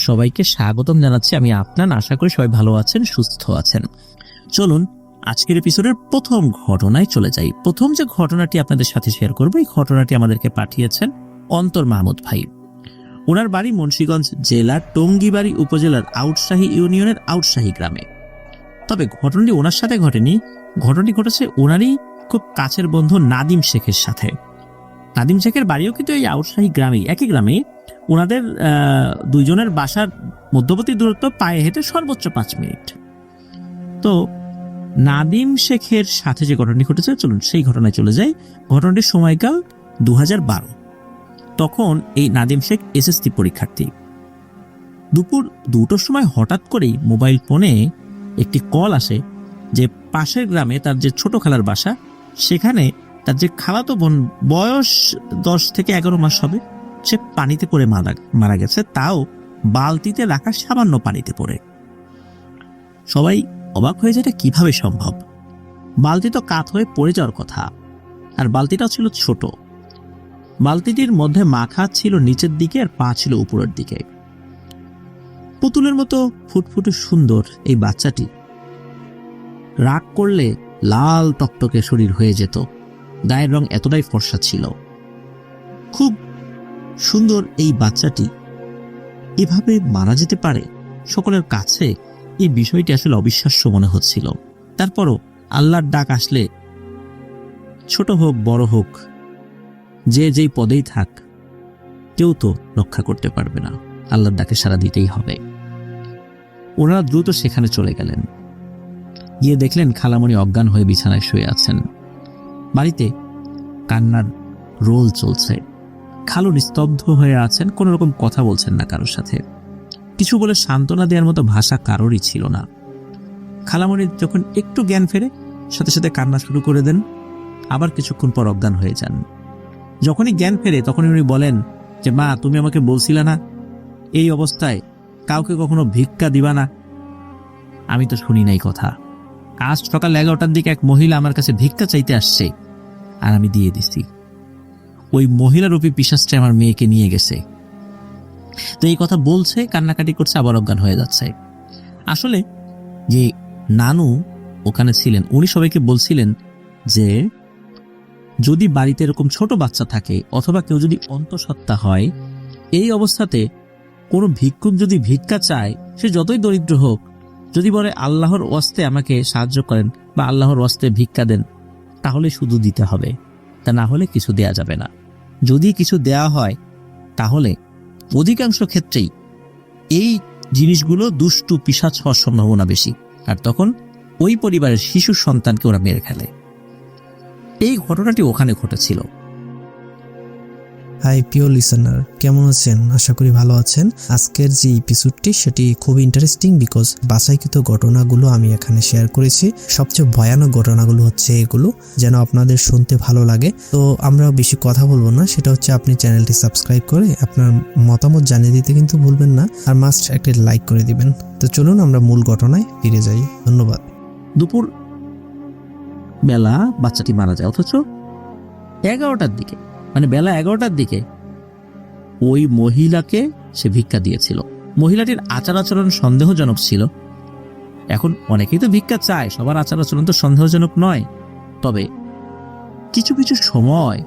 সবাইকে স্বাগতম জানাচ্ছি। আমি আপনার, আশা করি সবাই ভালো আছেন, সুস্থ আছেন। চলুন আজকের এপিসোডের প্রথম ঘটনায় চলে যাই। প্রথম যে ঘটনাটি আপনাদের সাথে শেয়ার করব, এই ঘটনাটি আমাদেরকে পাঠিয়েছেন অন্তর মাহমুদ ভাই। ওনার বাড়ি মুন্সিগঞ্জ জেলার টঙ্গীবাড়ি উপজেলার আউটশাহী ইউনিয়নের আউটশাহী গ্রামে। তবে ঘটনাটি ওনার সাথে ঘটেনি, ঘটনাটি ঘটেছে ওনারই খুব কাছের বন্ধু নাদিম শেখের সাথে। নাদিম শেখের বাড়িও কিন্তু এই আউটশাহী গ্রামেই, একই গ্রামেই। ওনাদের দুইজনের বাসার মধ্যবর্তী দূরত্ব পায়ে হেঁটে সর্বোচ্চ 5 মিনিট। তো নাদিম শেখের সাথে যে ঘটনাটি ঘটেছে, চলুন সেই ঘটনায় চলে যাই। ঘটনাটির সময়কাল 2012। তখন এই নাদিম শেখ এসএসসি পরীক্ষার্থী। দুপুর 2টার সময় হঠাৎ করেই মোবাইল ফোনে একটি কল আসে যে পাশের গ্রামে তার যে ছোট খালার বাসা, সেখানে তার যে খালাতো বোন, বয়স 10 থেকে 11 মাস হবে, সে পানিতে পড়ে মারা গেছে, তাও বালতিতে রাখা সামান্য পানিতে পড়ে। সবাই অবাক হয়ে যায়, এটা কিভাবে সম্ভব? বালতি তো কাত হয়ে পড়ে যাওয়ার কথা, আর বালতিটাও ছিল ছোট। বালতিটির মধ্যে মাখা ছিল নিচের দিকে আর পা ছিল উপরের দিকে। পুতুলের মতো ফুটফুটে সুন্দর এই বাচ্চাটি রাগ করলে লাল টকটকে শরীর হয়ে যেত, গায়ের রং এতটাই ফর্সা ছিল। খুব সুন্দর এই বাচ্চাটি এভাবে মারা যেতে পারে, সকলের কাছে এই বিষয়টি আসলে অবিশ্বাস্য মনে হচ্ছিল। তারপরও আল্লাহর ডাক আসলে, ছোট হোক বড় হোক, যে যেই পদেই থাক, কেউ তো রক্ষা করতে পারবে না, আল্লাহর ডাকে সাড়া দিতেই হবে। ওনারা দ্রুত সেখানে চলে গেলেন। গিয়ে দেখলেন খালামণি অজ্ঞান হয়ে বিছানায় শুয়ে আছেন। বাড়িতে কান্নার রোল চলছে। খালু নিস্তব্ধ হয়ে আছেন, কোনো রকম কথা বলছেন না কারোর সাথে। কিছু বলে সান্ত্বনা দেওয়ার মতো ভাষা কারোরই ছিল না। খালামণির যখন একটু জ্ঞান ফেরে, সাথে সাথে কান্না শুরু করে দেন, আবার কিছুক্ষণ পর অজ্ঞান হয়ে যান। যখনই জ্ঞান ফেরে তখনই উনি বলেন যে, মা, তুমি আমাকে বলছিলা না এই অবস্থায় কাউকে কখনো ভিক্ষা দিবা না? আমি তো শুনি নাই কথা। আজ সকাল 11টার দিকে এক মহিলা আমার কাছে ভিক্ষা চাইতে আসছে, আর আমি দিয়ে দিছি। ওই মহিলারূপী পিশাচটা আমার মেয়েকে নিয়ে গেছে। তো এই কথা বলছে, কান্নাকাটি করছে, আবার অজ্ঞান হয়ে যাচ্ছে। আসলে যে নানু ওখানে ছিলেন, উনি সবাইকে বলছিলেন যে যদি বাড়িতে এরকম ছোট বাচ্চা থাকে অথবা কেউ যদি অন্তঃসত্ত্বা হয়, এই অবস্থাতে কোনো ভিক্ষুক যদি ভিক্ষা চায়, সে যতই দরিদ্র হোক, যদি বলে আল্লাহর ওয়াস্তে আমাকে সাহায্য করেন বা আল্লাহর ওয়াস্তে ভিক্ষা দেন, তাহলে শুধু দিতে হবে, তা না হলে কিছু দেয়া যাবে না। যদি কিছু দেয়া হয় তাহলে অধিকাংশ ক্ষেত্রেই এই জিনিসগুলো দুষ্টু পিশাচ হওয়ার সম্ভাবনা বেশি, আর তখন ওই পরিবারের শিশু সন্তানকে ওরা মেরে ফেলে। এই ঘটনাটি ওখানে ঘটেছিল। হাই প্রিয় লিসেনার, কেমন আছেন? আশা করি ভালো আছেন। আজকের যে এপিসোডটি সেটি খুব ইন্টারেস্টিং, বিকজ বাছাইকৃত ঘটনাগুলো আমি এখানে শেয়ার করেছি। সবচেয়ে ভয়ানক ঘটনাগুলো হচ্ছে এগুলো, যেন আপনাদের শুনতে ভালো লাগে। তো আমরা বেশি কথা বলবো না, সেটা হচ্ছে আপনি চ্যানেলটি সাবস্ক্রাইব করে আপনার মতামত জানিয়ে দিতে কিন্তু ভুলবেন না, আর মাস্ট একটি লাইক করে দিবেন। তো চলুন আমরা মূল ঘটনায় ফিরে যাই। ধন্যবাদ। দুপুর বেলা বাচ্চাটি মারা যায়, অথচ 11টার দিকে, মানে বেলা 11টার দিকে ওই মহিলাকে সে ভিক্ষা দিয়েছিল। মহিলাটির আচার আচরণ সন্দেহজনক ছিল। এখন অনেকেই তো ভিক্ষা চায়, সবার আচার আচরণ তো সন্দেহজনক নয়, তবে কিছু কিছু সময়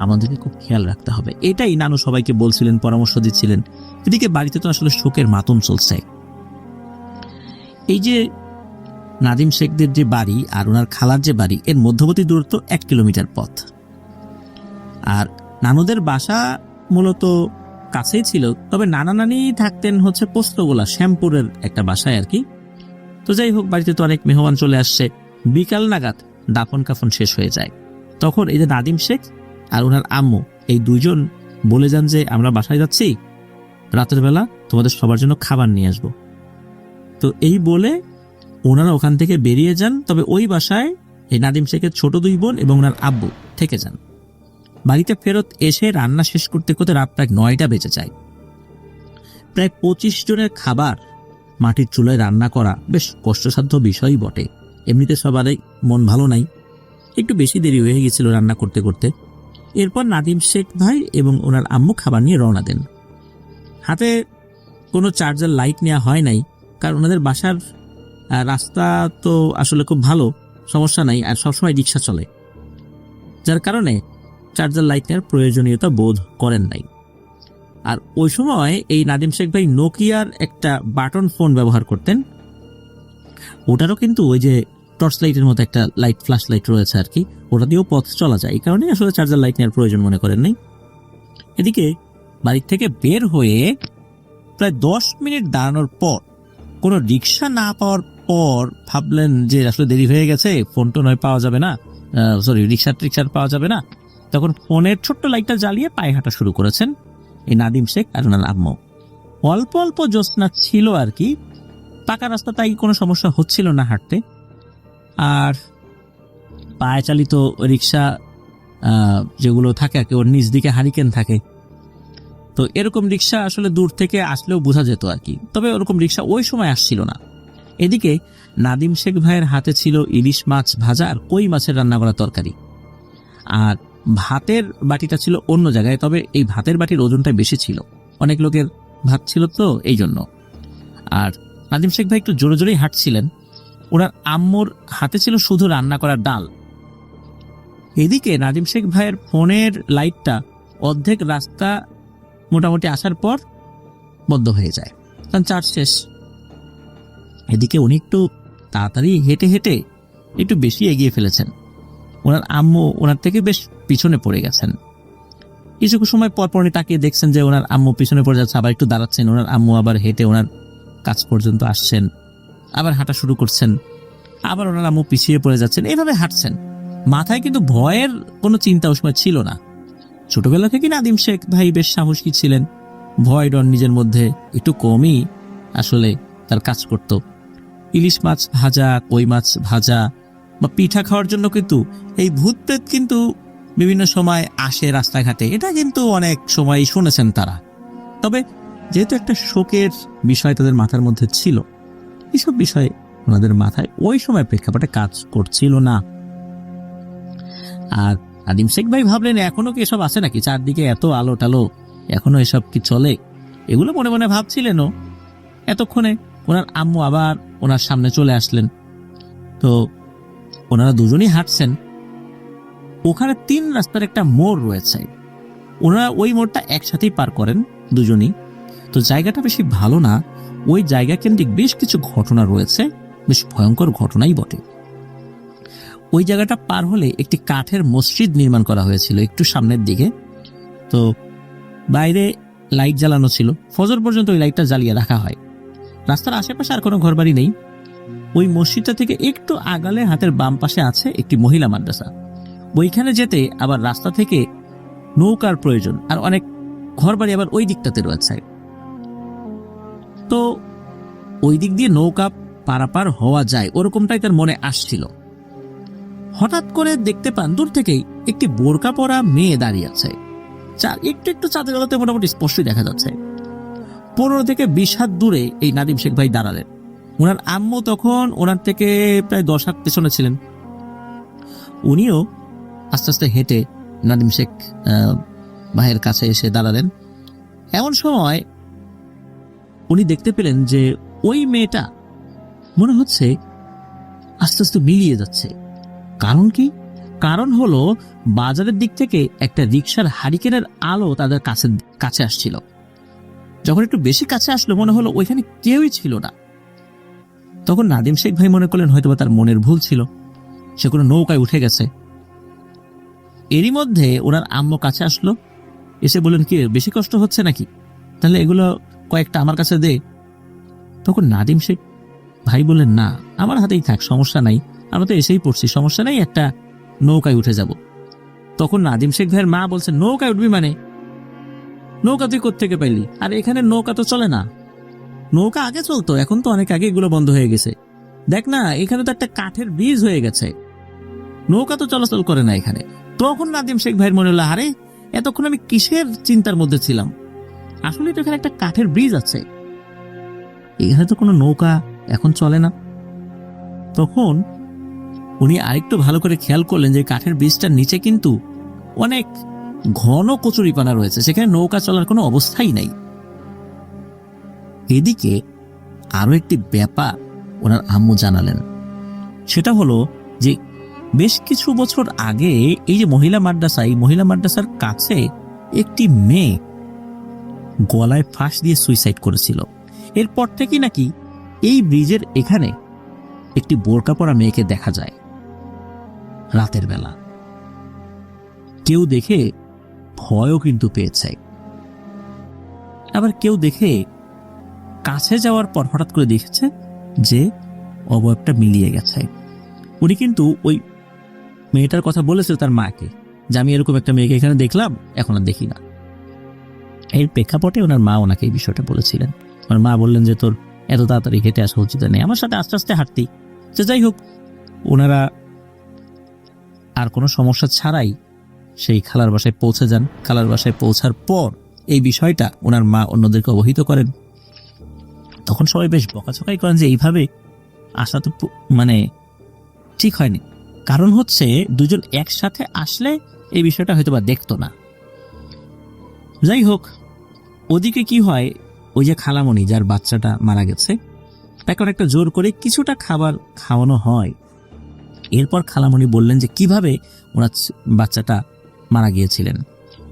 আমাদেরকে খুব খেয়াল রাখতে হবে। এটাই নানু সবাইকে বলছিলেন, পরামর্শ দিচ্ছিলেন। এদিকে বাড়িতে তো আসলে শোকের মাতম চলছে। এই যে নাদিম শেখদের যে বাড়ি আর ওনার খালার যে বাড়ি, এর মধ্যবর্তী দূরত্ব 1 কিলোমিটার পথ। আর নানুদের বাসা মূলত কাছেই ছিল, তবে নানা নানি থাকতেন হচ্ছে পোস্তগোলা, শ্যামপুরের একটা বাসায় আর কি। তো যাই হোক, বাড়িতে তো অনেক মেহমান চলে আসছে। বিকাল নাগাদ দাফন কাফন শেষ হয়ে যায়। তখন এই যে নাদিম শেখ আর ওনার আম্মু, এই দুইজন বলে যান যে আমরা বাসায় যাচ্ছি, রাতের বেলা তোমাদের সবার জন্য খাবার নিয়ে আসবো। তো এই বলে ওনারা ওখান থেকে বেরিয়ে যান। তবে ওই বাসায় এই নাদিম শেখের ছোট 2 বোন এবং ওনার আব্বু থেকে যান। বাড়িতে ফেরত এসে রান্না শেষ করতে করতে রাত প্রায় 9টা বেজে যায়। প্রায় 25 জনের খাবার মাটির চুলায় রান্না করা বেশ কষ্টসাধ্য বিষয়ই বটে। এমনিতে সবারই মন ভালো নাই, একটু বেশি দেরি হয়ে গেছিল রান্না করতে করতে। এরপর নাদিম শেখ ভাই এবং ওনার আম্মু খাবার নিয়ে রওনা দেন। হাতে কোনো চার্জার লাইট নেওয়া হয় নাই, কারণ ওনাদের বাসার রাস্তা তো আসলে খুব ভালো, সমস্যা নাই, আর সবসময় রিক্সা চলে, যার কারণে চার্জার লাইট নেওয়ার প্রয়োজনীয়তা বোধ করেন নাই। আর ওই সময় এই নাদিম শেখ ভাই নোকিয়ার একটা বাটন ফোন ব্যবহার করতেন, ওটারও কিন্তু ওই যে টর্চ লাইটের মতো একটা লাইট, ফ্ল্যাশ লাইট রয়েছে আর কি, ওটা দিয়েও পথ চলা যায়, এই কারণে আসলে চার্জার লাইট নেওয়ার প্রয়োজন মনে করেন নাই। এদিকে বাড়ির থেকে বের হয়ে প্রায় 10 মিনিট দাঁড়ানোর পর কোনো রিক্সা না পাওয়ার পর ভাবলেন যে আসলে দেরি হয়ে গেছে, ফোন তো নয় পাওয়া যাবে না, রিক্সার পাওয়া যাবে না। তখন ফোনের ছোট্ট লাইটটা জ্বালিয়ে পায়ে হাঁটা শুরু করেছেন এই নাদিম শেখ আর ওনার আম্মু। অল্প অল্প জ্যোৎস্না ছিল আর কি, পাকা রাস্তা, তাই কোনো সমস্যা হচ্ছিল না হাঁটতে। আর পায়ে চালিত রিক্সা যেগুলো থাকে আর কি, ওর নিচ দিকে হারিকেন থাকে, তো এরকম রিক্সা আসলে দূর থেকে আসলেও বোঝা যেত আর কি, তবে ওরকম রিক্সা ওই সময় আসছিল না। এদিকে নাদিম শেখ ভাইয়ের হাতে ছিল ইলিশ মাছ ভাজা আর কই মাছের রান্না করা তরকারি, আর ভাতের বাটিটা ছিল অন্য জায়গায়, তবে এই ভাতের বাটির ওজনটা বেশি ছিল, অনেক লোকের ভাত ছিল তো এই জন্য। আর নাদিম শেখ ভাই একটু জোরে জোরেই হাঁটছিলেন, ওনার আম্মুর হাতে ছিল শুধু রান্না করা ডাল। এদিকে নাদিম শেখ ভাইয়ের ফোনের লাইটটা অর্ধেক রাস্তা মোটামুটি আসার পর বন্ধ হয়ে যায়, কারণ চার্জ শেষ। এদিকে উনি একটু তাড়াতাড়ি হেঁটে হেঁটে একটু বেশি এগিয়ে ফেলেছেন, ওনার আম্মু ওনার থেকে বেশ পিছনে পড়ে গেছেন। কিছু সময় পর পরই তাকিয়ে দেখছেন যে ওনার আম্মু পিছনে পড়ে যাচ্ছে, আবার একটু দাঁড়াচ্ছেন, ওনার আম্মু আবার হেঁটে ওনার কাছ পর্যন্ত আসছেন, আবার হাঁটা শুরু করছেন, আবার ওনার আম্মু পিছিয়ে পড়ে যাচ্ছেন, এইভাবে হাঁটছেন। মাথায় কিন্তু ভয়ের কোনো চিন্তা ওই সময় ছিল না। ছোটবেলা থেকে নাদিম শেখ ভাই বেশ সাহসী ছিলেন, ভয় ডর নিজের মধ্যে একটু কমই আসলে তার কাজ করত। ইলিশ মাছ ভাজা, কই মাছ ভাজা বা পিঠা খাওয়ার জন্য কিন্তু এই ভূত প্রেত কিন্তু বিভিন্ন সময় আসে রাস্তাঘাটে, এটা কিন্তু অনেক সময় শুনেছেন তারা। তবে যেহেতু একটা শোকের বিষয় তাদের মাথার মধ্যে ছিল, এসব বিষয়ে ওনাদের মাথায় ওই সময় প্রেক্ষাপটে কাজ করছিল না। আর নাদিম শেখ ভাই ভাবলেন এখনো কি এসব আছে নাকি, চারদিকে এত আলো টালো, এখনো এসব কি চলে, এগুলো মনে মনে ভাবছিলেনও। এতক্ষণে ওনার আম্মু আবার ওনার সামনে চলে আসলেন, তো ওনারা দুজনই হাঁটছেন। ওখানে 3 রাস্তার একটা মোড় রয়েছে, ওনারা ওই মোড়টা একসাথেই পার করেন দুজনই। তো জায়গাটা বেশি ভালো না, ওই জায়গা কেন্দ্রিক বেশ কিছু ঘটনা রয়েছে, বেশ ভয়ঙ্কর ঘটনাই বটে। ওই জায়গাটা পার হলে একটি কাঠের মসজিদ নির্মাণ করা হয়েছিল একটু সামনের দিকে, তো বাইরে লাইট জ্বালানো ছিল, ফজর পর্যন্ত ওই লাইটটা জ্বালিয়ে রাখা হয়। রাস্তার আশেপাশে আর কোনো ঘরবাড়ি নেই। ওই মসজিদটা থেকে একটু আগালে হাতের বাম পাশে আছে একটি মহিলা মাদ্রাসা, ওইখানে যেতে আবার রাস্তা থেকে নৌকার প্রয়োজন, আর অনেক ঘরবাড়ি আবার ওই দিকটাতে রয়েছে। তো ওই দিক দিয়ে নৌকা পারাপার হওয়া যায় ওরকমটাই তার মনে আসছিল। হঠাৎ করে দেখতে পান দূর থেকেই একটি বোরকা পরা মেয়ে দাঁড়িয়ে আছে, একটু একটু চাঁদের আলোতে মোটামুটি স্পষ্টই দেখা যাচ্ছে। 15 থেকে 20 হাত দূরে এই নাদিম শেখ ভাই দাঁড়ালেন। ওনার আম্মু তখন ওনার থেকে প্রায় 10 হাত পেছনে ছিলেন। উনিও আস্তে আস্তে হেঁটে নাদিম শেখ ভাইয়ের কাছে এসে দাঁড়ালেন। এমন সময় উনি দেখতে পেলেন যে ওই মেয়েটা মনে হচ্ছে আস্তে আস্তে মিলিয়ে যাচ্ছে। কারণ কি? কারণ হলো বাজারের দিক থেকে একটা রিক্সার হারিকেনের আলো তাদের কাছে আসছিল। যখন একটু বেশি কাছে আসলো মনে হলো ওইখানে কেউই ছিল না। তখন নাদিম শেখ ভাই মনে করলেন হয়তো তার মনের ভুল ছিল, সে কোনো নৌকায় উঠে গেছে। এরই মধ্যে ওনার আম্মু কাছে আসলো, এসে বললেন কি বেশি কষ্ট হচ্ছে নাকি, তাহলে এগুলো কয়েকটা আমার কাছে দে। তখন নাদিম শেখ ভাই বললেন না, আমার হাতেই থাক, সমস্যা নাই, আমরা তো এসেই পড়ছি, সমস্যা নাই, একটা নৌকায় উঠে যাব। তখন নাদিম শেখ ভাইয়ের মা বলছেন নৌকায় উঠবি মানে? নৌকা তুই কোত্থেকে পাইলি? আর এখানে নৌকা তো চলে না। নৌকা আগে চলতো, এখন তো অনেক আগে এগুলো বন্ধ হয়ে গেছে। দেখ না, এখানে তো একটা কাঠের ব্রিজ হয়ে গেছে, নৌকা তো চলাচল করে না এখানে। তখন নাদিম শেখ ভাইয়ের মনে হলো আরে এতক্ষণ আমি কিসের চিন্তার মধ্যে ছিলাম, আসলে তো এখানে একটা কাঠের ব্রিজ আছে, এখানে তো কোনো নৌকা এখন চলে না। তখন উনি আরেকটু ভালো করে খেয়াল করলেন যে কাঠের ব্রিজটার নিচে কিন্তু অনেক ঘন কচুরিপানা রয়েছে, সেখানে নৌকা চলার কোনো অবস্থাই নাই। এদিকে আরো একটি ব্যাপার ওনার আম্মু জানালেন, সেটা হলো যে বেশ কিছু বছর আগে এই যে মহিলা মাদ্রাসার কাছে একটি মেয়ে গলায় ফাঁস দিয়ে সুইসাইড করেছিল। এরপর থেকে নাকি এই ব্রিজের এখানে একটি বোরকা পরা মেয়েকে দেখা যায় রাতের বেলা। কেউ দেখে ভয়ও কিন্তু পেয়েছে, আবার কেউ দেখে কাছে যাওয়ার পর হঠাৎ করে দেখেছে যে অবয়বটা মিলিয়ে গেছে। উনি কিন্তু ওই মেয়েটার কথা বলেছিল তার মাকে, যে আমি এরকম একটা মেয়েকে এখানে দেখলাম, এখন আর দেখি না। এর প্রেক্ষাপটে ওনার মা ওনাকে এই বিষয়টা বলেছিলেন। ওনার মা বললেন যে তোর এত তাড়াতাড়ি হেঁটে আসা উচিত নেই, আমার সাথে আস্তে আস্তে হাঁটতি। তো যাই হোক, ওনারা আর কোনো সমস্যা ছাড়াই সেই খালার বাসায় পৌঁছে যান। খালার বাসায় পৌঁছার পর এই বিষয়টা ওনার মা অন্যদেরকে অবহিত করেন। তখন সবাই বেশ বকাঝকাই করেন যে এইভাবে আসা তো মানে ঠিক হয়নি। কারণ হচ্ছে দুজন একসাথে আসলে এই বিষয়টা হয়তো বা দেখতো না। যাই হোক, ওদিকে কি হয়, ওই যে খালামণি যার বাচ্চাটা মারা গেছে, তাকে একটা জোর করে কিছুটা খাবার খাওয়ানো হয়। এরপর খালামণি বললেন যে কিভাবে ওনার বাচ্চাটা মারা গিয়েছিলেন।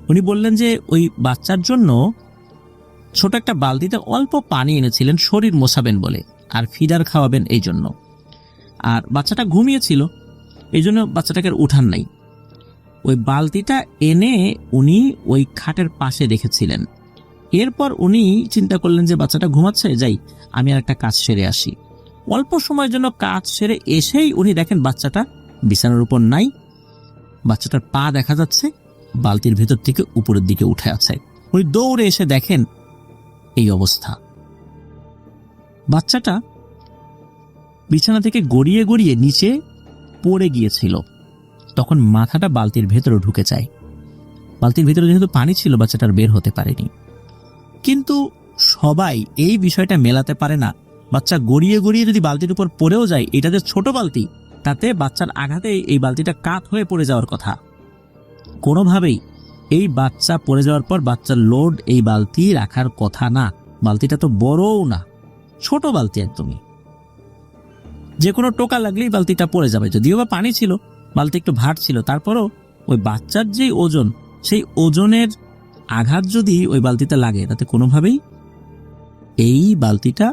উনি বললেন যে ওই বাচ্চার জন্য ছোট একটা বালতিতে অল্প পানি এনেছিলেন শরীর মোছাবেন বলে, আর ফিডার খাওয়াবেন এই জন্য। আর বাচ্চাটা ঘুমিয়েছিল, এই জন্য বাচ্চাটাকে উঠান নাই। ওই বালতিটা এনে উনি ওই খাটের পাশে রেখেছিলেন। এরপর উনি চিন্তা করলেন যে বাচ্চাটা ঘুমাচ্ছে, যাই আমি আর একটা কাজ সেরে আসি। অল্প সময়ের জন্য কাজ সেরে এসেই উনি দেখেন বাচ্চাটা বিছানার উপর নাই, বাচ্চাটার পা দেখা যাচ্ছে বালতির ভেতর থেকে উপরের দিকে উঠে আছে। উনি দৌড়ে এসে দেখেন এই অবস্থা। বাচ্চাটা বিছানা থেকে গড়িয়ে গড়িয়ে নিচে পড়ে গিয়েছিল। তখন মাথাটা বালতির ভেতরে ঢুকে যায়। বালতির ভেতরে যেহেতু পানি ছিল, বাচ্চাটার বের হতে পারেনি। কিন্তু সবাই এই বিষয়টা মেলাতে পারে না। বাচ্চা গড়িয়ে গড়িয়ে যদি বালতির উপর পড়েও যায়, এটা যে ছোট বালতি, তাতে বাচ্চার আঘাতে এই বালতিটা কাত হয়ে পড়ে যাওয়ার কথা। কোনোভাবেই এই বাচ্চা পড়ে যাওয়ার পর বাচ্চার লোড এই বালতি রাখার কথা না। বালতিটা তো বড়ও না, ছোট বালতি একদমই। যে কোনো টোকা লাগলেই বালতিটা পড়ে যাবে। যদিও বা পানি ছিল, বালতি একটু ভার ছিল, তারপরও ওই বাচ্চার যে ওজন, সেই ওজনের আঘাত যদি ওই বালতিতে লাগে, তাতে কোনোভাবেই এই বালতিটা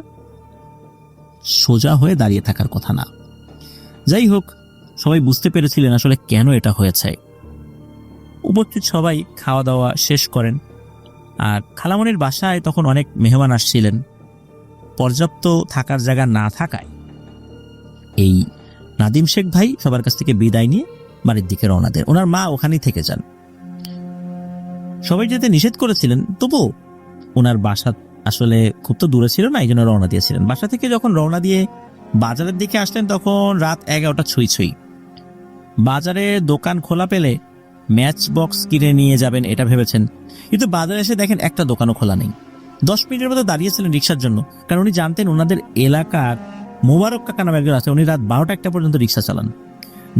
সোজা হয়ে দাঁড়িয়ে থাকার কথা না। যাই হোক, সবাই বুঝতে পেরেছিলেন আসলে কেন এটা হয়েছে। উপস্থিত সবাই খাওয়া দাওয়া শেষ করেন। আর খালামণির বাসায় তখন অনেক মেহমান আসছিলেন। পর্যাপ্ত থাকার জায়গা না থাকায় এই নাদিম শেখ ভাই সবার কাছ থেকে বিদায় নিয়ে বাড়ির দিকে রওনা দেন। ওনার মা ওখানেই থেকে যান। সবাই যেতে নিষেধ করেছিলেন, তবু ওনার বাসা আসলে খুব তো দূরে ছিল না, এই জন্য রওনা দিয়েছিলেন। বাসা থেকে যখন রওনা দিয়ে বাজারের দিকে আসলেন, তখন রাত 11টা ছুঁই ছুঁই। বাজারে দোকান খোলা পেলে ম্যাচ বক্স কিনে নিয়ে যাবেন এটা ভেবেছেন, কিন্তু বাজারে এসে দেখেন একটা দোকানও খোলা নেই। 10 মিনিটের মতো দাঁড়িয়েছিলেন রিক্সার জন্য, কারণ উনি জানতেন ওনাদের এলাকার মোবারক কাকা নামে একজন আছে, উনি রাত 12টা-1টা পর্যন্ত রিক্সা চালান।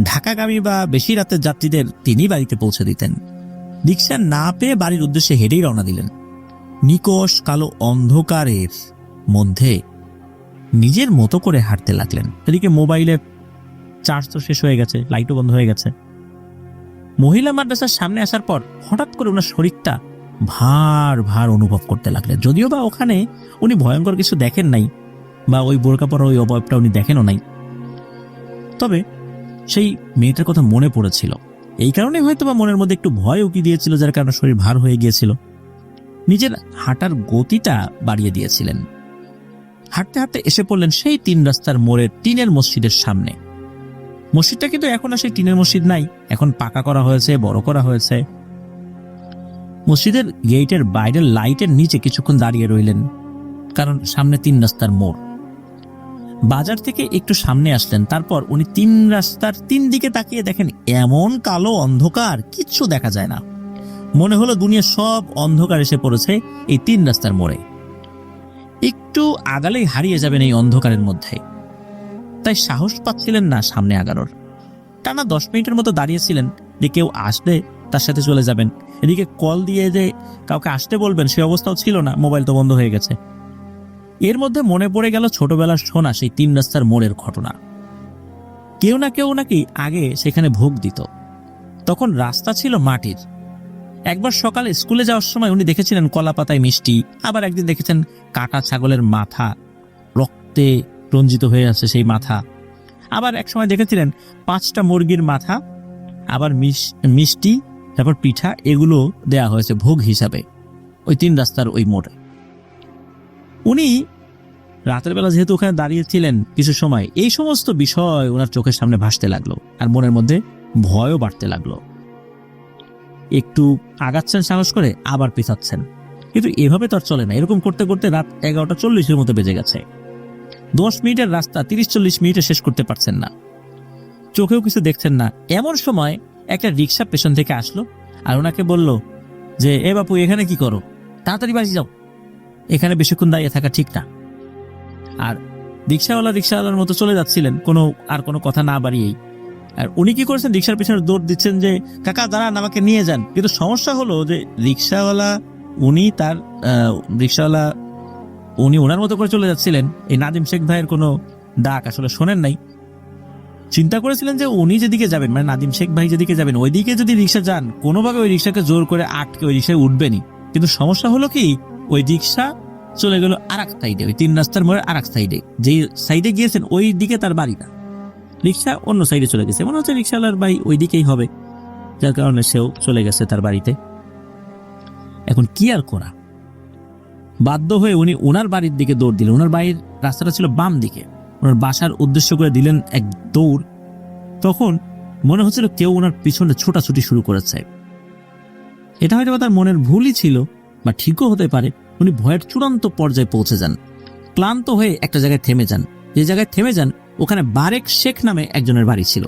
ঢাকাগামী বা বেশি রাতের যাত্রীদের তিনি বাড়িতে পৌঁছে দিতেন। রিক্সা না পেয়ে বাড়ির উদ্দেশ্যে হেঁটেই রওনা দিলেন। নিকষ কালো অন্ধকারের মধ্যে নিজের মতো করে হাঁটতে লাগলেন। এদিকে মোবাইলে চার্জ তো শেষ হয়ে গেছে, লাইটও বন্ধ হয়ে গেছে। মহিলা মাদ্রাসার সামনে আসার পর হঠাৎ করে ওনার শরীরটা ভার ভার অনুভব করতে লাগলেন। যদিও বা ওখানে উনি ভয়ঙ্কর কিছু দেখেন নাই, বা ওই বোরকা পরা ওই অবয়বটা উনি দেখেনও নাই, তবে সেই মেয়েটার কথা মনে পড়েছিল। এই কারণে হয়তো বা মনের মধ্যে একটু ভয় উকি দিয়েছিল, যার কারণে শরীর ভার হয়ে গিয়েছিল। নিজের হাঁটার গতিটা বাড়িয়ে দিয়েছিলেন। হাঁটতে হাঁটতে এসে পড়লেন সেই 3 রাস্তার মোড়ের টিনের মসজিদের সামনে। মসজিদটা কিন্তু এখন আর সেই টিনের মসজিদ নাই, এখন পাকা করা হয়েছে, বড় করা হয়েছে। মসজিদের গেটের বাইরের লাইটের নিচে কিছুক্ষণ দাঁড়িয়ে রইলেন, কারণ সামনে 3 রাস্তার মোড়। বাজার থেকে একটু সামনে আসলেন, তারপর উনি 3 রাস্তার 3 দিকে তাকিয়ে দেখেন এমন কালো অন্ধকার, কিচ্ছু দেখা যায় না। মনে হলো দুনিয়া সব অন্ধকার এসে পড়েছে এই 3 রাস্তার মোড়ে। একটু আগালেই হারিয়ে যাবেন এই অন্ধকারের মধ্যে, তাই সাহস পাচ্ছিলেন না সামনে আগানোর। টানা 10 মিনিটের মতো দাঁড়িয়েছিলেন যে কেউ আসলে তার সাথে চলে যাবেন। এদিকে কল দিয়ে যে কাউকে আসতে বলবেন সে অবস্থাও ছিল না, মোবাইল তো বন্ধ হয়ে গেছে। এর মধ্যে মনে পড়ে গেল ছোটবেলার শোনা সেই 3 রাস্তার মোড়ের ঘটনা। কেউ না কেউ নাকি আগে সেখানে ভোগ দিত, তখন রাস্তা ছিল মাটির। একবার সকালে স্কুলে যাওয়ার সময় উনি দেখেছিলেন কলা পাতায় মিষ্টি, আবার একদিন দেখেছেন কাটা ছাগলের মাথা, রক্তে রঞ্জিত হয়ে আছে সেই মাথা, আবার এক সময় দেখেছিলেন 5টা মুরগির মাথা, আবার মিষ্টি, তারপর পিঠা, এগুলো দেয়া হয়েছে ভোগ হিসাবে ওই 3 রাস্তার ওই মোড়ে। উনি রাতের বেলা যেহেতু ওখানে দাঁড়িয়েছিলেন কিছু সময়, এই সমস্ত বিষয় ওনার চোখের সামনে ভাসতে লাগলো আর মনের মধ্যে ভয়ও বাড়তে লাগলো। একটু আগাচ্ছেন সাহস করে, আবার পিছাচ্ছেন, কিন্তু এভাবে তো আর চলে না। এরকম করতে করতে রাত 11:40 মতো বেজে গেছে। 10 মিনিটের রাস্তা 30-40 মিনিটে শেষ করতে পারছেন না, চোখেও কিছু দেখছেন না। এমন সময় একটা রিক্সা পেছন থেকে আসলো আর ওনাকে বলল যে, এ বাপু, এখানে কি করো? তাড়াতাড়ি বাড়ি যাও, এখানে বেশিক্ষণ দাঁড়িয়ে থাকা ঠিক না। আর রিক্সাওয়ালার মতো চলে যাচ্ছিলেন কোনো কথা না বাড়িয়েই। আর উনি কি করেছেন, রিক্সার পিছনে দৌড় দিচ্ছেন যে, কাকা দাঁড়ান, আমাকে নিয়ে যান। কিন্তু সমস্যা হলো যে রিক্সাওয়ালা উনি ওনার মতো করে চলে যাচ্ছিলেন। এই নাদিম শেখ ভাইয়ের কোনো ডাক আসলে শোনেন নাই। চিন্তা করেছিলেন যে উনি যেদিকে যাবেন, মানে নাদিম শেখ ভাই যেদিকে যাবেন, ওইদিকে যদি রিক্সা যান, কোনোভাবে ওই রিক্সাকে জোর করে আটকে ওই রিক্সায় উঠবেনি। কিন্তু সমস্যা হলো কি, ওই রিক্সা চলে গেল আর এক সাইডে, ওই 3 রাস্তার মোড়ের আর এক সাইডে। যেই সাইডে গিয়েছেন ওই দিকে তার বাড়ি না, রিক্সা অন্য সাইডে চলে গেছে। মনে হচ্ছে রিক্সাওয়ালার বাড়ি ওই দিকেই হবে, যার কারণে সেও চলে গেছে তার বাড়িতে। এখন কি আর করা, বাধ্য হয়ে উনি ওনার বাড়ির দিকে দৌড় দিলেন। ওনার বাড়ির রাস্তাটা ছিল বাম দিকে, ওনার বাসার উদ্দেশ্য করে দিলেন এক দৌড়। তখন মনে হচ্ছিল কেউ ওনার পিছনে ছোটাছুটি শুরু করেছে। এটা হয়তো তার মনের ভুলই ছিল, বা ঠিকও হতে পারে। উনি ভয়ের চূড়ান্ত পর্যায়ে পৌঁছে যান, ক্লান্ত হয়ে একটা জায়গায় থেমে যান। যে জায়গায় থেমে যান ওখানে বারেক শেখ নামে একজনের বাড়ি ছিল।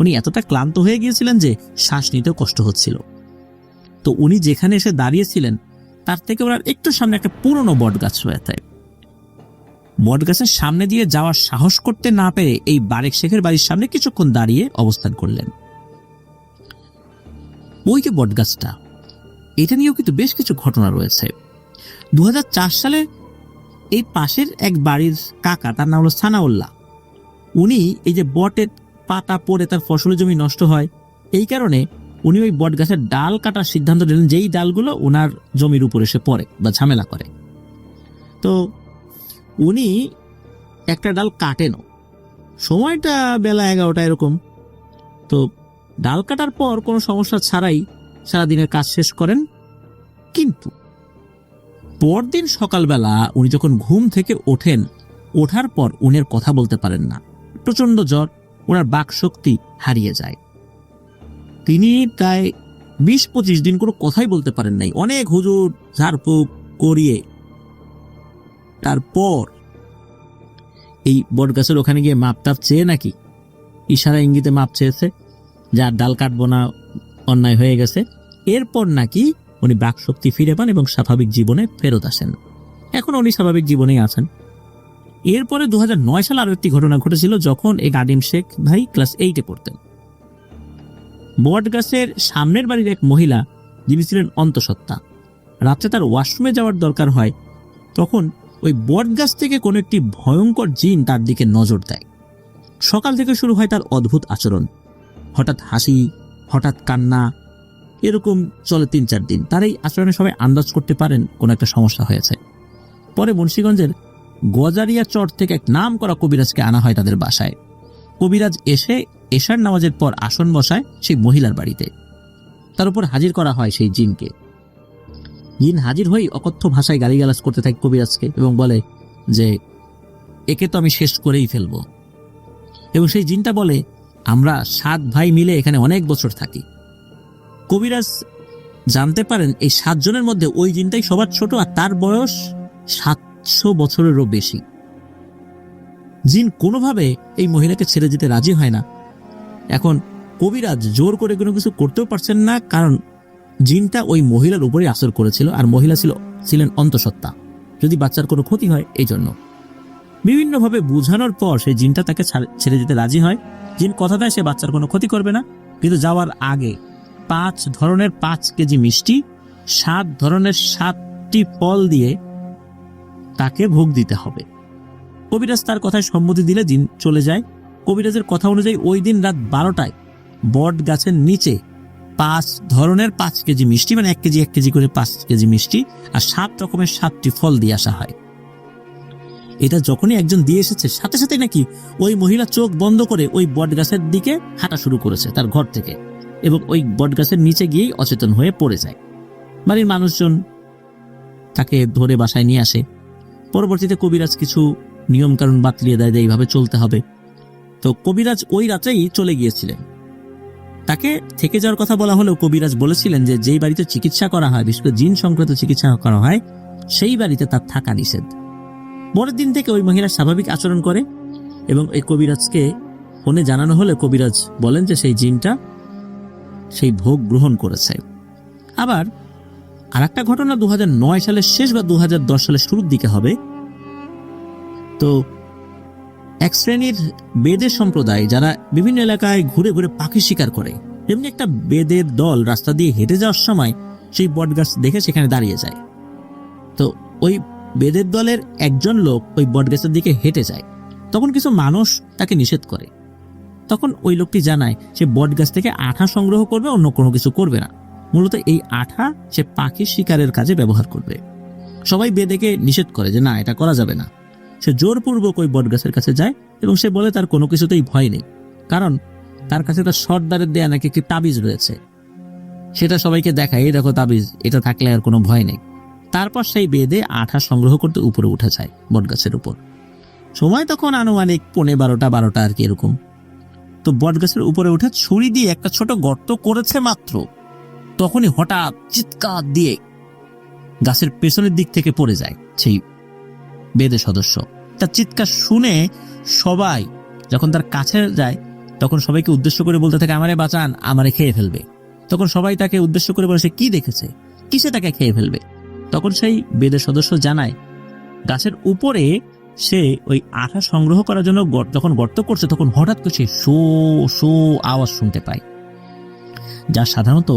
উনি এতটা ক্লান্ত হয়ে গিয়েছিলেন যে শ্বাস নিতেও কষ্ট হচ্ছিল। তো উনি যেখানে এসে দাঁড়িয়েছিলেন তার থেকে ওনার একটু সামনে একটা পুরনো বট গাছ রয়েছে। বট গাছের সামনে দিয়ে যাওয়ার সাহস করতে না পেরে এই বারেক শেখের বাড়ির সামনে কিছুক্ষণ দাঁড়িয়ে অবস্থান করলেন। ওই যে বট গাছটা, এটা নিয়েও কিন্তু বেশ কিছু ঘটনা রয়েছে। 2004 সালে এই পাশের এক বাড়ির কাকা, তার নাম হলো সানাউল্লাহ, উনি এই যে বটের পাতা পড়ে তার ফসলের জমি নষ্ট হয়, এই কারণে উনি ওই বট গাছের ডাল কাটার সিদ্ধান্ত নিলেন, যেই ডালগুলো ওনার জমির উপর এসে পড়ে বা ঝামেলা করে। তো উনি একটা ডাল কাটেনও, সময়টা বেলা 11টা এরকম। তো ডাল কাটার পর কোনো সমস্যা ছাড়াই সারাদিনের কাজ শেষ করেন। কিন্তু পরদিন সকালবেলা উনি যখন ঘুম থেকে ওঠেন, ওঠার পর উনি আর কথা বলতে পারেন না, প্রচন্ড জ্বর, ওনার বাক শক্তি হারিয়ে যায়। তিনি প্রায় 20-25 দিন কোনো কথাই বলতে পারেন নাই। অনেক হুজুর ঝাড়ফুঁক করিয়ে তারপর এই বট গাছের ওখানে গিয়ে মাপ টাপ চেয়ে, নাকি ইশারা ইঙ্গিতে মাপ চেয়েছে, যার ডাল কাটবো না, অন্যায় হয়ে গেছে। এরপর নাকি উনি বাক শক্তি ফিরে পান এবং স্বাভাবিক জীবনে ফেরত আসেন। এখন উনি স্বাভাবিক জীবনেই আছেন। এরপরে 2009 সালে আরো একটি ঘটনা ঘটেছিল, যখন এই নাদিম শেখ ভাই ক্লাস 8-এ পড়তেন। বট গাছের সামনের বাড়ির এক মহিলা, যিনি ছিলেন অন্তঃসত্ত্বা, রাত্রে তার ওয়াশরুমে যাওয়ার দরকার হয়। তখন ওই বট গাছ থেকে কোনো একটি ভয়ঙ্কর জিন তার দিকে নজর দেয়। সকাল থেকে শুরু হয় তার অদ্ভুত আচরণ, হঠাৎ হাসি, হঠাৎ কান্না, এরকম চলে 3-4 দিন। তার এই আচরণে সবাই আন্দাজ করতে পারেন কোনো একটা সমস্যা হয়েছে। পরে মুন্সিগঞ্জের গজারিয়া চর থেকে এক নাম করা কবিরাজকে আনা হয় তাদের বাসায়। কবিরাজ এসে এশার নামাজের পর আসন বসায় সেই মহিলার বাড়িতে। তার উপর হাজির করা হয় সেই জিনকে। জিন হাজির হয়ে অকথ্য ভাষায় গালিগালাজ করতে থাকে কবিরাজকে এবং বলে যে, একে তো আমি শেষ করেই ফেলবো। এবং সেই জিনটা বলে, আমরা 7 ভাই মিলে এখানে অনেক বছর থাকি। কবিরাজ জানতে পারেন এই 7 জনের মধ্যে ওই জিনটাই সবার ছোট, আর তার বয়স 700 বছরেরও বেশি। জিন কোনোভাবে এই মহিলাকে ছেড়ে যেতে রাজি হয় না। এখন কবিরাজ জোর করে কোনো কিছু করতেও পারছেন না, কারণ জিনটা ওই মহিলার উপরে আসর করেছিল, আর মহিলা ছিলেন অন্তঃসত্ত্বা, যদি বাচ্চার কোনো ক্ষতি হয় এই জন্য। বিভিন্নভাবে বোঝানোর পর সেই জিনটা তাকে ছেড়ে যেতে রাজি হয়। জিন কথা দেয় সে বাচ্চার কোনো ক্ষতি করবে না, কিন্তু যাওয়ার আগে 5 ধরনের 5 কেজি মিষ্টি, 7 ধরনের 7টি ফল দিয়ে তাকে ভোগ দিতে হবে। কবিরাজ তার কথায় সম্মতি দিলে জিন চলে যায়। কবিরাজের কথা অনুযায়ী ওই দিন রাত 12টায় বট গাছের নিচে 5 ধরনের 5 কেজি মিষ্টি, মানে 1 কেজি 1 কেজি করে 5 কেজি মিষ্টি আর 7 রকমের 7টি ফল দিয়ে আসা হয়। এটা যখনই একজন দিয়ে এসেছে সাথে সাথে নাকি ওই মহিলা চোখ বন্ধ করে ওই বট গাছের দিকে হাঁটা শুরু করেছে তার ঘর থেকে, এবং ওই বট গাছের নিচে গিয়েই অচেতন হয়ে পড়ে যায়। বাড়ির মানুষজন তাকে ধরে বাসায় নিয়ে আসে। পরবর্তীতে কবিরাজ কিছু নিয়ম কানুন বাতলিয়ে দেয় যে এইভাবে চলতে হবে। তো কবিরাজ ওই রাতেই চলে গিয়েছিলেন। তাকে থেকে যাওয়ার কথা বলা হলেও কবিরাজ বলেছিলেন যে যেই বাড়িতে চিকিৎসা করা হয়, বিশেষ করে জিন সংক্রান্ত চিকিৎসা করা হয়, সেই বাড়িতে তার থাকা নিষেধ। পরের দিন থেকে ওই মহিলা স্বাভাবিক আচরণ করে এবং এই কবিরাজকে ফোনে জানানো হলে কবিরাজ বলেন যে সেই জিনটা সেই ভোগ গ্রহণ করেছে। আবার আরেকটা ঘটনা 2009 সালের শেষ বা 2010 সালের শুরুর দিকে হবে। তো এক শ্রেণীর বেদের সম্প্রদায় যারা বিভিন্ন এলাকায় ঘুরে ঘুরে পাখি শিকার করে, এমনি একটা বেদের দল রাস্তা দিয়ে হেঁটে যাওয়ার সময় সেই বটগাছ দেখে সেখানে দাঁড়িয়ে যায়। তো ওই বেদের দলের একজন লোক ওই বটগাছের দিকে হেঁটে যায়, তখন কিছু মানুষ তাকে নিষেধ করে। তখন ওই লোকটি জানায় সে বটগাছ থেকে আঠা সংগ্রহ করবে, অন্য কোনো কিছু করবে না। মূলত এই আঠা সে পাখি শিকারের কাজে ব্যবহার করবে। সবাই বেদেকে নিষেধ করে যে না, এটা করা যাবে না। সে জোরপূর্বক ওই বটগাছের কাছে যায় এবং সে বলে তার কোনো কিছুতেই ভয় নেই, কারণ তার কাছে তার সর্দারের দেয়া নাকি একটি তাবিজ রয়েছে। সেটা সবাইকে দেখায়, এই দেখো তাবিজ, এটা থাকলে আর কোনো ভয় নেই। তারপর সেই বেদে আঠা সংগ্রহ করতে উপরে উঠে যায় বটগাছের উপর। সময় তখন আনুমানিক 12টা আর কি এরকম। তো বটগাছের উপরে উঠে ছুরি দিয়ে একটা ছোট গর্ত করেছে মাত্র, তখনই হঠাৎ চিৎকার দিয়ে গাছের পেছনের দিক থেকে পড়ে যায় সেই বেদের সদস্য। তার চিৎকার শুনে সবাই যখন তার কাছে যায় তখন সবাইকে উদ্দেশ্য করে বলতে থাকে, আমারে বাঁচান, আমারে খেয়ে ফেলবে। তখন সবাই তাকে উদ্দেশ্য করে বলে সে কি দেখেছে, কিসে তাকে খেয়ে ফেলবে। তখন সেই বেদের সদস্য জানায় গাছের উপরে সে ওই আঠা সংগ্রহ করার জন্য যখন গর্ত করছে তখন হঠাৎ করে সে শো শো আওয়াজ শুনতে পায়, যা সাধারণত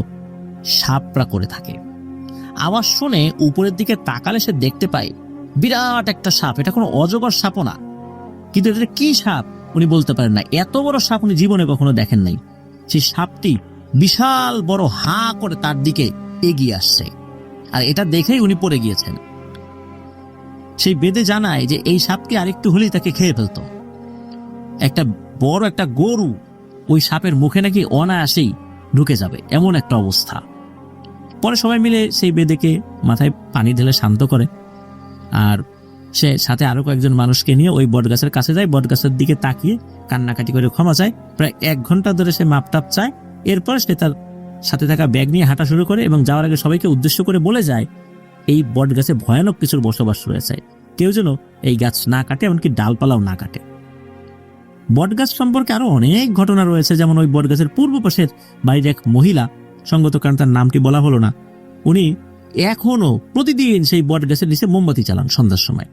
সাপরা করে থাকে। আওয়াজ শুনে উপরের দিকে তাকালে সে দেখতে পায় বিরাট একটা সাপ। এটা কোনো অজগর সাপও না, কিন্তু এটা কি সাপ উনি বলতে পারেন না। এত বড় সাপ উনি জীবনে কখনো দেখেন নাই। সেই সাপটি বিশাল বড় হা করে তার দিকে এগিয়ে আসছে, আর এটা দেখেই উনি পড়ে গিয়েছেন। সেই বেদে জানায় যে এই সাপকে আরেকটু হলেই তাকে খেয়ে ফেলতো। একটা বড় একটা গরু ওই সাপের মুখে নাকি অনায়াসেই ঢুকে যাবে, এমন একটা অবস্থা। পরে সবাই মিলে সেই বেদেকে মাথায় পানি ঢেলে শান্ত করে, আর সে সাথে আরো কয়েকজন মানুষকে নিয়ে ওই বটগাছের কাছে যায়। বটগাছের দিকে তাকিয়ে কান্নাকাটি করে ক্ষমা চায়। প্রায় 1 ঘন্টা ধরে সে মাপটাপ চায়। এরপর সে তার সাথে থাকা ব্যাগ নিয়ে হাঁটা শুরু করে এবং যাওয়ার আগে সবাইকে উদ্দেশ্য করে বলে যায় এই বটগাছে ভয়ানক কিছুর বসবাস রয়েছে, কেউ যেন এই গাছ না কাটে, এমনকি ডালপালাও না কাটে। বটগাছ সম্পর্কে আরো অনেক ঘটনা রয়েছে, যেমন ওই বটগাছের পূর্ব পাশের বাড়ির এক মহিলা, সঙ্গত কারণ তার নামটি বলা হলো না, উনি এখনো প্রতিদিন সেই বটগাছের নিচে মোমবাতি চালান সন্ধ্যার সময়।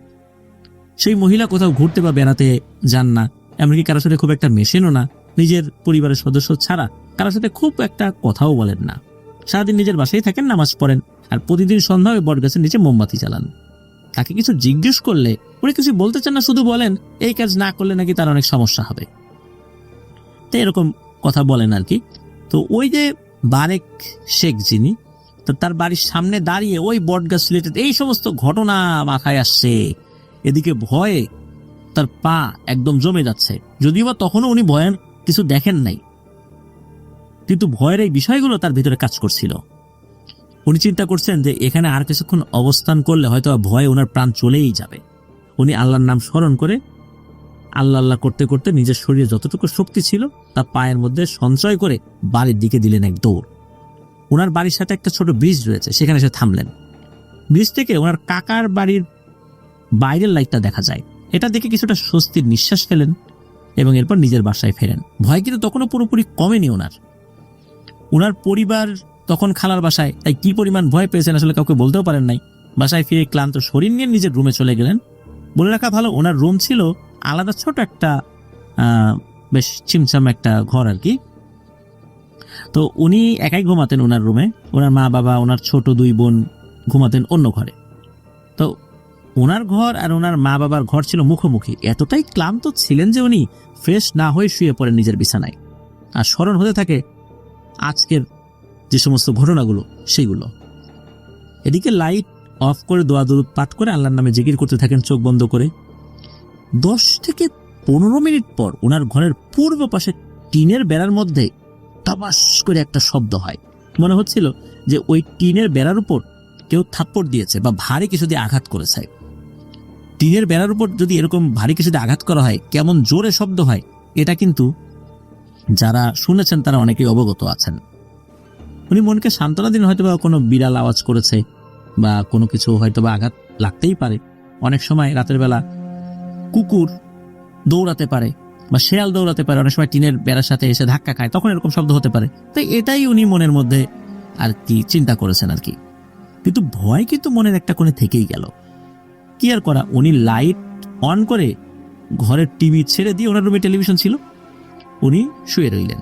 সেই মহিলা কোথাও ঘুরতে বা বেড়াতে যান না, এমনকি কারোর সাথে খুব একটা মেশেনও না। নিজের পরিবারের সদস্য ছাড়া কারোর সাথে খুব একটা কথাও বলেন না। সারাদিন নিজের বাসায় থাকেন, নামাজ পড়েন, আর প্রতিদিন সন্ধ্যা ওই বটগাছের নিচে মোমবাতি চালান। তাকে কিছু জিজ্ঞেস করলে উনি কিছু বলতে চান না, শুধু বলেন এই কাজ না করলে নাকি তার অনেক সমস্যা হবে। তো এরকম কথা বলেন আর কি। তো ওই যে বারেক শেখ যিনি, তো তার বাড়ির সামনে দাঁড়িয়ে ওই বটগাছ রিলেটেড এই সমস্ত ঘটনা মাথায় আসছে। এদিকে ভয়ে তার পা একদম জমে যাচ্ছে, যদিও বা তখনও উনি ভয়ান কিছু দেখেন নাই, কিন্তু ভয়ের এই বিষয়গুলো তার ভিতরে কাজ করছিল। উনি চিন্তা করছেন যে এখানে আর কিছুক্ষণ অবস্থান করলে হয়তো ভয়ে ওনার প্রাণ চলেই যাবে। উনি আল্লাহর নাম স্মরণ করে আল্লাহ আল্লাহ করতে করতে নিজের শরীরে যতটুকু শক্তি ছিল তা পায়ের মধ্যে সঞ্চয় করে বাড়ির দিকে দিলেন এক দৌড়। ওনার বাড়ির সাথে একটা ছোট ব্রিজ রয়েছে, সেখানে এসে থামলেন। ব্রিজ থেকে ওনার কাকার বাড়ির বাইরের লাইটটা দেখা যায়। এটা দেখে কিছুটা স্বস্তির নিঃশ্বাস ফেলেন এবং এরপর নিজের বাসায় ফেরেন। ভয় কিন্তু তখনও পুরোপুরি কমেনি ওনার পরিবার তখন খালার বাসায়, তাই কি পরিমাণ ভয় পেয়েছেন আসলে কাউকে বলতেও পারেন নাই। বাসায় ফিরে ক্লান্ত শরীর নিয়ে নিজের রুমে চলে গেলেন। বলে রাখা ভালো, ওনার রুম ছিল আলাদা ছোট একটা বেশ চিমচাম একটা ঘর আর কি। তো উনি একাই ঘুমাতেন ওনার রুমে, ওনার মা বাবা ওনার ছোট 2 বোন ঘুমাতেন অন্য ঘরে। তো ওনার ঘর আর ওনার মা বাবার ঘর ছিল মুখোমুখি। এতটাই ক্লান্ত ছিলেন যে উনি ফ্রেশ না হয়ে শুয়ে পড়েন নিজের বিছানায়। আর স্মরণ হতে থাকে আজকের যে সমস্ত ঘটনাগুলো সেইগুলো। এদিকে লাইট অফ করে দোয়া দরুদ পাঠ করে আল্লাহর নামে জিকির করতে থাকেন চোখ বন্ধ করে। 10 থেকে 15 মিনিট পর ওনার ঘরের পূর্ব পাশে টিনের বেড়ার মধ্যে টাবাস করে একটা শব্দ হয়। মনে হচ্ছিল যে ওই টিনের বেড়ার উপর কেউ থাপ্পড় দিয়েছে বা ভারী কিছু দিয়ে আঘাত করেছে। টিনের বেড়ার উপর যদি এরকম ভারী কিছু দিয়ে আঘাত করা হয় কেমন জোরে শব্দ হয়, এটা কিন্তু যারা শুনেছেন তারা অনেকেই অবগত আছেন। উনি মনকে সান্ত্বনা দিন, হয়তোবা কোনো বিড়াল আওয়াজ করেছে বা কোনো কিছু হয়তোবা আঘাত লাগতেই পারে। অনেক সময় রাতের বেলা কুকুর দৌড়াতে পারে বা শেয়াল দৌড়াতে পারে, অনেক সময় টিনের বেড়ার সাথে এসে ধাক্কা খায়, তখন এরকম শব্দ হতে পারে। তাই এটাই উনি মনের মধ্যে আর কি চিন্তা করেছেন আর কি। কিন্তু ভয় কিন্তু মনের একটা কোণে থেকেই গেল। কি আর করা, উনি লাইট অন করে ঘরের টিভি ছেড়ে দিয়ে, ওনার রুমে টেলিভিশন ছিল, উনি শুয়ে রইলেন।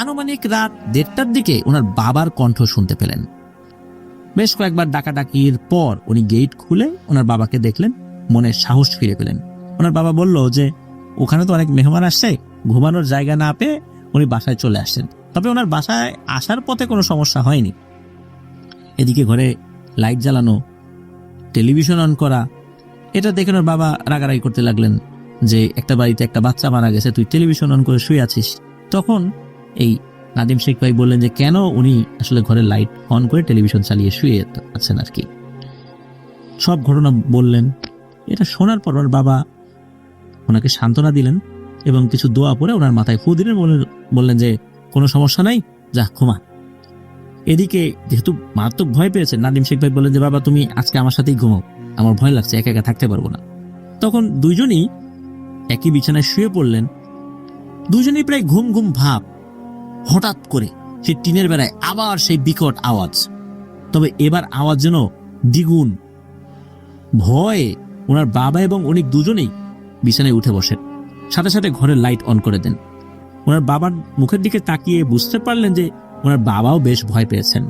আনুমানিক রাত 1:30টার দিকে ওনার বাবার কণ্ঠ শুনতে পেলেন। বেশ কয়েকবার ডাকাডাকির পর উনি গেট খুলে ওনার বাবাকে দেখলেন, মনে সাহস ফিরে পেলেন। ওনার বাবা বলল যে ওখানে তো অনেক মেহমান আসছে, ঘুমানোর জায়গা না পেয়ে উনি বাসায় চলে আসছেন। তবে ওনার বাসায় আসার পথে কোনো সমস্যা হয়নি। এদিকে ঘরে লাইট জ্বালানো, টেলিভিশন অন করা, এটা দেখে ওনার বাবা রাগারাগি করতে লাগলেন যে একটা বাড়িতে একটা বাচ্চা মারা গেছে, তুই টেলিভিশন অন করে শুয়ে আছিস। তখন এই নাদিম শেখ ভাই বললেন যে কেন উনি আসলে ঘরে লাইট অন করে টেলিভিশন চালিয়ে শুয়ে আছেন আর কি। সব ঘটনা বললেন। এটা শোনার পর ওর বাবা ওনাকে সান্ত্বনা দিলেন এবং কিছু দোয়া পরে ওনার মাথায় ফু দিলেন, বললেন যে কোনো সমস্যা নাই, যা ঘুমা। এদিকে যেহেতু মারাত্মক ভয় পেয়েছেন, নাদিম শেখ ভাই বললেন যে বাবা তুমি আজকে আমার সাথেই ঘুমাও, আমার ভয় লাগছে, একা একা থাকতে পারবো না। তখন দুইজনই একই বিছানায় শুয়ে পড়লেন। দুজনেই প্রায় ঘুম ঘুম ভাব। হঠাৎ করে সেই টিনের বেড়ায় আবার সেই বিকট আওয়াজ, তবে এবার আওয়াজ যেন দ্বিগুণ। ভয়ে ওনার বাবা এবং উনি দুজনেই বিছানায় উঠে বসেন, সাথে সাথে ঘরের লাইট অন করে দেন। ওনার বাবার মুখের দিকে তাকিয়ে বুঝতে পারলেন যে ওনার বাবাও বেশ ভয় পেয়েছেন।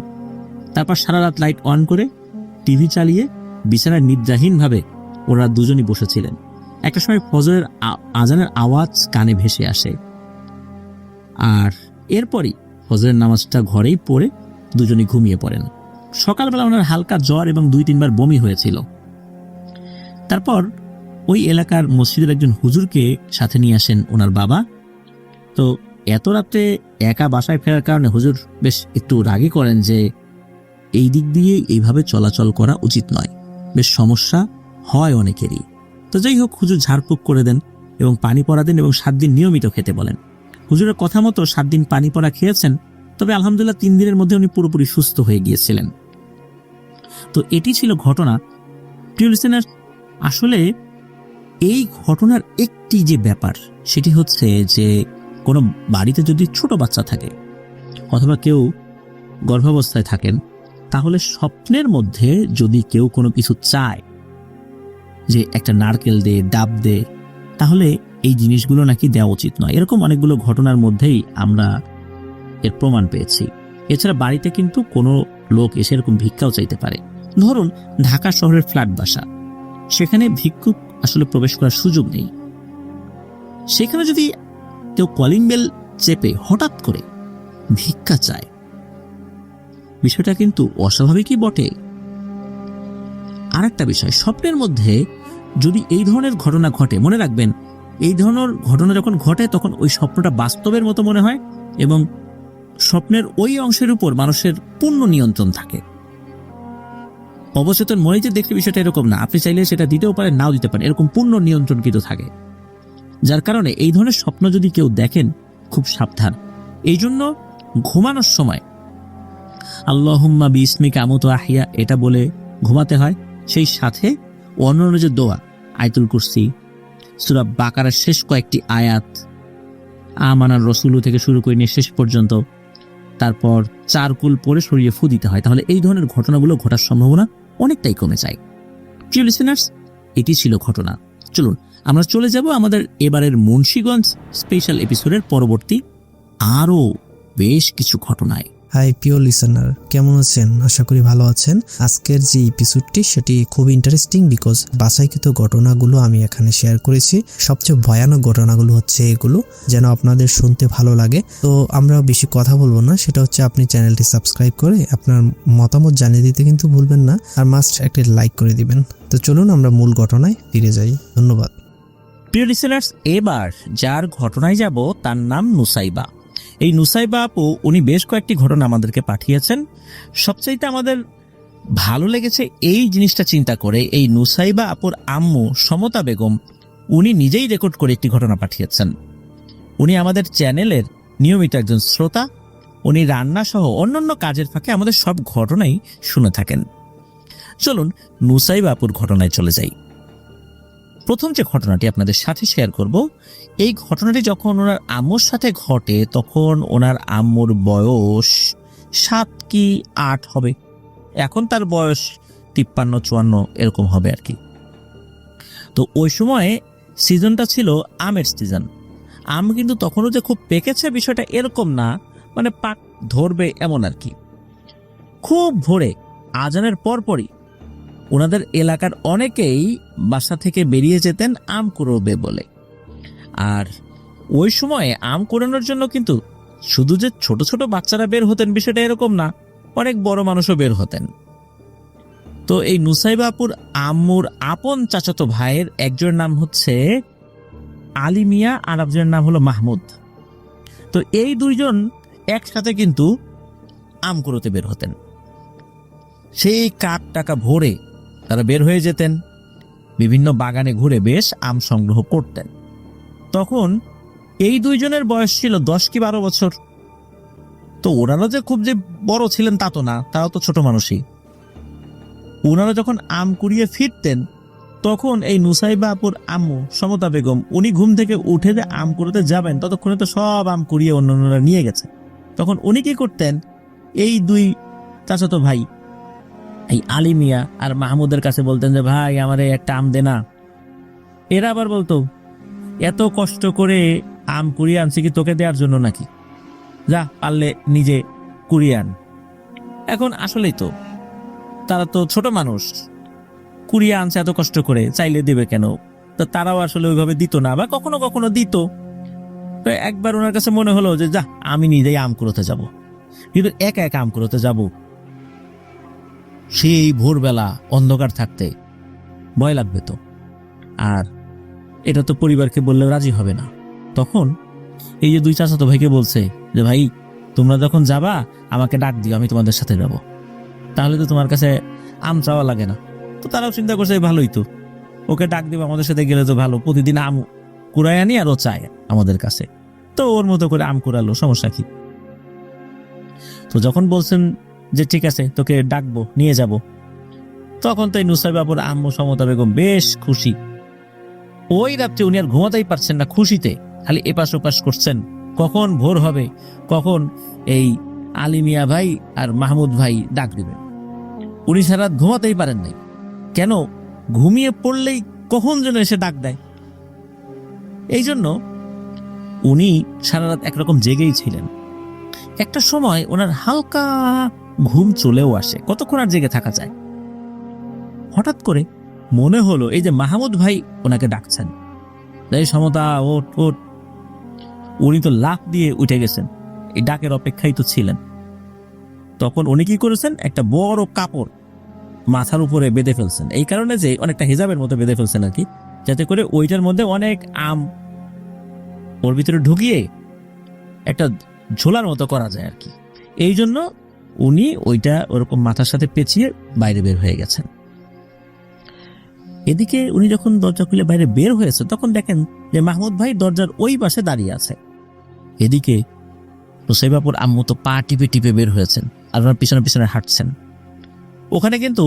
তারপর সারা রাত লাইট অন করে টিভি চালিয়ে বিছানায় নিদ্রাহীনভাবে ওরা দুজনই বসেছিলেন। একটা সময় ফজরের আজানের আওয়াজ কানে ভেসে আসে, আর এরপরই ফজরের নামাজটা ঘরেই পড়ে দুজনই ঘুমিয়ে পড়েন। সকালবেলা ওনার হালকা জ্বর এবং 2-3 বার বমি হয়েছিল। তারপর ওই এলাকার মসজিদের একজন হুজুরকে সাথে নিয়ে আসেন ওনার বাবা। তো এত রাতে একা বাসায় ফেরার কারণে হুজুর বেশ একটু রাগী করেন যে এই দিক দিয়ে এইভাবে চলাচল করা উচিত নয়, বেশ সমস্যা হয় অনেকেরই। তো যাই হোক, হুজুর ঝাড়ফুঁক করে দেন এবং পানি পড়া দেন এবং 7 দিন নিয়মিত খেতে বলেন। হুজুরের কথা মতো 7 দিন পানি পড়া খেয়েছেন, তবে আলহামদুলিল্লাহ 3 দিনের মধ্যে উনি পুরোপুরি সুস্থ হয়ে গিয়েছিলেন। তো এটি ছিল ঘটনা। প্রিয় লিসেনার, আসলে এই ঘটনার একটি যে ব্যাপার সেটি হচ্ছে যে কোনো বাড়িতে যদি ছোট বাচ্চা থাকে অথবা কেউ গর্ভাবস্থায় থাকেন, তাহলে স্বপ্নের মধ্যে যদি কেউ কোনো কিছু চায় যে একটা নারকেল দে, ডাব দে, তাহলে এই জিনিসগুলো নাকি দেওয়া উচিত নয়। এরকম অনেকগুলো ঘটনার মধ্যেই আমরা এর প্রমাণ পেয়েছি। এছাড়া বাড়িতে কিন্তু কোনো লোক এসে এরকম ভিক্ষাও চাইতে পারে। ধরুন ঢাকা শহরের ফ্ল্যাট বাসা, সেখানে ভিক্ষুক আসলে প্রবেশ করার সুযোগ নেই। সেখানে যদি কেউ কলিং বেল চেপে হঠাৎ করে ভিক্ষা চায়, বিষয়টা কিন্তু অস্বাভাবিকই বটে। আর একটা বিষয়, স্বপ্নের মধ্যে যদি এই ধরনের ঘটনা ঘটে, মনে রাখবেন এই ধরনের ঘটনা যখন ঘটে তখন ওই স্বপ্নটা বাস্তবের মতো মনে হয় এবং স্বপ্নের ওই অংশের উপর মানুষের পূর্ণ নিয়ন্ত্রণ থাকে। অবচেতন মনে যে দেখলে বিষয়টা এরকম না, আপনি চাইলে সেটা দিতেও পারেন, নাও দিতে পারেন, এরকম পূর্ণ নিয়ন্ত্রণ কিন্তু থাকে। যার কারণে এই ধরনের স্বপ্ন যদি কেউ দেখেন খুব সাবধান। এই জন্য ঘুমানোর সময় আল্লাহুম্মা বিসমিকা আমুতু আহিয়া এটা বলে ঘুমাতে হয়। সেই সাথে অন্যান্য যে দোয়া, আয়াতুল কুরসি, সূরা বাকারার শেষ কয়েকটি আয়াত, আমানার রাসূলু থেকে শুরু করে নিয়ে শেষ পর্যন্ত, তারপর 4 কুল পরে সরিয়ে ফু দিতে হয়। তাহলে এই ধরনের ঘটনাগুলো ঘটার সম্ভাবনা অনেকটাই কমে যায়। প্রিয় লিসেনার্স, এটি ছিল ঘটনা। চলুন আমরা চলে যাব আমাদের এবারের মুন্সিগঞ্জ স্পেশাল এপিসোডের পরবর্তী আরও বেশ কিছু ঘটনায়। হাই প্রিয় লিসেনার, কেমন আছেন? আশা করি ভালো আছেন। আজকের যে এপিসোডটি সেটি খুব ইন্টারেস্টিং বিকজ বাছাইকৃত ঘটনাগুলো আমি এখানে শেয়ার করেছি। সবচেয়ে ভয়ানক ঘটনাগুলো হচ্ছে এগুলো, যেন আপনাদের শুনতে ভালো লাগে। তো আমরা বেশি কথা বলবো না, সেটা হচ্ছে আপনি চ্যানেলটি সাবস্ক্রাইব করে আপনার মতামত জানিয়ে দিতে কিন্তু ভুলবেন না, আর মাস্ট একটি লাইক করে দিবেন। তো চলুন আমরা মূল ঘটনায় ফিরে যাই। ধন্যবাদ। প্রিয় লিসেনার্স, এবার যার ঘটনায় যাব তার নাম নুসাইবা। এই নুসাইবা আপু উনি বেশ কয়েকটি ঘটনা আমাদেরকে পাঠিয়েছেন। সবচাইতে আমাদের ভালো লেগেছে এই জিনিসটা চিন্তা করে, এই নুসাইবা আপুর আম্মু সমতা বেগম উনি নিজেই রেকর্ড করে একটি ঘটনা পাঠিয়েছেন। উনি আমাদের চ্যানেলের নিয়মিত একজন শ্রোতা। উনি রান্না সহ অন্যান্য কাজের ফাঁকে আমাদের সব ঘটনাই শুনে থাকেন। চলুন নুসাইবা আপুর ঘটনায় চলে যাই। প্রথম যে ঘটনাটি আপনাদের সাথে শেয়ার করব, এই ঘটনাটি যখন ওনার আম্মুর সাথে ঘটে তখন ওনার আম্মুর বয়স 7 কি 8 হবে। এখন তার বয়স 53-54 এরকম হবে আর কি। তো ওই সময়ে সিজনটা ছিল আমের সিজন। আম কিন্তু তখনও যে খুব পেকেছে বিষয়টা এরকম না, মানে পাক ধরবে এমন আর কি। খুব ভোরে আজানের পরপরই ওনাদের এলাকার অনেকেই বাসা থেকে বেরিয়ে যেতেন আম কুড়োবে বলে। আর ওই সময়ে আম কুড়ানোর জন্য কিন্তু শুধু যে ছোট ছোট বাচ্চারা বের হতেন বিষয়টা এরকম না, অনেক বড় মানুষও বের হতেন। তো এই নুসাইবা আপুর আম্মুর আপন চাচাতো ভাইয়ের একজনের নাম হচ্ছে আলী মিয়া আর একজনের নাম হলো মাহমুদ। তো এই দুইজন একসাথে কিন্তু আম কুড়োতে বের হতেন। সেই কাক টাকা ভোরে তারা বের হয়ে যেতেন, বিভিন্ন বাগানে ঘুরে বেশ আম সংগ্রহ করতেন। তখন এই দুইজনের বয়স ছিল 10 কি 12 বছর। তো ওনারা যে খুব যে বড় ছিলেন তা তো না, তারাও তো ছোট মানুষই। ওনারা যখন আম কুড়িয়ে ফিরতেন তখন এই নুসাইবা আপুর আম্মু সমতা বেগম উনি ঘুম থেকে উঠে যে আম কুড়োতে যাবেন ততক্ষণে তো সব আম কুড়িয়ে অন্যান্যরা নিয়ে গেছে। তখন উনি কি করতেন, এই দুই চাচাতো ভাই এই আলী মিয়া আর মাহমুদের কাছে বলতেন যে ভাই আমারে একটা আম দে না। এরা আবার বলতো এত কষ্ট করে আম কুড়িয়ে আনছি কি তোকে দেওয়ার জন্য নাকি, যা পারলে নিজে কুড়িয়ে আন। এখন আসলেই তো তারা তো ছোট মানুষ, কুড়িয়ে আনছে এত কষ্ট করে, চাইলে দেবে কেন? তো তারাও আসলে ওইভাবে দিত না, বা কখনো কখনো দিত। তো একবার ওনার কাছে মনে হলো যে যা আমি নিজেই আম কুড়োতে যাব, কিন্তু একা একা আম কুড়োতে যাব সেই ভোরবেলা অন্ধকার থাকতে ভয় লাগবে তো, আর এটা তো পরিবারকে বললেও রাজি হবে না। তখন এই যে দুই চাচাতো ভাইকে বলছে যে ভাই তোমরা যখন যাবা আমাকে ডাক দিও, আমি তোমাদের সাথে যাব, তাহলে তো তোমার কাছে আম চাওয়া লাগে না। তো তারাও চিন্তা করছে ভালোই তো, ওকে ডাক দিব, আমাদের সাথে গেলে তো ভালো, প্রতিদিন আম কুড়াই আনি আর ও চায় আমাদের কাছে। তো ওর মতো করে আম কুড়ালো, সমস্যা কি। তো যখন বলছেন যে ঠিক আছে তোকে ডাকবো নিয়ে যাব, তখন তো এই নুসাইবা আপুর আম্মু সমতা বেগম বেশ খুশি। ওই রাত্রে উনি আর ঘুমাতেই পারছেন না, খুশিতে খালি এপাশ ওপাশ করছেন, কখন ভোর হবে, কখন এই আলী মিয়া ভাই আর মাহমুদ ভাই ডাক দিবেন। উনি সারা রাত ঘুমাতেই পারেন নাই। কেন? ঘুমিয়ে পড়লেই কখন যেন এসে ডাক দেয়। এই জন্য উনি সারা রাত একরকম জেগেই ছিলেন। একটা সময় ওনার হালকা ঘুম চলেও আসে, কতক্ষণ আর জেগে থাকা যায়। হঠাৎ করে মনে হলো এই যে মাহমুদ ভাই ওনাকে ডাকছেন, এই সমতা ওঠ ওঠ। উনি তো লাফ দিয়ে উঠে গেছেন, এই ডাকের অপেক্ষায় তো ছিলেন। তখন উনি কি করেছেন, একটা বড় কাপড় মাথার উপরে বেঁধে ফেলছেন, এই কারণে যে অনেকটা হিজাবের মতো বেঁধে ফেলছেন আর কি, যাতে করে ওইটার মধ্যে অনেক আম ওর ভিতরে ঢুকিয়ে একটা ঝোলার মতো করা যায় আর কি। এই জন্য উনি ওইটা ওরকম মাথার সাথে পেঁচিয়ে বাইরে বের হয়ে গেছেন। এদিকে উনি যখন দরজা খুলে বাইরে বের হয়েছে তখন দেখেন যে মাহমুদ ভাই দরজার ওই পাশে দাঁড়িয়ে আছে। এদিকে নুসাইবাপুর আম্মু তো পা টিপে টিপে বের হয়েছেন আর ওনার পিছনে পিছনে হাঁটছেন। ওখানে কিন্তু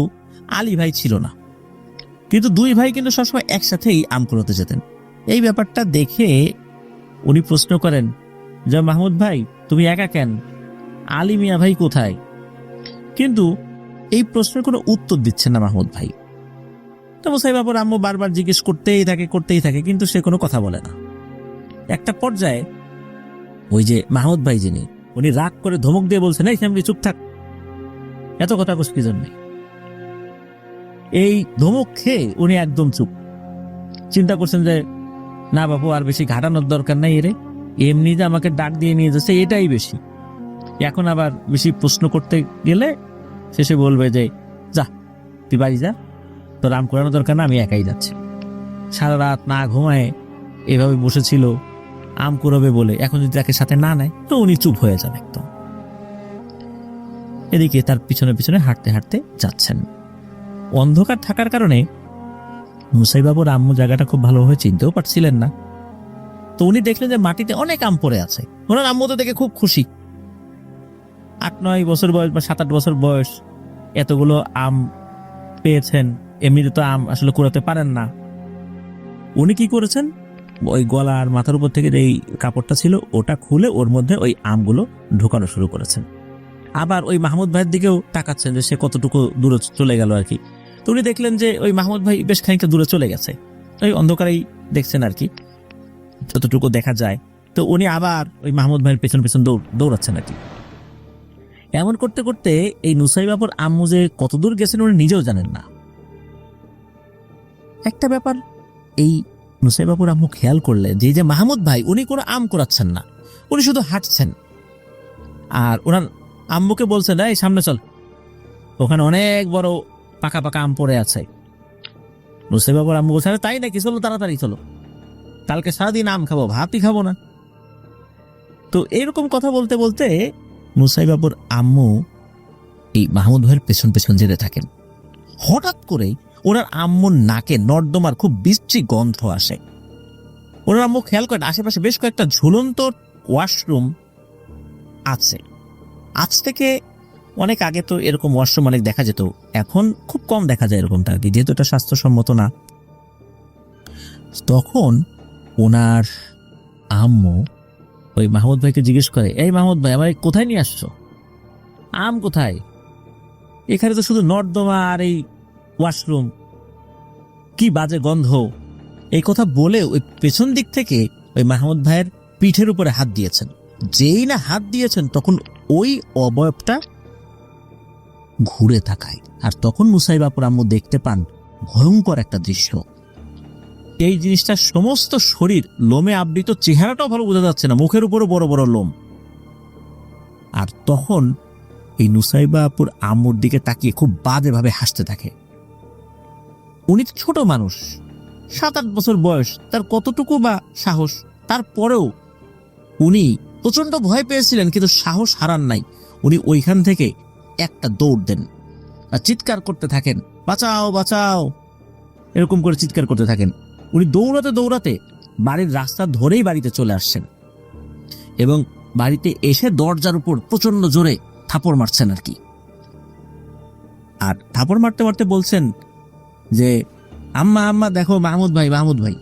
আলী ভাই ছিল না, কিন্তু দুই ভাই কিন্তু সবসময় একসাথেই আম কুড়োতে যেতেন। এই ব্যাপারটা দেখে উনি প্রশ্ন করেন যে মাহমুদ ভাই তুমি একা কেন, আলী মিয়া ভাই কোথায়? কিন্তু এই প্রশ্নের কোনো উত্তর দিচ্ছেন না মাহমুদ ভাই। তো মুসাইবাপুর আম্মু বারবার জিজ্ঞেস করতেই থাকে, কিন্তু সে কোনো কথা বলে না। একটা পর্যায়ে ওই যে মাহমুদ ভাই যিনি উনি রাগ করে ধমক দিয়ে বলছেন, এই শ্যামলি চুপ থাক, এত কথা কোস কি জন্যে। এই ধমক খেয়ে উনি একদম চুপ। চিন্তা করছেন যে না বাবু, আর বেশি ঘাটানোর দরকার নাই, এরে এমনি যে আমাকে ডাক দিয়ে নিয়ে যাচ্ছে এটাই বেশি, এখন আবার বেশি প্রশ্ন করতে গেলে শেষে বলবে যে যা তুই বাড়ি যা, তোর আম করানোর দরকার না, আমি একাই যাচ্ছি। সারা রাত না ঘুমায় এভাবে বসেছিল আম কুড়াবে বলে, এখন যদি তাকে সাথে না নেয় তো উনি চুপ হয়ে যান একদম। এদিকে তার পিছনে পিছনে হাঁটতে হাঁটতে যাচ্ছেন। অন্ধকার থাকার কারণে মুসাইবাবুর আম্মু জায়গাটা খুব ভালোভাবে চিনতেও পারছিলেন না। তো উনি দেখলেন যে মাটিতে অনেক আম পড়ে আছে। ওনার আম্মু তো দেখে খুব খুশি। 8-9 বছর বয়স বা 7-8 বছর বয়স, এতগুলো আম পেয়েছেন। এমনিতে তো আম আসলে কুড়াতে পারেন না। উনি কি করেছেন, ওই গলা আর মাথার উপর থেকে যে কাপড়টা ছিল ওটা খুলে ওর মধ্যে ওই আমগুলো ঢোকানো শুরু করেছেন। আবার ওই মাহমুদ ভাইয়ের দিকেও তাকাচ্ছেন যে সে কতটুকু দূরে চলে গেল আর কি। তো উনি দেখলেন যে ওই মাহমুদ ভাই বেশ খানিকটা দূরে চলে গেছে, ওই অন্ধকারেই দেখছেন আর কি, যতটুকু দেখা যায়। তো উনি আবার ওই মাহমুদ ভাইয়ের পেছন পেছন দৌড়াচ্ছেন আর কি। এমন করতে করতে এই নুসাইবাবুর আম্মু যে কত দূর গেছেন উনি নিজেও জানেন না। একটা ব্যাপার এই নুসাইবাবুর আম্মু খেয়াল করলে যে মাহমুদ ভাই উনি কোনো আম কুড়াচ্ছেন না, উনি শুধু হাঁটছেন। আর ওনার আম্মুকে বলছেন, এই সামনে চল, ওখানে অনেক বড় পাকা পাকা আম পড়ে আছে। নুসাইবাবুর আম্মু বলছে, তাই নাকি, চলো তাড়াতাড়ি চলো, কালকে সারাদিন আম খাবো, ভাতই খাবো না। তো এরকম কথা বলতে বলতে মুসাইবাবুর আম্মু এই মাহমুদ ভাইয়ের পেছন পেছন যেতে থাকেন। হঠাৎ করে ওনার আম্মুর নাকে নর্দমার খুব বিশ্রী গন্ধ আসে। ওনার আম্মু খেয়াল করেন আশেপাশে বেশ কয়েকটা ঝুলন্ত ওয়াশরুম আছে। আজ থেকে অনেক আগে তো এরকম ওয়াশরুম অনেক দেখা যেত, এখন খুব কম দেখা যায় এরকমটা আর কি, যেহেতু এটা স্বাস্থ্যসম্মত না। তখন ওনার আম্মু ওই মাহমুদ ভাইকে জিজ্ঞেস করে, এই মাহমুদ ভাই, আমার কোথায় নিয়ে আসছো, আম কোথায়, এখানে তো শুধু নর্দমা আর এই ওয়াশরুম, কি বাজে গন্ধ। এই কথা বলে ওই পেছন দিক থেকে ওই মাহমুদ ভাইয়ের পিঠের উপরে হাত দিয়েছেন। যেই না হাত দিয়েছেন তখন ওই অবয়বটা ঘুরে তাকায়, আর তখন মুসাইবাবুর আম্মু দেখতে পান ভয়ঙ্কর একটা দৃশ্য। এই জিনিসটা সমস্ত শরীর লোমে আবৃত, চেহারাটাও ভালো বোঝা যাচ্ছে না, মুখের উপরও বড় বড় লোম। আর তখন এই নুসাইবাপুর আম্মুর দিকে তাকিয়ে খুব বাজেভাবে হাসতে থাকে। উনি ছোট মানুষ, 7-8 বছর বয়স, তার কতটুকু বা সাহস, তারপরেও উনি প্রচন্ড ভয় পেয়েছিলেন কিন্তু সাহস হারান নাই। উনি ওইখান থেকে একটা দৌড় দেন আর চিৎকার করতে থাকেন, বাঁচাও বাঁচাও, এরকম করে চিৎকার করতে থাকেন। উনি দৌড়াতে দৌড়াতে বাড়ির রাস্তা ধরেই বাড়িতে চলে আসছেন এবং বাড়িতে এসে দরজার উপর প্রচন্ড জোরে থাপড় মারছেন আর কি। আর থাপড় মারতে মারতে বলছেন যে আম্মা আম্মা দেখো মাহমুদ ভাই, মাহমুদ ভাই।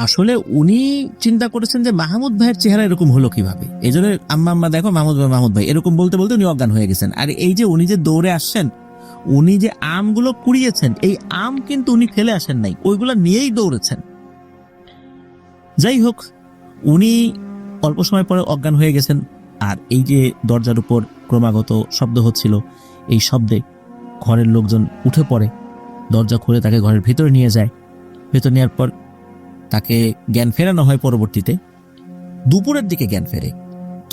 আসলে উনি চিন্তা করেছেন যে মাহমুদ ভাইয়ের চেহারা এরকম হলো কিভাবে, এই জন্য আম্মা আম্মা দেখো মাহমুদ ভাই, মাহমুদ ভাই এরকম বলতে বলতে উনি অজ্ঞান হয়ে গেছেন। আর এই যে উনি যে দৌড়ে আসছেন, উনি যে আমগুলো কুড়িয়েছেন, এই আম কিন্তু উনি ফেলে আসেন নাই, ওইগুলো নিয়েই দৌড়েছেন। যাই হোক, উনি অল্প সময় পরে অজ্ঞান হয়ে গেছেন। আর এই যে দরজার উপর ক্রমাগত শব্দ হচ্ছিল, এই শব্দে ঘরের লোকজন উঠে পড়ে, দরজা খুলে তাকে ঘরের ভেতরে নিয়ে যায়। ভেতর নেওয়ার পর তাকে জ্ঞান ফেরানো হয়। পরবর্তীতে দুপুরের দিকে জ্ঞান ফেরে।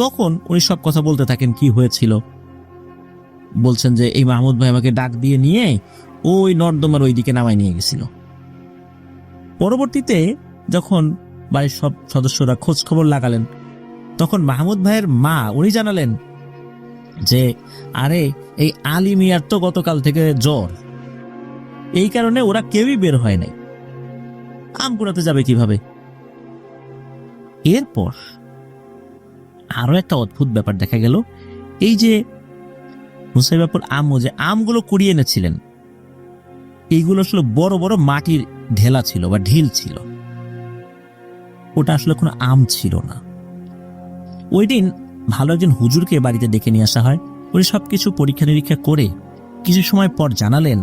তখন উনি সব কথা বলতে থাকেন কি হয়েছিল। বলছেন যে এই মাহমুদ ভাই আমাকে ডাক দিয়ে নিয়ে ওই নর্দমার ওই দিকে নামায় নিয়ে গেছিল। পরবর্তীতে যখন বাড়ির সব সদস্যরা খোঁজ খবর লাগালেন, তখন মাহমুদ ভাইয়ের মা উনি জানালেন যে আরে এই আলী মিয়ার তো গতকাল থেকে জ্বর, এই কারণে ওরা কেউই বের হয় নাই, আম কুড়াতে যাবে কিভাবে। এরপর আরো একটা অদ্ভুত ব্যাপার দেখা গেল। এই যে মুসাইবাপুর আম্মু যে আমগুলো কুড়িয়ে এনেছিলেন, এইগুলো আসলে বড় বড় মাটির ঢেলা ছিল বা ঢিল ছিল, ওটা আসলে কোনো আম ছিল না। ওই দিন ভালো একজন হুজুরকে বাড়িতে ডেকে নিয়ে আসা হয়। উনি সবকিছু পরীক্ষা নিরীক্ষা করে কিছু সময় পর জানালেন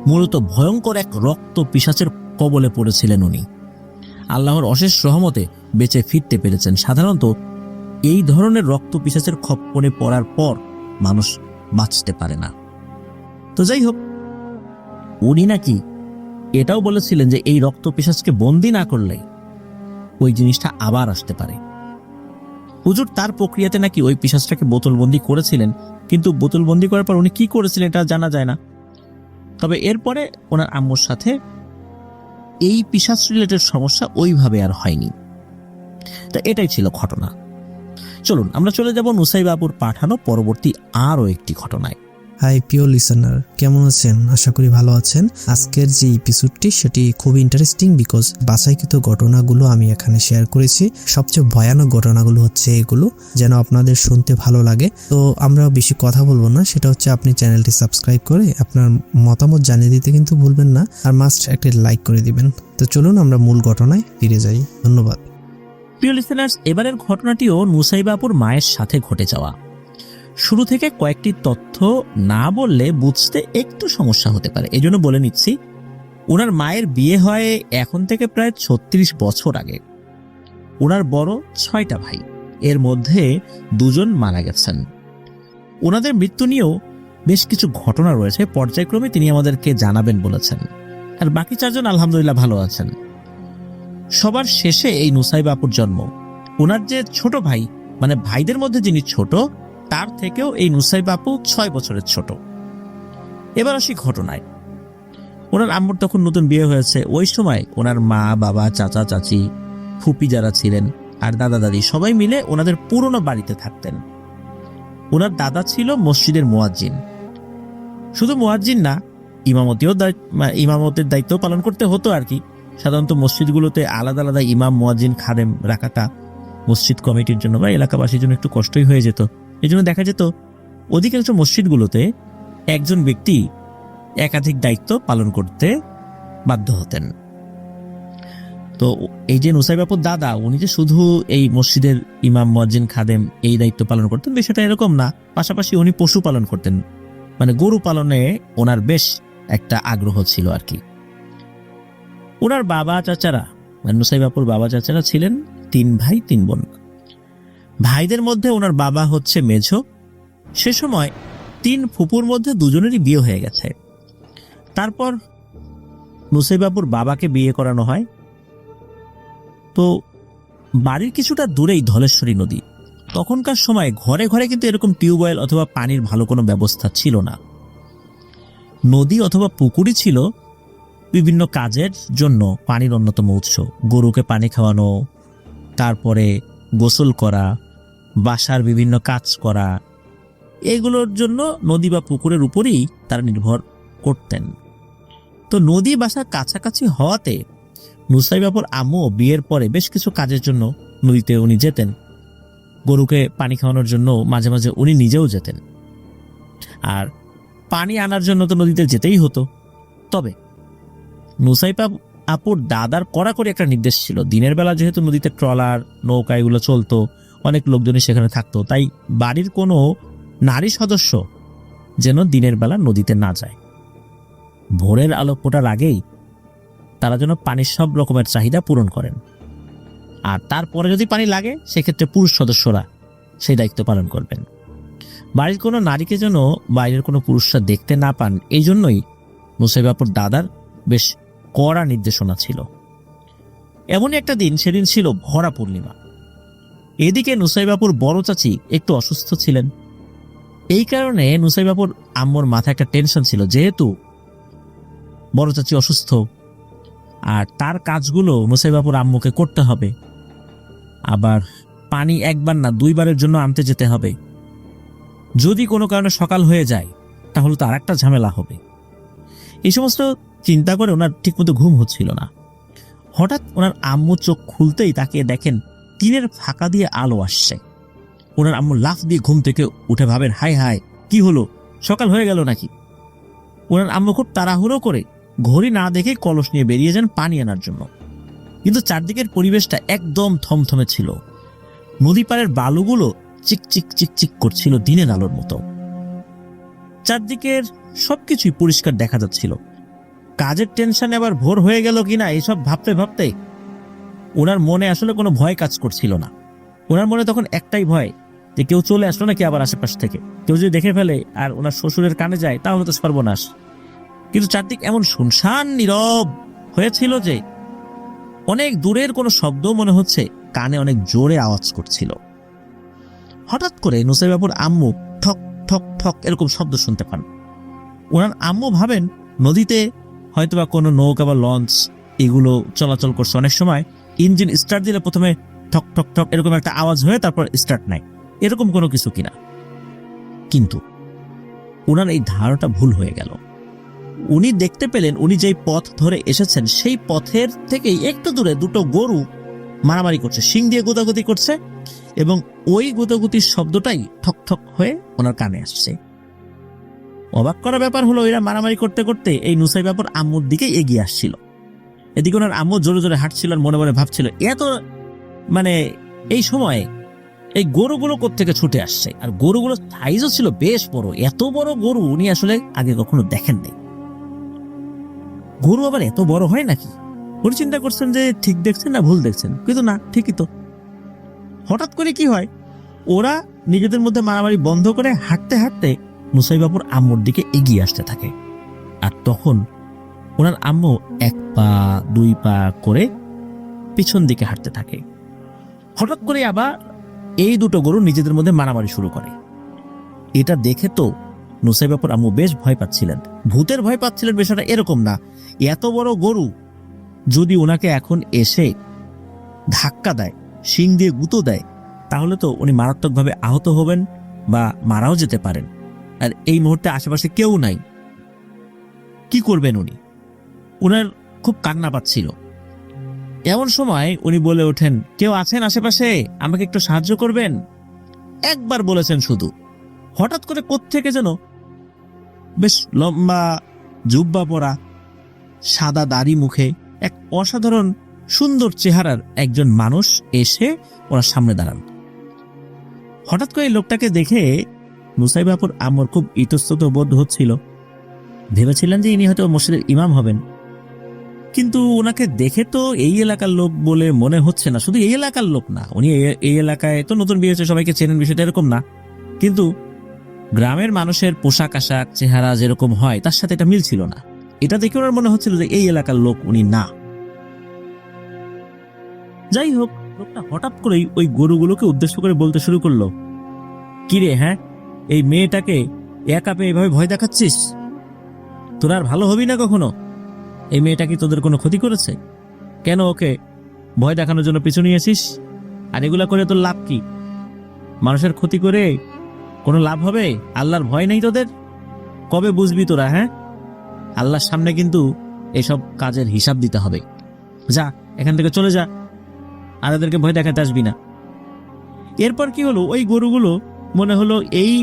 মূলত ভয়ঙ্কর এক রক্ত পিশাচের কবলে পড়েছিলেন উনি। আল্লাহর অশেষ রহমতে বেঁচে ফিরতে পেরেছেন। সাধারণত এই ধরনের রক্ত পিশাচের খপ্পরে পড়ার পর মানুষ বাঁচতে পারে না। তো যাই হোক, উনি নাকি এটাও বলেছিলেন যে এই রক্ত পিশাচকে বন্দি না করলে ওই জিনিসটা আবার আসতে পারে। হুজুর তার প্রক্রিয়াতে নাকি ওই পিশাচটাকে বোতলবন্দি করেছিলেন, কিন্তু বোতলবন্দি করার পর উনি কি করেছিলেন এটা জানা যায় না। তবে এরপরে ওনার আম্মুর সাথে এই পিশাচ রিলেটেড সমস্যা ওইভাবে আর হয়নি। তা এটাই ছিল ঘটনা। চলুন আমরা চলে যাব নুসাইবা আপুর পাঠানো পরবর্তী আরও একটি ঘটনায়। হাই প্রিয় লিসেনার, কেমন আছেন? আশা করি ভালো আছেন। আজকের যে এপিসোডটি সেটি খুব ইন্টারেস্টিং বিকজ বাছাইকৃত ঘটনাগুলো আমি এখানে শেয়ার করেছি। সবচেয়ে ভয়ানক ঘটনাগুলো হচ্ছে এগুলো, যেন আপনাদের শুনতে ভালো লাগে। তো আমরা বেশি কথা বলবো না, সেটা হচ্ছে আপনি চ্যানেলটি সাবস্ক্রাইব করে আপনার মতামত জানিয়ে দিতে কিন্তু ভুলবেন না, আর মাস্ট একটি লাইক করে দিবেন। তো চলুন আমরা মূল ঘটনায় ফিরে যাই। ধন্যবাদ। প্রিয় লিসেনার্স, এবারের ঘটনাটিও নুসাইবা আপুর মায়ের সাথে ঘটে যাওয়া। শুরু থেকে কয়েকটি তথ্য না বললে বুঝতে একটু সমস্যা হতে পারে, এজন্য বলে নিচ্ছি। ওনার মায়ের বিয়ে হয় এখন থেকে প্রায় 36 বছর আগে। ওনার বড় 6টা ভাই, এর মধ্যে 2জন মারা গেছেন। ওনাদের মৃত্যু নিয়েও বেশ কিছু ঘটনা রয়েছে, পর্যায়ক্রমে তিনি আমাদেরকে জানাবেন বলেছেন। আর বাকি 4জন আলহামদুলিল্লাহ ভালো আছেন। সবার শেষে এই নুসাইবা আপুর জন্ম। ওনার যে ছোট ভাই, মানে ভাইদের মধ্যে যিনি ছোট, তার থেকেও এই নুসাইবা আপু 6 বছরের ছোট। এবার আসি ঘটনায়। ওনার আম্মুর তখন নতুন বিয়ে হয়েছে। ওই সময় ওনার মা, বাবা, চাচা, চাচি, ফুপি যারা ছিলেন আর দাদা দাদি সবাই মিলে ওনাদের পুরনো বাড়িতে থাকতেন। ওনার দাদা ছিল মসজিদের মুয়াজ্জিন। শুধু মুয়াজ্জিন না, ইমামতের দায়িত্ব পালন করতে হতো আর কি। সাধারণত মসজিদগুলোতে আলাদা আলাদা ইমাম, মুয়াজ্জিন, খাদেম রাখাটা মসজিদ কমিটির জন্য বা এলাকাবাসীর জন্য একটু কষ্টই হয়ে যেত। এই জন্য দেখা যেত অধিকাংশ মসজিদগুলোতে একজন ব্যক্তি একাধিক দায়িত্ব পালন করতে বাধ্য হতেন। তো এই যে নুসাইবা আপুর দাদা, উনি যে শুধু এই মসজিদের ইমাম, মুয়াজ্জিন, খাদেম এই দায়িত্ব পালন করতেন বিষয়টা এরকম না, পাশাপাশি উনি পশু পালন করতেন, মানে গরু পালনে ওনার বেশ একটা আগ্রহ ছিল আর কি। ওনার বাবা চাচারা, মানে নুসাইবা আপুর বাবা চাচারা ছিলেন 3 ভাই 3 বোন। ভাইদের মধ্যে ওনার বাবা হচ্ছে মেঝো। সে সময় 3 ফুপুর মধ্যে 2জনেরই বিয়ে হয়ে গেছে। তারপর নুসাইবা আপুর বাবাকে বিয়ে করানো হয়। তো বাড়ির কিছুটা দূরেই ধলেশ্বরী নদী। তখনকার সময় ঘরে ঘরে কিন্তু এরকম টিউবওয়েল অথবা পানির ভালো কোনো ব্যবস্থা ছিল না। নদী অথবা পুকুরই ছিল বিভিন্ন কাজের জন্য পানির অন্যতম উৎস। গরুকে পানি খাওয়ানো, তারপরে গোসল করা, বাসার বিভিন্ন কাজ করা, এগুলোর জন্য নদী বা পুকুরের উপরেই তারা নির্ভর করতেন। তো নদী বাসার কাছাকাছি হওয়াতে নুসাইবা আপুর আম্মু বিয়ের পরে বেশ কিছু কাজের জন্য নদীতে উনি যেতেন। গরুকে পানি খাওয়ানোর জন্য মাঝে মাঝে উনি নিজেও যেতেন, আর পানি আনার জন্য তো নদীতে যেতেই হতো। তবে নুসাইবা আপুর দাদার কড়াকড়ি একটা নির্দেশ ছিল, দিনের বেলা যেহেতু নদীতে ট্রলার, নৌকা এগুলো চলতো, অনেক লোকজনই সেখানে থাকতো, তাই বাড়ির কোনো নারী সদস্য যেন দিনের বেলা নদীতে না যায়। ভোরের আলো ফোটার আগেই তারা যেন পানির সব রকমের চাহিদা পূরণ করেন। আর তারপরে যদি পানি লাগে সেক্ষেত্রে পুরুষ সদস্যরা সেই দায়িত্ব পালন করবেন। বাড়ির কোনো নারীকে যেন বাইরের কোনো পুরুষরা দেখতে না পান, এই জন্যই নুসাইবা আপুর দাদার বেশ কড়া নির্দেশনা ছিল। এমনই একটা দিন, সেদিন ছিল ভরা পূর্ণিমা। এদিকে নুসাইবা আপুর বড় চাচি একটু অসুস্থ ছিলেন। এই কারণে নুসাইবা আপুর আম্মুর মাথায় একটা টেনশন ছিল, যেহেতু বড় চাচি অসুস্থ আর তার কাজগুলো নুসাইবা আপুর আম্মুকে করতে হবে, আবার পানি একবার না 2বারের জন্য আনতে যেতে হবে। যদি কোনো কারণে সকাল হয়ে যায় তাহলে তো আর একটা ঝামেলা হবে। এই সমস্ত চিন্তা করে ওনার ঠিকমতো ঘুম হচ্ছিল না। হঠাৎ ওনার আম্মু চোখ খুলতেই তাকে দেখেন টিনের ফাঁকা দিয়ে আলো আসছে। ওনার আম্মু লাফ দিয়ে ঘুম থেকে উঠে ভাবেন, হাই হাই, কি হলো, সকাল হয়ে গেল নাকি? ওনার আম্মু খুব তাড়াহুড়ো করে ঘড়ি না দেখে কলস নিয়ে বেরিয়ে যান পানি আনার জন্য। কিন্তু চারদিকের পরিবেশটা একদম থমথমে ছিল। নদী পাড়ের বালুগুলো চিকচিক চিকচিক করছিল দিনের আলোর মতো। চারদিকের সবকিছুই পরিষ্কার দেখা যাচ্ছিল। কাজের টেনশনে আবার ভোর হয়ে গেল কিনা এসব ভাবতে ভাবতে ওনার মনে আসলে কোনো ভয় কাজ করছিল না। ওনার মনে তখন একটাই ভয় যে কেউ চলে আসলো নাকি আবার আশেপাশ থেকে, কেউ যদি দেখে ফেলে আর ওনার শ্বশুরের কানে যায় তাহলে তো সর্বনাশ। কিন্তু চারদিক এমন শুনশান নীরব হয়েছিল যে অনেক দূরের কোনো শব্দ মনে হচ্ছে কানে অনেক জোরে আওয়াজ করছিল। হঠাৎ করে নুসাইবাপুর আম্মু ঠক ঠক ঠক এরকম শব্দ শুনতে পান। ওনার আম্মু ভাবেন নদীতে হয়তোবা কোনো নৌকা বা লঞ্চ এগুলো চলাচল করছে। অনেক সময় ইঞ্জিন স্টার্ট দিলে প্রথমে ঠক ঠক ঠক এরকম একটা আওয়াজ হয়ে তারপর স্টার্ট নেয়, এরকম কোনো কিছু কিনা। কিন্তু ওনার এই ধারণাটা ভুল হয়ে গেল। উনি দেখতে পেলেন উনি যেই পথ ধরে এসেছেন সেই পথের থেকেই একটু দূরে দুটো গরু মারামারি করছে, শিং দিয়ে গোদাগুদি করছে, এবং ওই গোদাগুতির শব্দটাই ঠক ঠক হয়ে ওনার কানে আসছে। অবাক করা ব্যাপার হলো এরা মারামারি করতে করতে এই নুসাইবাপুর আম্মুর দিকে এগিয়ে আসছিল। এদিকে ওনার আম্মু জোরে জোরে হাঁটছিল আর মনে মনে ভাবছিল এত এই সময়ে এই গরুগুলো কোত্থেকে ছুটে আসছে। আর গরুগুলোর সাইজও ছিল বেশ বড়, এত বড় গরু উনি আসলে আগে কখনো দেখেন নাই। গরু আবার এত বড় হয় নাকি? উনি চিন্তা করছেন যে ঠিক দেখছেন না ভুল দেখছেন, কিন্তু না, ঠিকই তো। হঠাৎ করে কি হয়, ওরা নিজেদের মধ্যে মারামারি বন্ধ করে হাঁটতে হাঁটতে নুসাইবাপুর আম্মুর দিকে এগিয়ে আসতে থাকে। আর তখন ওনার আম্মু 1 পা 2 পা করে পিছন দিকে হাঁটতে থাকে। হঠাৎ করে আবার এই দুটো গরু নিজেদের মধ্যে মারামারি শুরু করে। এটা দেখে তো নুসাইবাপুর আম্মু বেশ ভয় পাচ্ছিলেন। ভূতের ভয় পাচ্ছিলেন বিষয়টা এরকম না, এত বড় গরু যদি ওনাকে এখন এসে ধাক্কা দেয়, শিং দিয়ে গুঁতো দেয়, তাহলে তো উনি মারাত্মকভাবে আহত হবেন বা মারাও যেতে পারেন। আর এই মুহূর্তে আশেপাশে কেউ নাই, কি করবেন উনি? উনার খুব কান্না পাচ্ছিল। এমন সময় উনি বলে ওঠেন, কেউ আছেন আশেপাশে, আমাকে একটু সাহায্য করবেন? একবার বলেছেন শুধু। হঠাৎ করে কোত্থেকে যেন বেশ লম্বা জুব্বা পরা, সাদা দাড়ি, মুখে এক অসাধারণ সুন্দর চেহারার একজন মানুষ এসে ওনার সামনে দাঁড়ান। হঠাৎ করে এই লোকটাকে দেখে নুসাইবাপুর আম্মুর খুব ইতস্তত বোধ হচ্ছিল। ভেবেছিলেন যে ইনি হয়তো মসজিদের ইমাম হবেন, কিন্তু ওনাকে দেখে তো এই এলাকার লোক বলে মনে হচ্ছে না। শুধু এই এলাকার লোক না, উনি এই এলাকায় তো নতুন বিয়ে হয়েছে, সবাইকে চেনেন, বিষয়টা এরকম না। কিন্তু গ্রামের মানুষের পোশাক আশাক, চেহারা যেরকম হয় তার সাথে এটা মিল ছিল না। এটা দেখে ওনার মনে হচ্ছিল যে এই এলাকার লোক উনি না। যাই হোক, লোকটা হঠাৎ করেই ওই গরুগুলোকে উদ্দেশ্য করে বলতে শুরু করলো, কিরে, হ্যাঁ, এই মেয়েটাকে একা পেয়ে এভাবে ভয় দেখাচ্ছিস? তোর আর ভালো হবি না কখনো। এই মেয়েটা কি তোদের কোনো ক্ষতি করেছে? কেন ওকে ভয় দেখানোর জন্য পিছু নিয়েছিস? আর এগুলা করে তোর লাভ কি? মানুষের ক্ষতি করে কোনো লাভ হবে? আল্লাহর ভয় নেই তোদের? কবে বুঝবি তোরা? হ্যাঁ, আল্লাহর সামনে কিন্তু এসব কাজের হিসাব দিতে হবে। যা, এখান থেকে চলে যা, আর এদেরকে ভয় দেখাতে আসবি না। এরপর কি হলো, ওই গরুগুলো মনে হলো এই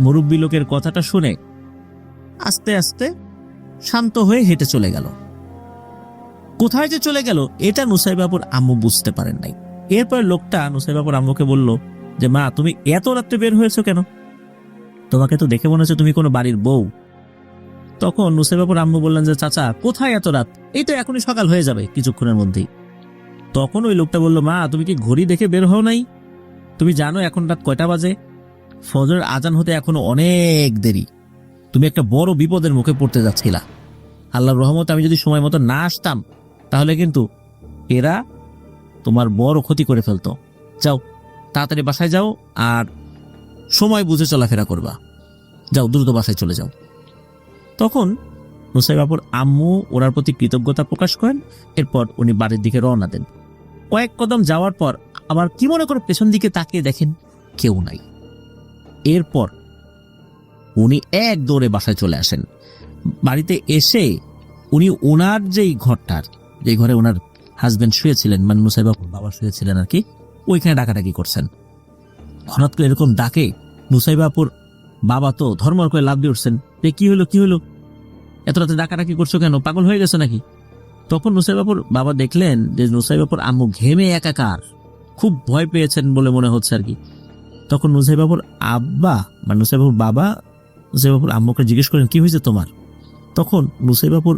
মুরব্বী লোকের কথাটা শুনে আস্তে আস্তে শান্ত হয়ে হেঁটে চলে গেল। কোথায় যে চলে গেল এটা নুসাইবাপুর আম্মু বুঝতে পারেন নাই। এরপর লোকটা নুসাইবাপুর আম্মুকে বলল যে, মা, তুমি এত রাত্রে বের হয়েছো কেন? তোমাকে তো দেখে মনে হচ্ছে তুমি কোনো বাড়ির বউ। তখন নুসাইবাপুর আম্মু বললেন যে, চাচা, কোথায় এত রাত? এই তো এখনই সকাল হয়ে যাবে কিছুক্ষণের মধ্যেই। তখন ওই লোকটা বলল, মা, তুমি কি ঘড়ি দেখে বের হও নাই? তুমি জানো এখন রাত কয়টা বাজে? ফজরের আজান হতে এখনো অনেক দেরি। তুমি একটা বড় বিপদের মুখে পড়তে যাচ্ছিলা। আল্লাহর রহমতে আমি যদি সময় মতো না আসতাম তাহলে কিন্তু এরা তোমার বড় ক্ষতি করে ফেলতো। যাও, তাড়াতাড়ি বাসায় যাও আর সময় বুঝে চলাফেরা করবা। যাও, দ্রুত বাসায় চলে যাও। তখন নুসাইবাপুর আম্মু ওনার প্রতি কৃতজ্ঞতা প্রকাশ করেন। এরপর উনি বাড়ির দিকে রওনা দেন। কয়েক কদম যাওয়ার পর আবার কি মনে করে পেছন দিকে তাকিয়ে দেখেন কেউ নাই। এরপর উনি এক দৌড়ে বাসায় চলে আসেন। বাড়িতে এসে উনি ওনার যেই ঘরটার, যে ঘরে ওনার হাজবেন্ড শুয়েছিলেন, মানে নুসাইবাপুর বাবা শুয়েছিলেন আর কি, ওইখানে ডাকাডাকি করছেন। হঠাৎ করে এরকম ডাকে নুসাইবাপুর বাবা তো ধর্মর করে লাফ দিয়ে উঠছেন যে, কি হলো, কি হলো, এত রাতে ডাকাডাকি করছো কেন? পাগল হয়ে গেছো নাকি? তখন নুসাইবাপুর বাবা দেখলেন যে নুসাইবাপুর আম্মু ঘেমে একাকার, খুব ভয় পেয়েছেন বলে মনে হচ্ছে আর কি। তখন নুসাইবাপুর আব্বা বা নুসাইবাপুর বাবা নুসাইবাপুর আম্মুকে জিজ্ঞেস করেন, কি হয়েছে তোমার? তখন নুসাইবাপুর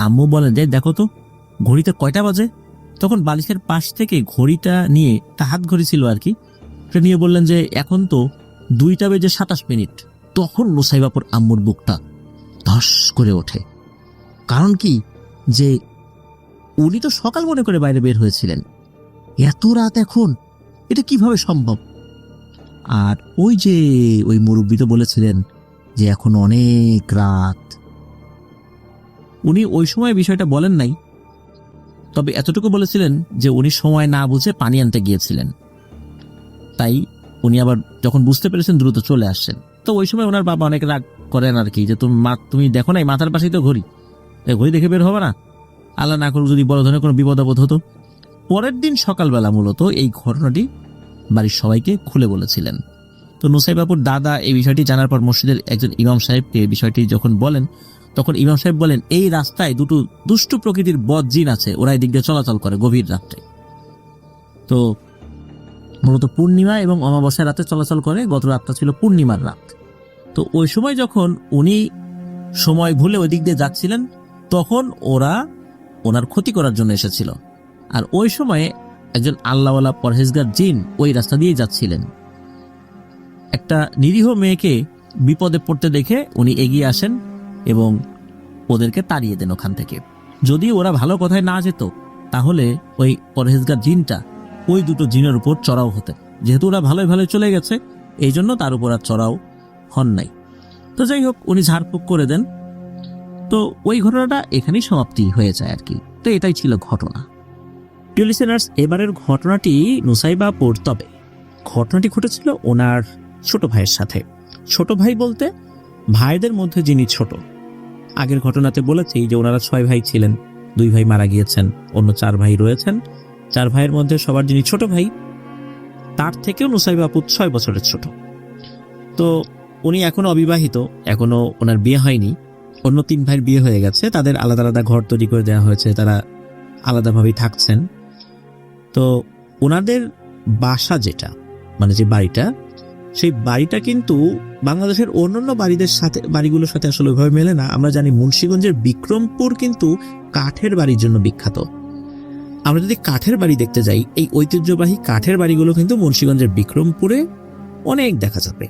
আম্মু বলেন যে, দেখো তো ঘড়িতে কয়টা বাজে। তখন বালিশের পাশ থেকে ঘড়িটা নিয়ে, একটা হাত ঘড়ি ছিল আর কি, এটা নিয়ে বললেন যে এখন তো 2:27 তখন নুসাইবাপুর আম্মুর বুকটা ধস করে ওঠে। কারণ কি, যে উনি তো সকাল মনে করে বাইরে বের হয়েছিলেন, এত রাত এখন, এটা কিভাবে সম্ভব? আর ওই মুরব্বী তো বলেছিলেন যে এখন অনেক রাত। উনি ওই সময় বিষয়টা বলেন নাই, তবে এতটুকু বলেছিলেন যে উনি সময় না বুঝে পানি আনতে গিয়েছিলেন, তাই উনি আবার যখন বুঝতে পেরেছেন দ্রুত চলে আসছেন। তো ওই সময় ওনার বাবা অনেক রাগ করেন আর কি, যে তুমি দেখো নাই মাথার পাশেই তো ঘড়ি, ঘড়ি দেখে বের হবে না, আল্লাহ না করুক যদি বড় ধরনের কোনো বিপদ আপদ হতো। পরের দিন সকালবেলা মূলত এই ঘটনাটি বাড়ির সবাইকে খুলে বলেছিলেন। তো নুসাইবাপুর দাদা এই বিষয়টি জানার পর মসজিদের একজন ইমাম সাহেবকে বিষয়টি যখন বলেন, তখন ইমাম সাহেব বলেন এই রাস্তায় দুটো দুষ্টু প্রকৃতির বদ জিন আছে, ওরা এই দিক দিয়ে চলাচল করে গভীর রাত্রে। তো মূলত পূর্ণিমা এবং অমাবস্যার রাতে চলাচল করে, গত রাতটা ছিল পূর্ণিমার রাত। তো ওই সময় যখন উনি সময় ভুলে ওই দিক দিয়ে যাচ্ছিলেন, তখন ওরা ওনার ক্ষতি করার জন্য এসেছিল। আর ওই সময়ে একজন আল্লাহওয়ালা পরহেজগার জিন ওই রাস্তা দিয়ে যাচ্ছিলেন। একটা নিরীহ মেয়েকে বিপদে পড়তে দেখে উনি এগিয়ে আসেন এবং ওদেরকে তাড়িয়ে দেন ওখান থেকে। যদি ওরা ভালো কথায় না যেত, তাহলে ওই পরহেজগার জিনটা ওই দুটো জিনের উপর চড়াও হতেন। যেহেতু ওরা ভালোই ভালোই চলে গেছে, এই জন্য তার উপর আর চড়াও হন নাই। তো যাই হোক, উনি ঝাড়ফুঁক করে দেন। তো ওই ঘটনাটা এখানেই সমাপ্তি হয়ে যায় আর কি। তো এটাই ছিল ঘটনা। প্রিয় লিসেনার্স, এবারের ঘটনাটি নুসাইবাপুর, তবে ঘটনাটি ঘটেছিল ওনার ছোট ভাইয়ের সাথে। ছোট ভাই বলতে ভাইদের মধ্যে যিনি ছোট। আগের ঘটনাতে বলেছি যে ওনারা 6 ভাই ছিলেন, 2 ভাই মারা গিয়েছেন, অন্য 4 ভাই রয়েছেন। 4 ভাইয়ের মধ্যে সবার যিনি ছোট ভাই, তার থেকেও নুসাইবাপুর 6 বছরের ছোট। তো উনি এখনো অবিবাহিত, এখনো ওনার বিয়ে হয়নি। অন্য 3 ভাইয়ের বিয়ে হয়ে গেছে, তাদের আলাদা আলাদা ঘর তৈরি করে দেওয়া হয়েছে, তারা আলাদাভাবেই থাকছেন। তো ওনাদের বাসা যেটা, মানে যে বাড়িটা, সেই বাড়িটা কিন্তু বাংলাদেশের অন্যান্য বাড়িগুলোর সাথে আসলে ওইভাবে মেলে না। আমরা জানি মুন্সিগঞ্জের বিক্রমপুর কিন্তু কাঠের বাড়ির জন্য বিখ্যাত। আমরা যদি কাঠের বাড়ি দেখতে যাই, এই ঐতিহ্যবাহী কাঠের বাড়িগুলো কিন্তু মুন্সিগঞ্জের বিক্রমপুরে অনেক দেখা যাবে।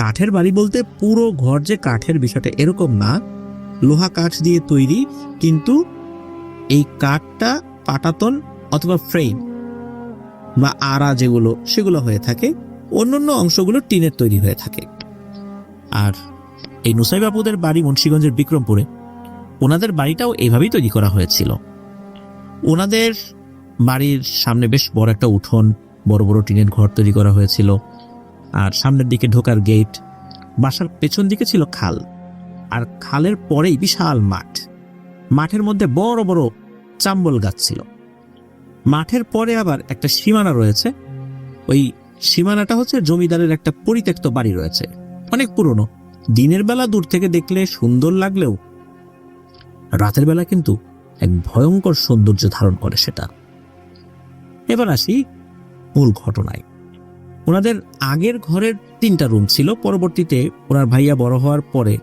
কাঠের বাড়ি বলতে পুরো ঘর যে কাঠের, বিষয়টা এরকম না, লোহা কাঠ দিয়ে তৈরি, কিন্তু এই কাঠটা পাটাতন অথবা ফ্রেম বা আড়া যেগুলো, সেগুলো হয়ে থাকে, অন্যান্য অংশগুলো টিনের তৈরি হয়ে থাকে। আর এই নুসাইবাপুদের বাড়ি মুন্সিগঞ্জের বিক্রমপুরে, ওনাদের বাড়িটাও এইভাবেই তৈরি করা হয়েছিল। ওনাদের বাড়ির সামনে বেশ বড় একটা উঠোন, বড় বড় টিনের ঘর তৈরি করা হয়েছিল, আর সামনের দিকে ঢোকার গেট। বাসার পেছন দিকে ছিল খাল, আর খালের পরেই বিশাল মাঠ। মাঠের মধ্যে বড় বড় চাম্বল গাছ ছিল। মাঠের পরে আবার একটা সীমানা রয়েছে। ওই সীমানাটা হচ্ছে জমিদারের একটা পরিত্যক্ত বাড়ি রয়েছে, অনেক পুরনো। দিনের বেলা দূর থেকে দেখলে সুন্দর লাগলেও রাতের বেলা কিন্তু এক ভয়ঙ্কর সৌন্দর্য ধারণ করে সেটা। এবার আসি মূল ঘটনায়। ওনাদের আগের ঘরের 3টা রুম ছিল, পরবর্তীতে ওনার ভাইয়া বড় হওয়ার পরে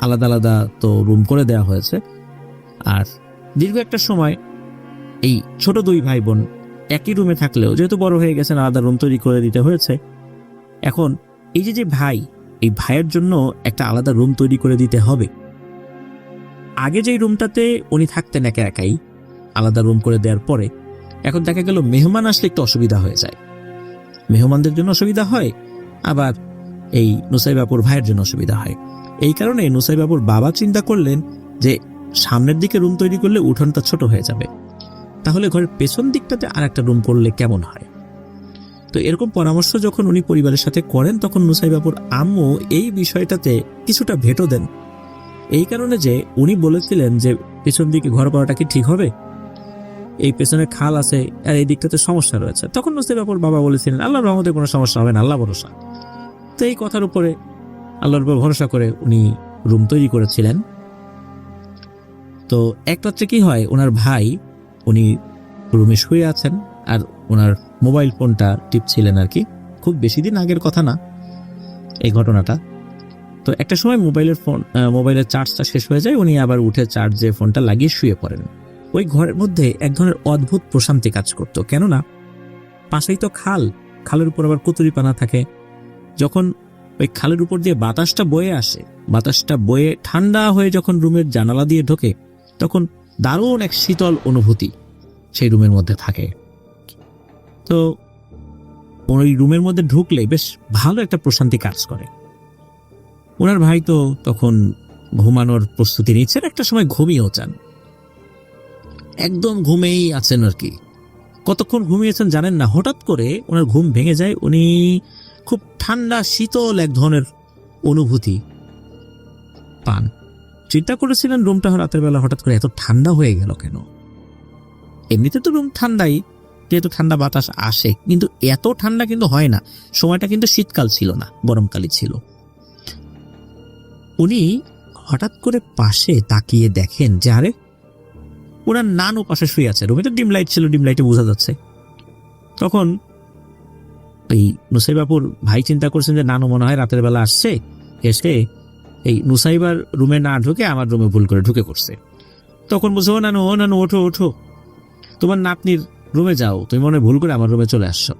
আলাদা আলাদা তো রুম করে দেওয়া হয়েছে। আর দীর্ঘ একটা সময় এই ছোট 2 ভাই বোন একই রুমে থাকলেও, যেহেতু বড় হয়ে গেছেন, আলাদা রুম তৈরি করে দিতে হয়েছে। এখন এই যে ভাই, এই ভাইয়ের জন্য একটা আলাদা রুম তৈরি করে দিতে হবে। আগে যেই রুমটাতে উনি থাকতেন একা একাই, আলাদা রুম করে দেওয়ার পরে এখন দেখা গেল মেহমান আসলে একটু অসুবিধা হয়ে যায়। মেহমানদের জন্য অসুবিধা হয়, আবার এই নুসাইবাপুর ভাইয়ের জন্য অসুবিধা হয়। এই কারণে নুসাইবাপুর বাবা চিন্তা করলেন যে সামনের দিকে রুম তৈরি করলে উঠোনটা ছোট হয়ে যাবে, তাহলে ঘরের পেছন দিকটাতে আর একটা রুম করলে কেমন হয়। তো এরকম পরামর্শ যখন উনি পরিবারের সাথে করেন, তখন নুসাইবাপুর আম্মু এই বিষয়টাতে কিছুটা ভেটো দেন। এই কারণে যে উনি বলেছিলেন যে পেছন দিকে ঘর করাটা কি ঠিক হবে, এই পেছনে খাল আছে আর এই দিকটাতে সমস্যা রয়েছে। তখন নুসাইবাপুর বাবা বলেছিলেন আল্লাহর রহমতে কোনো সমস্যা হবে না, আল্লাহ ভরসা। তো এই কথার উপরে, আল্লাহর উপর ভরসা করে উনি রুম তৈরি করেছিলেন। তো এক রাত্রে কি হয়, ওনার ভাই, উনি রুমে শুয়ে আছেন আর ওনার মোবাইল ফোনটা টিপছিলেন আর কি। খুব বেশি দিন আগের কথা না এই ঘটনাটা। তো একটা সময় মোবাইলের চার্জটা শেষ হয়ে যায়, উনি আবার উঠে চার্জে ফোনটা লাগিয়ে শুয়ে পড়েন। ওই ঘরের মধ্যে এক ধরনের অদ্ভুত প্রশান্তি কাজ করতো, কেননা পাশেই তো খাল, খালের উপর আবার কচুরিপানা থাকে। যখন ওই খালের উপর দিয়ে বাতাসটা বয়ে আসে, বাতাসটা বয়ে ঠান্ডা হয়ে যখন রুমের জানালা দিয়ে ঢোকে, তখন দারুণ এক শীতল অনুভূতি সেই রুমের মধ্যে থাকে। তো ওই রুমের মধ্যে ঢুকলে বেশ ভালো একটা প্রশান্তি কাজ করে। ওনার ভাই তো তখন ঘুমানোর প্রস্তুতি নিচ্ছেন, একটা সময় ঘুমিয়েও যান, একদম ঘুমেই আছেন আর কি। কতক্ষণ ঘুমিয়েছেন জানেন না, হঠাৎ করে ওনার ঘুম ভেঙে যায়। উনি খুব ঠান্ডা শীতল এক ধরনের অনুভূতি পান। চিন্তা করেছিলেন রুমটা রাতের বেলা হঠাৎ করে এত ঠান্ডা হয়ে গেল কেন। এমনিতে তো রুম ঠান্ডাই, যেহেতু ঠান্ডা বাতাস আসে, কিন্তু এত ঠান্ডা কিন্তু হয় না। সময়টা কিন্তু শীতকাল ছিল না, গরমকালই ছিল। উনি হঠাৎ করে পাশে তাকিয়ে দেখেন যে আরে ওনার নানু পাশে শুয়ে আছে। রুমে তো ডিম লাইট ছিল, ডিম লাইটে বোঝা যাচ্ছে। তখন এই নুসাইবাপুর ভাই চিন্তা করছেন যে নানু মনে হয় রাতের বেলা আসছে, এসে এই নুসাইবার রুমে না ঢুকে আমার রুমে ভুল করে ঢুকে পড়ছে। তখন বলছে, ও নানু ওঠো ওঠো, তোমার নাতনির রুমে যাও, তুমি মনে ভুল করে আমার রুমে চলে আসছো।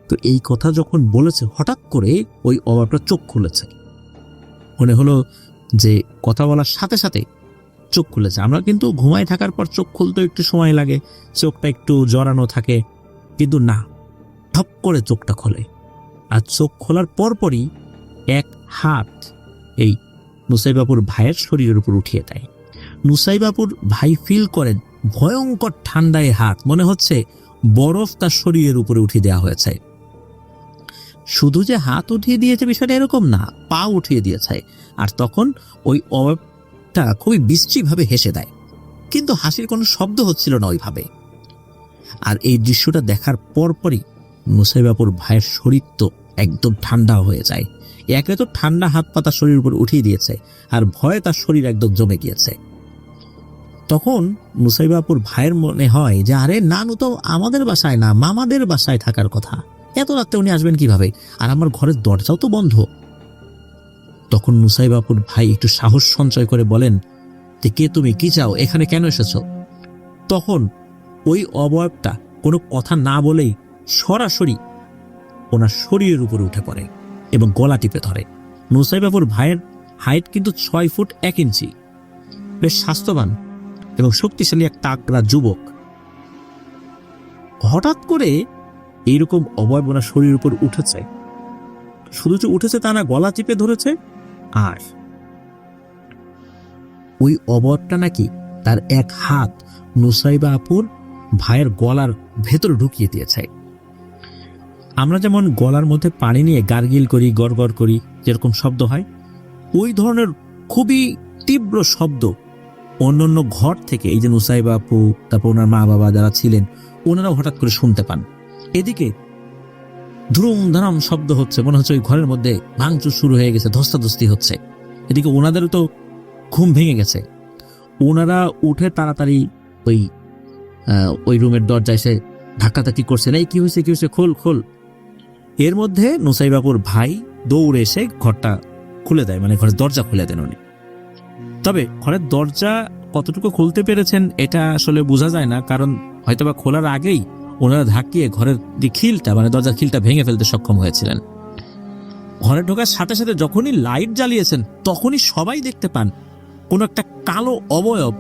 তো এই কথা যখন বলেছে, হঠাৎ করে ওই অবাবটা চোখ খুলেছে। মনে হলো যে কথা বলার সাথে সাথে চোখ খুলেছে। আমরা কিন্তু ঘুমায় থাকার পর চোখ খুলতে একটু সময় লাগে, চোখটা একটু জড়ানো থাকে, কিন্তু না, ঠপ করে চোখটা খোলে। আর চোখ খোলার পরপরই এক হাত এই নুসাইবাপুর ভাইয়ের শরীরের উপর উঠিয়ে দেয়। নুসাইবাপুর ভাই ফিল করেন ভয়ঙ্কর ঠান্ডায় হাত, মনে হচ্ছে বরফ তার শরীরের উপরে উঠিয়ে দেওয়া হয়েছে। শুধু যে হাত উঠিয়ে দিয়েছে বিষয়টা এরকম না, পা উঠিয়ে দিয়েছে। আর তখন ওই অবাবটা খুবই বিশ্রীভাবে হেসে দেয়, কিন্তু হাসির কোনো শব্দ হচ্ছিল না ওইভাবে। আর এই দৃশ্যটা দেখার পরপরই নুসাইবাপুর ভাইয়ের শরীর তো একদম ঠান্ডা হয়ে যায়। একে তো ঠান্ডা হাত পা তার শরীরের উপর উঠিয়ে দিয়েছে, আর ভয়ে তার শরীর একদম জমে গিয়েছে। তখন নুসাইবাপুর ভাইয়ের মনে হয় যে আরে নানু তো আমাদের বাসায় না, মামাদের বাসায় থাকার কথা, এত রাতে উনি আসবেন কিভাবে, আর আমার ঘরের দরজাও তো বন্ধ। তখন নুসাইবাপুর ভাই একটু সাহস সঞ্চয় করে বলেন যে কে তুমি, কি চাও, এখানে কেন এসেছ? তখন ওই অবয়বটা কোনো কথা না বলেই সরাসরি ওনার শরীরের উপরে উঠে পড়ে এবং গলা টিপে ধরে। নুসাইবাপুর ভাইয়ের হাইট কিন্তু 6 ফুট 1 ইঞ্চি, বেশ স্বাস্থ্যবান এবং শক্তিশালী এক তাগড়া যুবক। হঠাৎ করে এইরকম অবয়ব ওনার শরীরের উপর উঠেছে। শুধু যে উঠেছে তা না, গলা চিপে ধরেছে। আর ওই অবয়বটা নাকি তার এক হাত নুসাইবাপুর ভাইয়ের গলার ভেতর ঢুকিয়ে দিয়েছে। আমরা যেমন গলার মধ্যে পানি নিয়ে গার্গিল করি, গড়গড় করি, যেরকম শব্দ হয়, ওই ধরনের খুবই তীব্র শব্দ অন্যান্য ঘর থেকে এই যে নুসাইবাপু, তারপর ওনার মা বাবা যারা ছিলেন, ওনারাও হঠাৎ করে শুনতে পান। এদিকে ধুম ধারাম শব্দ হচ্ছে, মনে হচ্ছে ওই ঘরের মধ্যে ভাঙচুর শুরু হয়ে গেছে, ধস্তাধস্তি হচ্ছে। এদিকে ওনাদেরও তো ঘুম ভেঙে গেছে। ওনারা উঠে তাড়াতাড়ি ওই রুমের দরজা এসে ধাক্কাধাক্কি করছেন, এই কি হয়েছে, খোল খোল। এর মধ্যে নুসাইবাপুর ভাই দৌড়ে এসে ঘরটা খুলে দেয়, মানে ঘরের দরজা খুলে দেন উনি। তবে ঘরের দরজা কতটুকু খুলতে পেরেছেন এটা আসলে বোঝা যায় না, কারণ হয়তোবা খোলার আগেই ওনারা ধাক্কিয়ে ঘরের যে খিলটা, মানে দরজার খিলটা ভেঙে ফেলতে সক্ষম হয়েছিলেন। ঘরে ঢোকার সাথে সাথে যখনই লাইট জ্বালিয়েছেন, তখনই সবাই দেখতে পান কোনো একটা কালো অবয়ব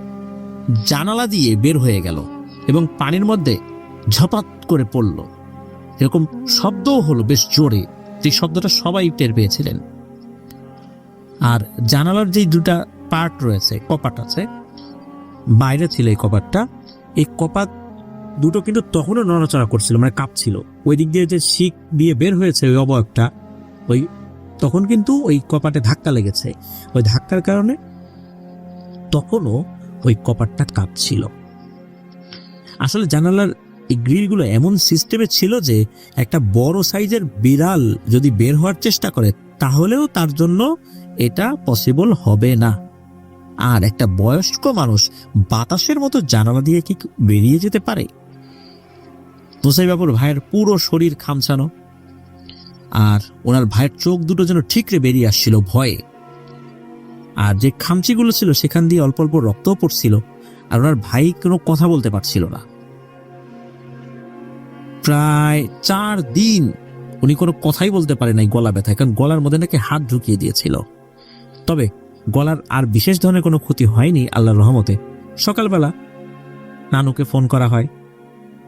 জানালা দিয়ে বের হয়ে গেল এবং পানির মধ্যে ঝপাত করে পড়ল। এরকম শব্দও হলো বেশ জোরে, যে শব্দটা সবাই টের পেয়েছিলেন। আর জানালার যে দুটা পার্ট রয়েছে, কপাট আছে, বাইরে ছিল এই কপাটটা। এই কপাট দুটো কিন্তু তখনও নড়াচড়া করছিল, মানে কাঁপছিল। ওই দিক দিয়ে যে শিক দিয়ে বের হয়েছে ওই অবয়বটা, তখন কিন্তু ওই কপাটে ধাক্কা লেগেছে। ওই ধাক্কার কারণে তখনও ওই কপাটটা কাঁপছিল। আসলে জানালার এই গ্রিলগুলো এমন সিস্টেমে ছিল যে একটা বড় সাইজের বিড়াল যদি বের হওয়ার চেষ্টা করে, তাহলেও তার জন্য এটা পসিবল হবে না। আর একটা বয়স্ক মানুষ বাতাসের মতো জানালা দিয়ে কি বেরিয়ে যেতে পারে? নুসাইবাপুর ভাইয়ের পুরো শরীর খামছানো, আর ওনার ভাইয়ের চোখ দুটো যেন ঠিকরে বেরিয়ে আসছিল ভয়ে। আর যে খামচিগুলো ছিল সেখান দিয়ে অল্প অল্প রক্তও পড়ছিল, আর ওনার ভাই কোনো কথা বলতে পারছিল না। প্রায় 4 দিন উনি কোনো কথাই বলতে পারে নাই গলা ব্যথায়, কারণ গলার মধ্যে নাকি হাত ঢুকিয়ে দিয়েছিল। তবে গলার আর বিশেষ ধরনের কোনো ক্ষতি হয়নি আল্লাহর রহমতে। সকালবেলা নানুকে ফোন করা হয়,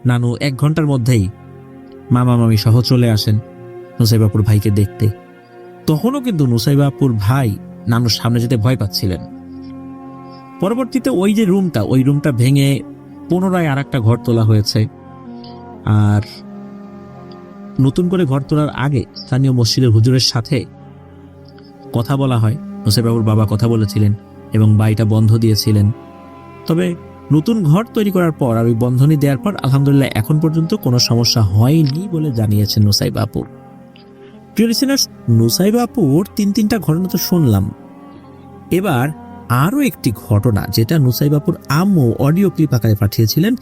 নানু 1 ঘন্টার মধ্যেই মামা মামি সহ চলে আসেন নুসাইবাপুর ভাইকে দেখতে। তখনও কিন্তু নুসাইবাপুর ভাই নানুর সামনে যেতে ভয় পাচ্ছিলেন। পরবর্তীতে ওই রুমটা ভেঙে পুনরায় আর একটা ঘর তোলা হয়েছে। আর নতুন করে ঘর তোলার আগে স্থানীয় মসজিদের হুজুরের সাথে কথা বলা হয়। নুসাইবাবুর বাবা কথা বলেছিলেন এবং বাড়িটা বন্ধ দিয়েছিলেন। তবে নতুন ঘর তৈরি করার পর আর ওই বন্ধনী দেওয়ার পর আলহামদুলিল্লাহ এখন পর্যন্ত কোনো সমস্যা হয়নি বলে জানিয়েছেন নুসাইবাপু। প্রিয় লিসেনার্স, নুসাইবাপুর 3টা ঘটনা তো শুনলাম। এবার আরও একটি ঘটনা, যেটা নুসাইবাপুর আম্মু অডিও ক্লিপ আকারে পাঠিয়েছিলেন,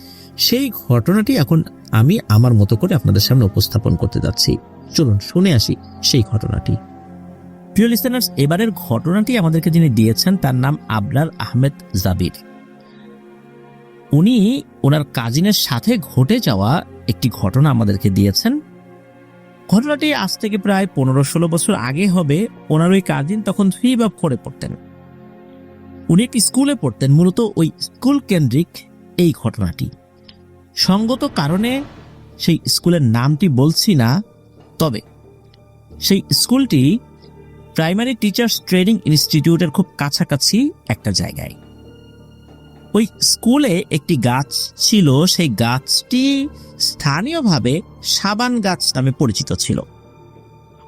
সেই ঘটনাটি এখন আমি আমার মতো করে আপনাদের সামনে উপস্থাপন করতে যাচ্ছি। চলুন শুনে আসি সেই ঘটনাটি। প্রিয় লিসেনার্স, এবারের ঘটনাটি আমাদেরকে যিনি দিয়েছেন তার নাম আবরার আহমেদ জাবির। উনি ওনার কাজিনের সাথে ঘটে যাওয়া একটি ঘটনা আমাদেরকে দিয়েছেন। ঘটনাটি আজ থেকে প্রায় 15-16 বছর আগে হবে। ওনার ওই কাজিন তখন 3 বা 4-এ পড়তেন। উনি একটি স্কুলে পড়তেন, মূলত ওই স্কুল কেন্দ্রিক এই ঘটনাটি। সঙ্গত কারণে সেই স্কুলের নামটি বলছি না, তবে সেই স্কুলটি প্রাইমারি টিচার্স ট্রেনিং ইনস্টিটিউটের খুব কাছাকাছি একটা জায়গায়। ওই স্কুলে একটি গাছ ছিল, সেই গাছটি স্থানীয়ভাবে সাবান গাছ নামে পরিচিত ছিল।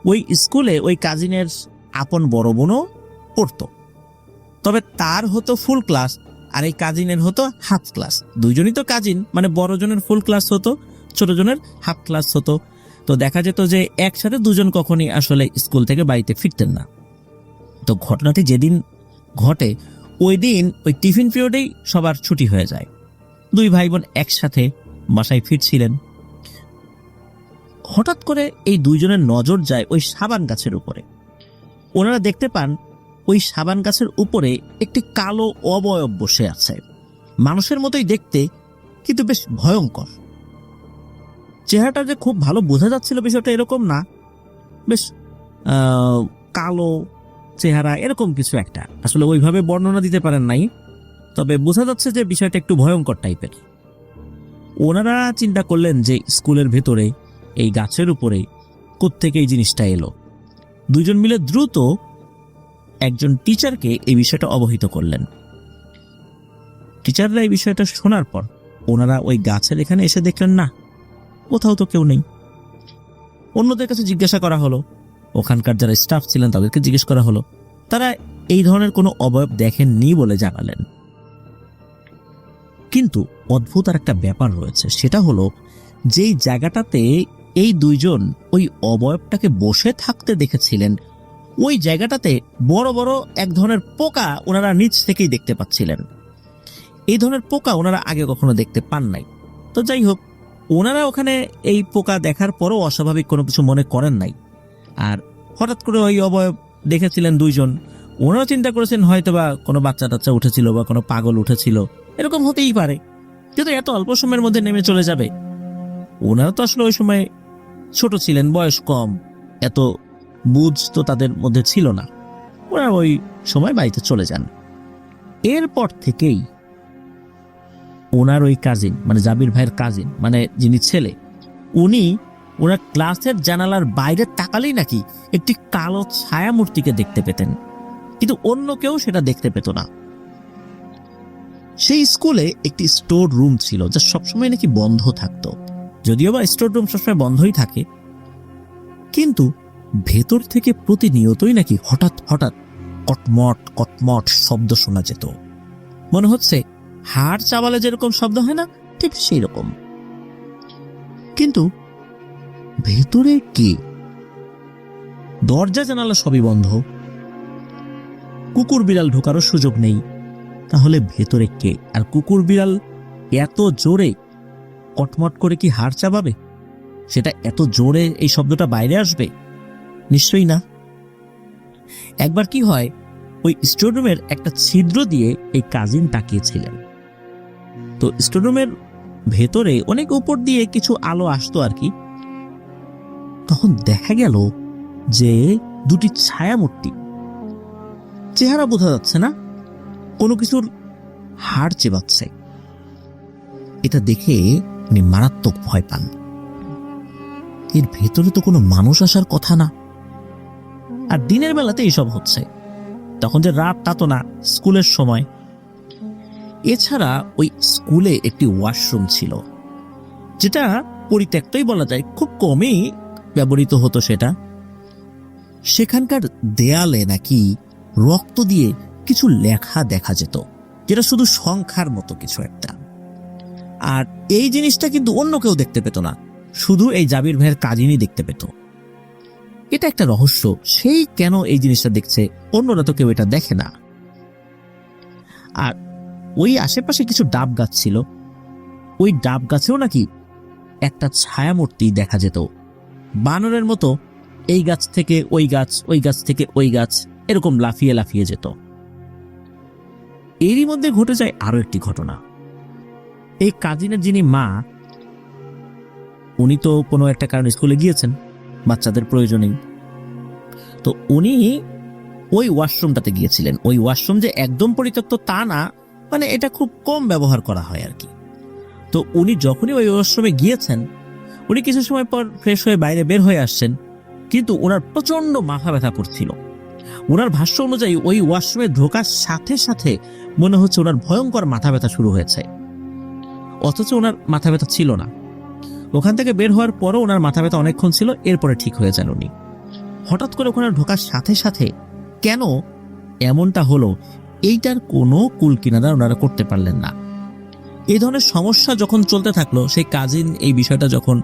ওই স্কুলে ওই কাজিনের আপন বড় বোনও পড়তো, তবে তার হতো ফুল ক্লাস আর এই কাজিনের হতো হাফ ক্লাস। দুইজনই তো কাজিন, মানে বড় জনের ফুল ক্লাস হতো, ছোট জনের হাফ ক্লাস হতো। তো দেখা যেত যে একসাথে দুজন কখনই আসলে স্কুল থেকে বাড়িতে ফিরতেন না। তো ঘটনাটি যেদিন ঘটে ওই দিন ওই টিফিন পিরিয়ডেই সবার ছুটি হয়ে যায়। 2 ভাই বোন একসাথে বাসায় ফিরছিলেন। হঠাৎ করে এই 2 জনের নজর যায় ওই সাবান গাছের উপরে। ওনারা দেখতে পান ওই সাবান গাছের উপরে একটি কালো অবয়ব বসে আছে, মানুষের মতোই দেখতে কিন্তু বেশ ভয়ঙ্কর। চেহারাটা যে খুব ভালো বোঝা যাচ্ছিল বিষয়টা এরকম না, বেশ কালো চেহারা, এরকম কিছু একটা। আসলে ওইভাবে বর্ণনা দিতে পারেন নাই, তবে বোঝা যাচ্ছে যে বিষয়টা একটু ভয়ঙ্কর টাইপের। ওনারা চিন্তা করলেন যে স্কুলের ভেতরে এই গাছের উপরে কোত্থেকে এই জিনিসটা এলো। 2 জন মিলে দ্রুত একজন টিচারকে এই বিষয়টা অবহিত করলেন। টিচাররা এই বিষয়টা শোনার পর ওনারা ওই গাছের এখানে এসে দেখলেন না, কোথাও তো কেউ নেই। অন্যদের কাছে জিজ্ঞাসা করা হলো, ওখানকার যারা স্টাফ ছিলেন তাদেরকে জিজ্ঞেস করা হলো, তারা এই ধরনের কোনো অবয়ব দেখেননি বলে জানালেন। কিন্তু অদ্ভুত আর একটা ব্যাপার রয়েছে, সেটা হলো যেই জায়গাটাতে এই 2 জন ওই অবয়বটাকে বসে থাকতে দেখেছিলেন, ওই জায়গাটাতে বড় বড় এক ধরনের পোকা ওনারা নিচ থেকেই দেখতে পাচ্ছিলেন। এই ধরনের পোকা ওনারা আগে কখনো দেখতে পান নাই। তো যাই হোক, ওনারা ওখানে এই পোকা দেখার পরও অস্বাভাবিক কোনো কিছু মনে করেন নাই। আর হঠাৎ করে ওই অবয়ব দেখেছিলেন 2 জন, ওনারা চিন্তা করেছেন হয়তোবা কোনো বাচ্চা টাচ্চা উঠেছিল বা কোনো পাগল উঠেছিল, এরকম হতেই পারে, কিন্তু এত অল্প সময়ের মধ্যে নেমে চলে যাবে। ওনারা তো আসলে ওই সময় ছোট ছিলেন, বয়স কম, এত বুঝ তো তাদের মধ্যে ছিল না। ওরা ওই সময় বাড়িতে চলে যান। এরপর থেকেই ওনার ওই কাজিন, মানে জাবির ভাইয়ের কাজিন, মানে যিনি ছেলে, উনি ওনার ক্লাসের জানালার বাইরে তাকালেই নাকি একটি কালো ছায়া মূর্তিকে দেখতে পেতেন, কিন্তু অন্য কেউ সেটা দেখতে পেত না। সেই স্কুলে একটি স্টোর রুম ছিল যা সবসময় নাকি বন্ধ থাকতো। যদিও বা স্টোর রুম সবসময় বন্ধই থাকে, কিন্তু ভেতর থেকে প্রতিনিয়তই নাকি হঠাৎ হঠাৎ কটমট কটমট শব্দ শোনা যেত। মনে হচ্ছে হাড় চাবালে যেরকম শব্দ হয় না, ঠিক সেই রকম। কিন্তু ভেতরে কি? দরজা জানালা সবই বন্ধ, কুকুর বিড়াল ঢোকারও সুযোগ নেই। তাহলে ভেতরে কে? আর কুকুর বিড়াল এত জোরে কটমট করে কি হাড় চাবাবে? সেটা এত জোরে এই শব্দটা বাইরে আসবে? নিশ্চয়ই না। একবার কি হয়, ওই স্টোররুমের একটা ছিদ্র দিয়ে এই কাজিন তাকিয়েছিলেন। তো স্টোররুমের ভেতরে অনেক উপর দিয়ে কিছু আলো আসতো আর কি। তখন দেখা গেল যে দুটি ছায়ামূর্তি, চেহারা বোঝা যাচ্ছে না, কোনো কিছুর হাড় চেবাচ্ছে। এটা দেখে উনি মারাত্মক ভয় পান। এর ভেতরে তো কোনো মানুষ আসার কথা না, আর দিনের বেলাতে এইসব হচ্ছে। তখন যে রাত তা তো না, স্কুলের সময়। এছাড়া ওই স্কুলে একটি ওয়াশরুম ছিল, যেটা পরিত্যক্তই বলা যায়, খুব কমই ব্যবহৃত হতো সেটা। সেখানকার দেয়ালে নাকি রক্ত দিয়ে কিছু লেখা দেখা যেত, যেটা শুধু সংখ্যার মতো কিছু একটা। আর এই জিনিসটা কিন্তু অন্য কেউ দেখতে পেত না, শুধু এই জাবির ভাইয়ের কাজিনই দেখতে পেত। এটা একটা রহস্য, সেই কেন এই জিনিসটা দেখছে, অন্যরা তো কেউ এটা দেখে না। আর ওই আশেপাশে কিছু ডাব গাছ ছিল, ওই ডাব গাছেও নাকি একটা ছায়ামূর্তি দেখা যেত, বানরের মতো। এই গাছ থেকে ওই গাছ, ওই গাছ থেকে ওই গাছ, এরকম লাফিয়ে লাফিয়ে যেত। এরই মধ্যে ঘটে যায় আরো একটি ঘটনা। এই কাজিনের যিনি মা, উনি তো কোনো একটা কারণে স্কুলে গিয়েছেন, বাচ্চাদের প্রয়োজনেই। তো উনি ওই ওয়াশরুমটাতে গিয়েছিলেন। ওই ওয়াশরুম যে একদম পরিত্যক্ত তা না, মানে এটা খুব কম ব্যবহার করা হয় আর কি। তো উনি যখনই ওই ওয়াশরুমে গিয়েছেন, উনি কিছু সময় পর ফ্রেশ হয়ে বাইরে বের হয়ে আসছেন, কিন্তু ওনার প্রচন্ড মাথা ব্যথা করছিল। ওনার ভাষ্য অনুযায়ী ওই ওয়াশরুমে ঢোকার সাথে সাথে মনে হচ্ছে ওনার ভয়ঙ্কর মাথা ব্যথা শুরু হয়েছে, অথচ ওনার মাথা ব্যথা ছিল না। ওখান থেকে বের হওয়ার পরও ওনার মাথা ব্যথা অনেকক্ষণ ছিল, এরপরে ঠিক হয়ে যান উনি। হঠাৎ করে ওখানে ঢোকার সাথে সাথে কেন এমনটা হলো, এইটার কোনো কুল কিনারা ওনারা করতে পারলেন না। এই ধরনের সমস্যা যখন চলতে থাকলো, সেই কাজিন এই বিষয়টা যখন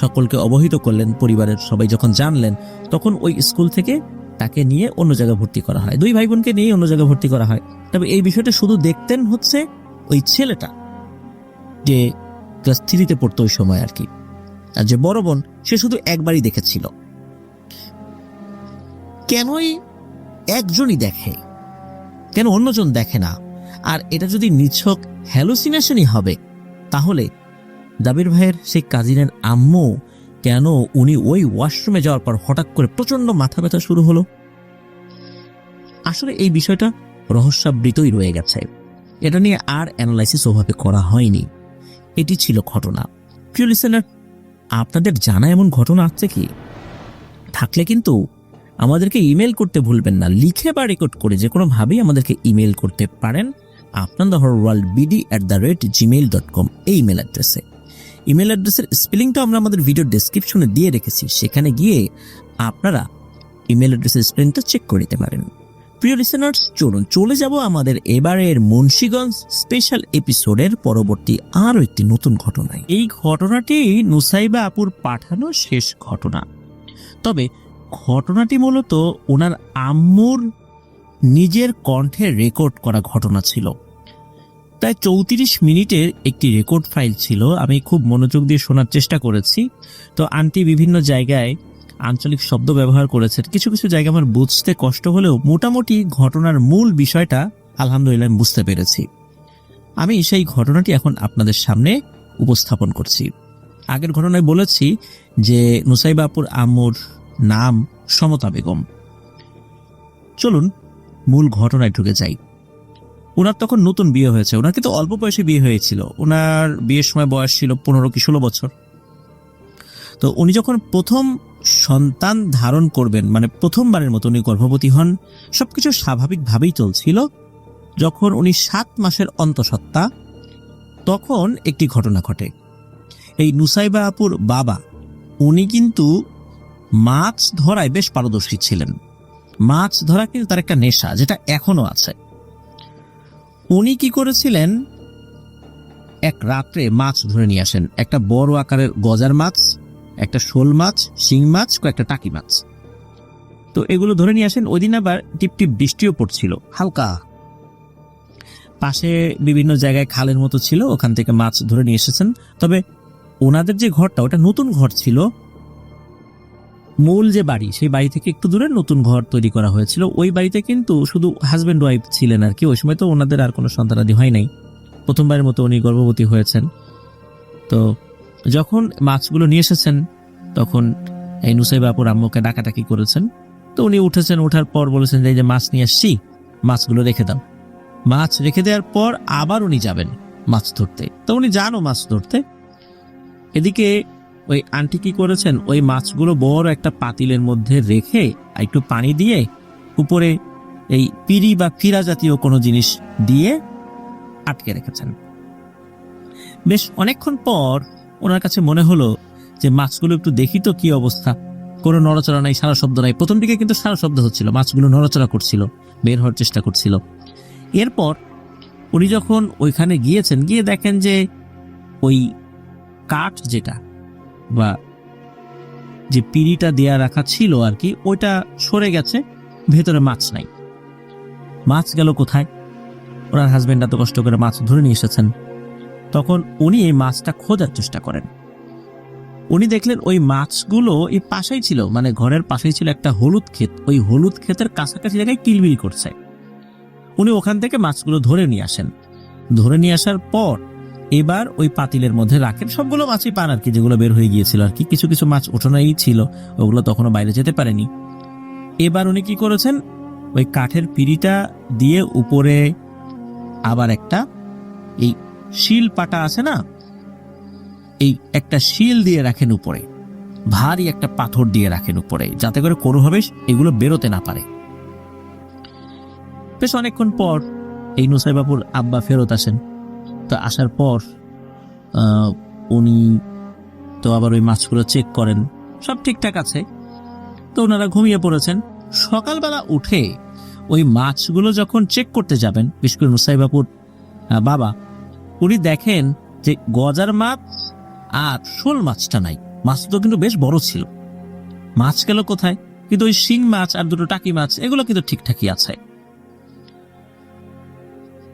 সকলকে অবহিত করলেন, পরিবারের সবাই যখন জানলেন, তখন ওই স্কুল থেকে তাকে নিয়ে অন্য জায়গায় ভর্তি করা হয়। দুই ভাই বোনকে নিয়ে অন্য জায়গায় ভর্তি করা হয়। তবে এই বিষয়টা শুধু দেখতেন হচ্ছে ওই ছেলেটা, যে ক্লাস 3-তে পড়তো ওই সময় আর কি। আর যে বড় বোন, সে শুধু একবারই দেখেছিল। কেনই একজনই দেখে, কেন অন্যজন দেখে না? আর এটা যদি নিছক হ্যালুসিনেশনই হবে, তাহলে জাবির ভাইয়ের সেই কাজিনের আম্মু কেন উনি ওই ওয়াশরুমে যাওয়ার পর হঠাৎ করে প্রচন্ড মাথা ব্যথা শুরু হলো? আসলে এই বিষয়টা রহস্যাবৃতই রয়ে গেছে। এটা নিয়ে আর অ্যানালাইসিস ওভাবে করা হয়নি। এটি ছিল ঘটনা। প্রিয় লিসেনার, আপনাদের জানা এমন ঘটনা আছে কি? থাকলে কিন্তু আমাদেরকে ইমেল করতে ভুলবেন না। লিখে বা রেকর্ড করে যে কোনোভাবেই আমাদেরকে ইমেল করতে পারেন apnandahorbworldbd@gmail.com এই ইমেল অ্যাড্রেসে। ইমেল অ্যাড্রেসের স্পেলিংটা আমরা আমাদের ভিডিও ডেসক্রিপশনে দিয়ে রেখেছি, সেখানে গিয়ে আপনারা ইমেল অ্যাড্রেসের স্পেলিংটা চেক করে নিতে পারেন। প্রিয় লিসেনার্স, চলুন চলে যাব আমাদের এবারের মুন্সিগঞ্জ স্পেশাল এপিসোডের পরবর্তী আরও একটি নতুন ঘটনায়। এই ঘটনাটি নুসাইবা আপুর পাঠানো শেষ ঘটনা। তবে ঘটনাটি মূলত ওনার আম্মুর নিজের কণ্ঠে রেকর্ড করা ঘটনা ছিল। প্রায় 34 মিনিটের একটি রেকর্ড ফাইল ছিল। আমি খুব মনোযোগ দিয়ে শোনার চেষ্টা করেছি। তো আন্টি বিভিন্ন জায়গায় আঞ্চলিক শব্দ ব্যবহার করেছেন, কিছু কিছু জায়গায় আমার বুঝতে কষ্ট হলেও মোটামুটি ঘটনার মূল বিষয়টা আলহামদুলিল্লাহ আমি বুঝতে পেরেছি। আমি সেই ঘটনাটি এখন আপনাদের সামনে উপস্থাপন করছি। আগের ঘটনায় বলেছি যে নুসাইবা আপুর আম্মুর নাম সমতা বেগম। চলুন মূল ঘটনায় ঢুকে যাই। ওনার তখন নতুন বিয়ে হয়েছে। ওনার কিন্তু অল্প বয়সে বিয়ে হয়েছিল। ওনার বিয়ের সময় বয়স ছিল 15 কি 16 বছর। তো উনি যখন প্রথম সন্তান ধারণ করবেন, মানে প্রথমবারের মতো উনি গর্ভবতী হন, সবকিছু স্বাভাবিকভাবেই চলছিল। যখন উনি 7 মাসের অন্তঃসত্ত্বা, তখন একটি ঘটনা ঘটে। এই নুসাইবা আপুর বাবা, উনি কিন্তু মাছ ধরায় বেশ পারদর্শী ছিলেন। মাছ ধরা কিন্তু তার একটা নেশা, যেটা এখনো আছে। উনি কি করেছিলেন, এক রাত্রে মাছ ধরে নিয়ে আসেন। একটা বড় আকারের গজার মাছ, একটা শোল মাছ, শিং মাছ, কয়েকটা টাকি মাছ। তো এগুলো ধরে নিয়ে আসেন। ওই দিন আবার টিপটিপ বৃষ্টিও পড়ছিল হালকা। পাশে বিভিন্ন জায়গায় খালের মতো ছিল, ওখান থেকে মাছ ধরে নিয়ে এসেছেন। তবে ওনাদের যে ঘরটা, ওটা নতুন ঘর ছিল। মূল যে বাড়ি, সেই বাড়ি থেকে একটু দূরে নতুন ঘর তৈরি করা হয়েছিল। ওই বাড়িতে কিন্তু শুধু হাজব্যান্ড ওয়াইফ ছিলেন আর কি। ওই সময় তো ওনাদের আর কোনো সন্তানাদি হয় নাই, প্রথমবারের মতো উনি গর্ভবতী হয়েছেন। তো যখন মাছগুলো নিয়ে এসেছেন তখন এই নুসাইবা আপুর আম্মুকে ডাকাডাকি করেছেন। তো উনি উঠেছেন, ওঠার পর বলেছেন যে এই যে মাছ নিয়ে আসছি, মাছগুলো রেখে দাও। মাছ রেখে দেওয়ার পর আবার উনি যাবেন মাছ ধরতে। তো উনি যানও মাছ ধরতে। এদিকে ওই আন্টি কি করেছেন, ওই মাছগুলো বড় একটা পাতিলের মধ্যে রেখে একটু পানি দিয়ে উপরে এই পিড়ি বা ফিরা জাতীয় কোনো জিনিস দিয়ে আটকে রেখেছেন। বেশ অনেকক্ষণ পর ওনার কাছে মনে হলো যে মাছগুলো একটু দেখি তো কি অবস্থা। কোনো নড়াচড়া নাই, সারা শব্দ নাই। প্রথম দিকে কিন্তু সারা শব্দ হচ্ছিল, মাছগুলো নড়াচড়া করছিল, বের হওয়ার চেষ্টা করছিল। এরপর উনি যখন ওইখানে গিয়েছেন, গিয়ে দেখেন যে ওই কাঠ যেটা বা যে পিড়িটা দেয়া রাখা ছিল আর কি, ওইটা সরে গেছে, ভেতরে মাছ নাই। মাছ গেল কোথায়? ওনার হাজবেন্ড এত কষ্ট করে মাছ ধরে নিয়ে এসেছেন। তখন উনি এই মাছটা খোঁজার চেষ্টা করেন। উনি দেখলেন ওই মাছগুলো এই পাশেই ছিল, মানে ঘরের পাশেই ছিল একটা হলুদ ক্ষেত। ওই হলুদ ক্ষেতের কাছাকাছি জায়গায় কিলবিল করছে। উনি ওখান থেকে মাছগুলো ধরে নিয়ে আসেন। ধরে নিয়ে আসার পর এবার ওই পাতিলের মধ্যে রাখেন। সবগুলো মাছই পান আর কি, যেগুলো বের হয়ে গিয়েছিল আর কি। কিছু কিছু মাছ ওঠানোই ছিল, ওগুলো তখনও বাইরে যেতে পারেনি। এবার উনি কি করেছেন, ওই কাঠের পিড়িটা দিয়ে উপরে আবার একটা এই শিল পাটা আছে না, এই একটা শিল দিয়ে রাখেন উপরে, ভারী একটা পাথর দিয়ে রাখেন উপরে, যাতে করে কোনোভাবে এগুলো বেরোতে না পারে। বেশ অনেকক্ষণ পর এই নুসাইবাপুর আব্বা ফেরত আসেন। তো আসার পর উনি তো আবার ওই মাছগুলো চেক করেন, সব ঠিকঠাক আছে। তো ওনারা ঘুমিয়ে পড়েছেন। সকালবেলা উঠে ওই মাছগুলো যখন চেক করতে যাবেন, বিশেষ করে নুসাইবাপুর বাবা, উনি দেখেন যে গজার মাছ আর শোল মাছটা নাই। মাছ তো কিন্তু বেশ বড় ছিল, মাছ গেল কোথায়? কিন্তু ওই শিং মাছ আর দুটো টাকি মাছ এগুলো কিন্তু ঠিকঠাকই আছে।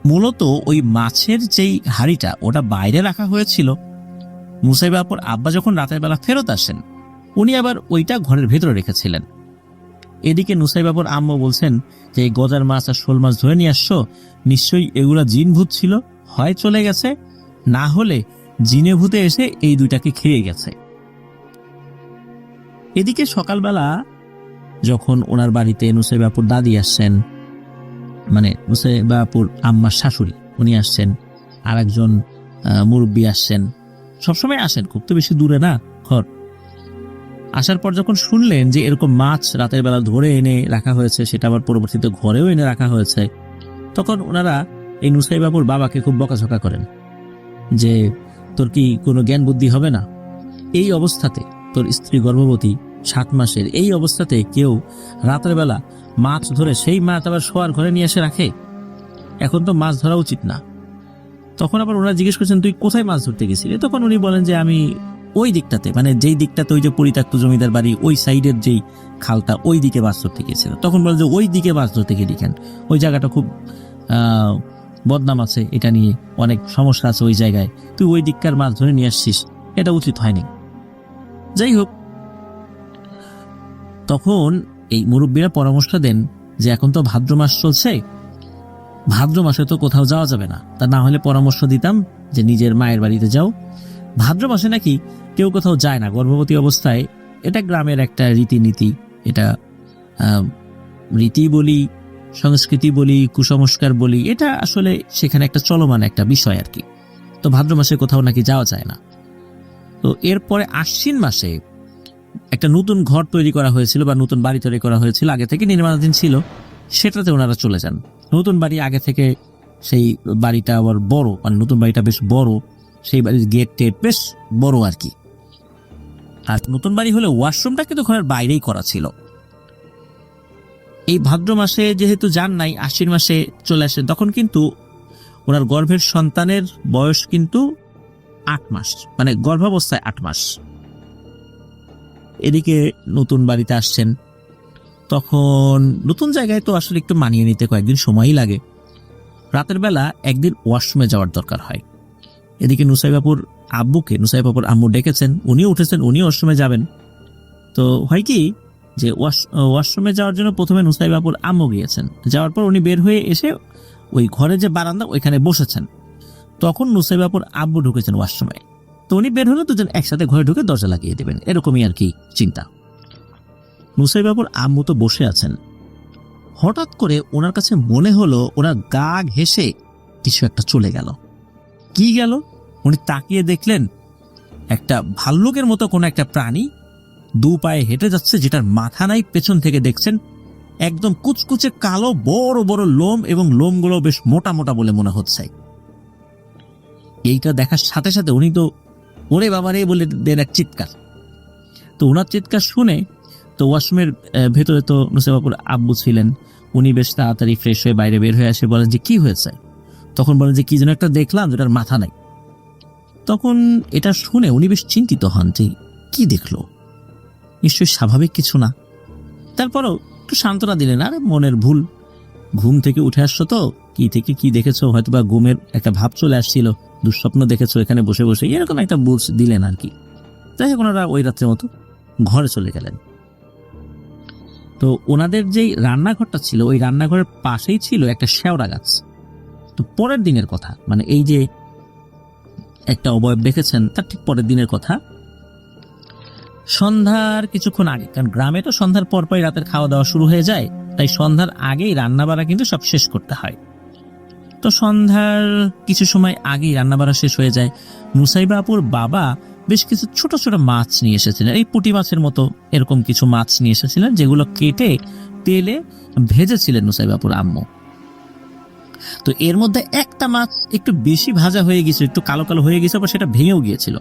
মূলত ওই মাছের যেই হাড়িটা ওটা বাইরে রাখা হয়েছিল। মুসাইবা আপুর আব্বা যখন রাতের বেলা ফেরত আসেন, উনি আবার ওইটা ঘরের ভেতরে রেখেছিলেন। এদিকে নুসাইবাবুর আম্মু বলছেন যে এই গজার মাছ আর শোল মাছ ধরে নিয়ে আসছো, নিশ্চয়ই এগুলা জিন ভূত ছিল, হয় চলে গেছে, না হলে জিনে ভূতে এসে এই দুইটাকে খেয়ে গেছে। এদিকে সকালবেলা যখন ওনার বাড়িতে নুসাইবাপুর দাদি আসছেন, মানে নুসাইবাপুর আম্মার শাশুড়ি, উনি আসছেন, আর একজন মুরব্বী আসছেন। সবসময় আসেন, খুব তো বেশি দূরে না ঘর। আসার পর যখন শুনলেন যে এরকম মাছ রাতের বেলা ধরে এনে রাখা হয়েছে, সেটা আবার পরবর্তীতে ঘরেও এনে রাখা হয়েছে, তখন ওনারা এই নুসাইবাপুর বাবাকে খুব বকাঝকা করেন যে তোর কি কোনো জ্ঞান বুদ্ধি হবে না? এই অবস্থাতে, তোর স্ত্রী গর্ভবতী 7 মাসের, এই অবস্থাতে কেউ রাতের বেলা মাছ ধরে সেই মাছ আবার শোয়ার ঘরে নিয়ে এসে রাখে? এখন তো মাছ ধরা উচিত না। তখন আবার ওনারা জিজ্ঞেস করছেন তুই কোথায় মাছ ধরতে গেছিলি? তখন উনি বলেন যে আমি ওই দিকটাতে, মানে যেই দিকটাতে ওই যে পরিত্যক্ত জমিদার বাড়ি, ওই সাইডের যেই খালটা, ওই দিকে মাছ ধরতে গিয়েছিলাম। তখন বলেন যে ওই দিকে মাছ ধরতে গিয়ে দেখেন ওই জায়গাটা খুব বদনাম আছে, এটা নিয়ে অনেক সমস্যা আছে ওই জায়গায়, তুই ওই দিককার মাছ ধরে নিয়ে আসছিস, এটা উচিত হয়নি। যাই হোক, তখন এই মুরব্বীরা পরামর্শ দেন যে এখন তো ভাদ্র মাস চলছে, ভাদ্র মাসে তো কোথাও যাওয়া যাবে না, তা না হলে পরামর্শ দিতাম যে নিজের মায়ের বাড়িতে যাও। ভাদ্র মাসে নাকি কেউ কোথাও যায় না গর্ভবতী অবস্থায়, এটা গ্রামের একটা রীতিনীতি, এটা রীতি বলি, সংস্কৃতি বলি, কুসংস্কার বলি, এটা আসলে সেখানে একটা চলমান একটা বিষয় আর কি। তো ভাদ্র মাসে কোথাও নাকি যাওয়া যায় না। তো এরপরে আশ্বিন মাসে একটা নতুন ঘর তৈরি করা হয়েছিল বা নতুন বাড়ি তৈরি করা হয়েছিল, আগে থেকে নির্মাণাধীন ছিল, সেটাতে ওনারা চলে যান। নতুন বাড়ি আগে থেকে, সেই বাড়িটা আবার বড়, মানে নতুন বাড়িটা বেশ বড়, সেই বাড়ির গেট টেট বেশ বড় আর কি। আর নতুন বাড়ি হলে ওয়াশরুমটা কিন্তু ঘরের বাইরেই করা ছিল। এই ভাদ্র মাসে যেহেতু যান নাই, আশ্বিন মাসে চলে আসেন, তখন কিন্তু ওনার গর্ভের সন্তানের বয়স কিন্তু 8 মাস, মানে গর্ভাবস্থায় 8 মাস। এদিকে নতুন বাড়িতে আসছেন, তখন নতুন জায়গায় তো আসলে একটু মানিয়ে নিতে কয়েকদিন সময়ই লাগে। রাতের বেলা একদিন ওয়াশরুমে যাওয়ার দরকার হয়। এদিকে নুসাইবাপুর নুসাইবাপুর আম্মু ডেকেছেন, উনিও উঠেছেন, উনিও ওয়াশরুমে যাবেন। তো হয় কি যে ওয়াশরুমে যাওয়ার জন্য প্রথমে নুসাইবাপুর আম্মু গিয়েছেন, যাওয়ার পর উনি বের হয়ে এসে ওই ঘরে যে বারান্দা ওইখানে বসেছেন, তখন নুসাইবাপুর আব্বু ঢুকেছেন ওয়াশরুমে। তো উনি বের হলে দুজন একসাথে ঘরে ঢুকে দরজা লাগিয়ে দেবেন, এরকমই আর কি চিন্তা। মুসাইবাপুর আম্মু তো বসে আছেন, হঠাৎ করে ওনার কাছে মনে হলো ওনার গা ঘেঁষে কিছু একটা চলে গেল। কি গেল? উনি তাকিয়ে দেখলেন একটা ভাল্লুকের মতো কোনো একটা প্রাণী দু পায়ে হেঁটে যাচ্ছে, যেটার মাথা নাই, পেছন থেকে দেখছেন একদম কুচকুচে কালো বড় বড় লোম, এবং লোমগুলো বেশ মোটা মোটা বলে মনে হচ্ছে। এইটা দেখার সাথে সাথে উনি তো ওরে বাবারে বলে দেন এক চিৎকার। তো ওনার চিৎকার শুনে তো ওয়াশরুমের ভেতরে তো মুসাইবাপুর আব্বু ছিলেন, উনি বেশ তাড়াতাড়ি ফ্রেশ হয়ে বাইরে বের হয়ে আসে, বলেন যে কি হয়েছে? তখন বলেন যে কি যেন একটা দেখলাম যেটার মাথা নাই। তখন এটা শুনে উনি বেশ চিন্তিত হন যে কি দেখলো, নিশ্চয়ই স্বাভাবিক কিছু না। তারপরও একটু সান্ত্বনা দিলেন, আরে মনের ভুল, ঘুম থেকে উঠে আসছো তো, কি থেকে কি দেখেছো, হয়তো বা ঘুমের একটা ভাব চলে আসছিল, দুঃস্বপ্ন দেখেছো এখানে বসে বসে, এরকম একটা বুঝ দিলেন আর কি। যাই হোক, ওনারা ওই রাত্রের মতো ঘরে চলে গেলেন। তো ওনাদের যেই রান্নাঘরটা ছিল, ওই রান্নাঘরের পাশেই ছিল একটা শেওড়া গাছ। তো পরের দিনের কথা, মানে এই যে একটা অবয়ব দেখেছেন তার ঠিক পরের দিনের কথা, সন্ধ্যার কিছুক্ষণ আগে, কারণ গ্রামে তো সন্ধ্যার পরপরই রাতের খাওয়া দাওয়া শুরু হয়ে যায়, তাই সন্ধ্যার আগেই রান্নাবাড়া কিন্তু সব শেষ করতে হয়। তো সন্ধ্যার কিছু সময় আগেই রান্নাবাড়া শেষ হয়ে যায়। মুসাইবা আপুর বাবা বেশ কিছু ছোট ছোট মাছ নিয়ে এসেছিলেন, এই পুঁটি মাছের মতো এরকম কিছু মাছ নিয়ে এসেছিলেন, যেগুলো কেটে তেলে ভেজেছিলেন মুসাইবা আপুর আম্মু। তো এর মধ্যে একটা মাছ একটু বেশি ভাজা হয়ে গেছিল, একটু কালো কালো হয়ে গেছে, আবার সেটা ভেঙেও গিয়েছিল।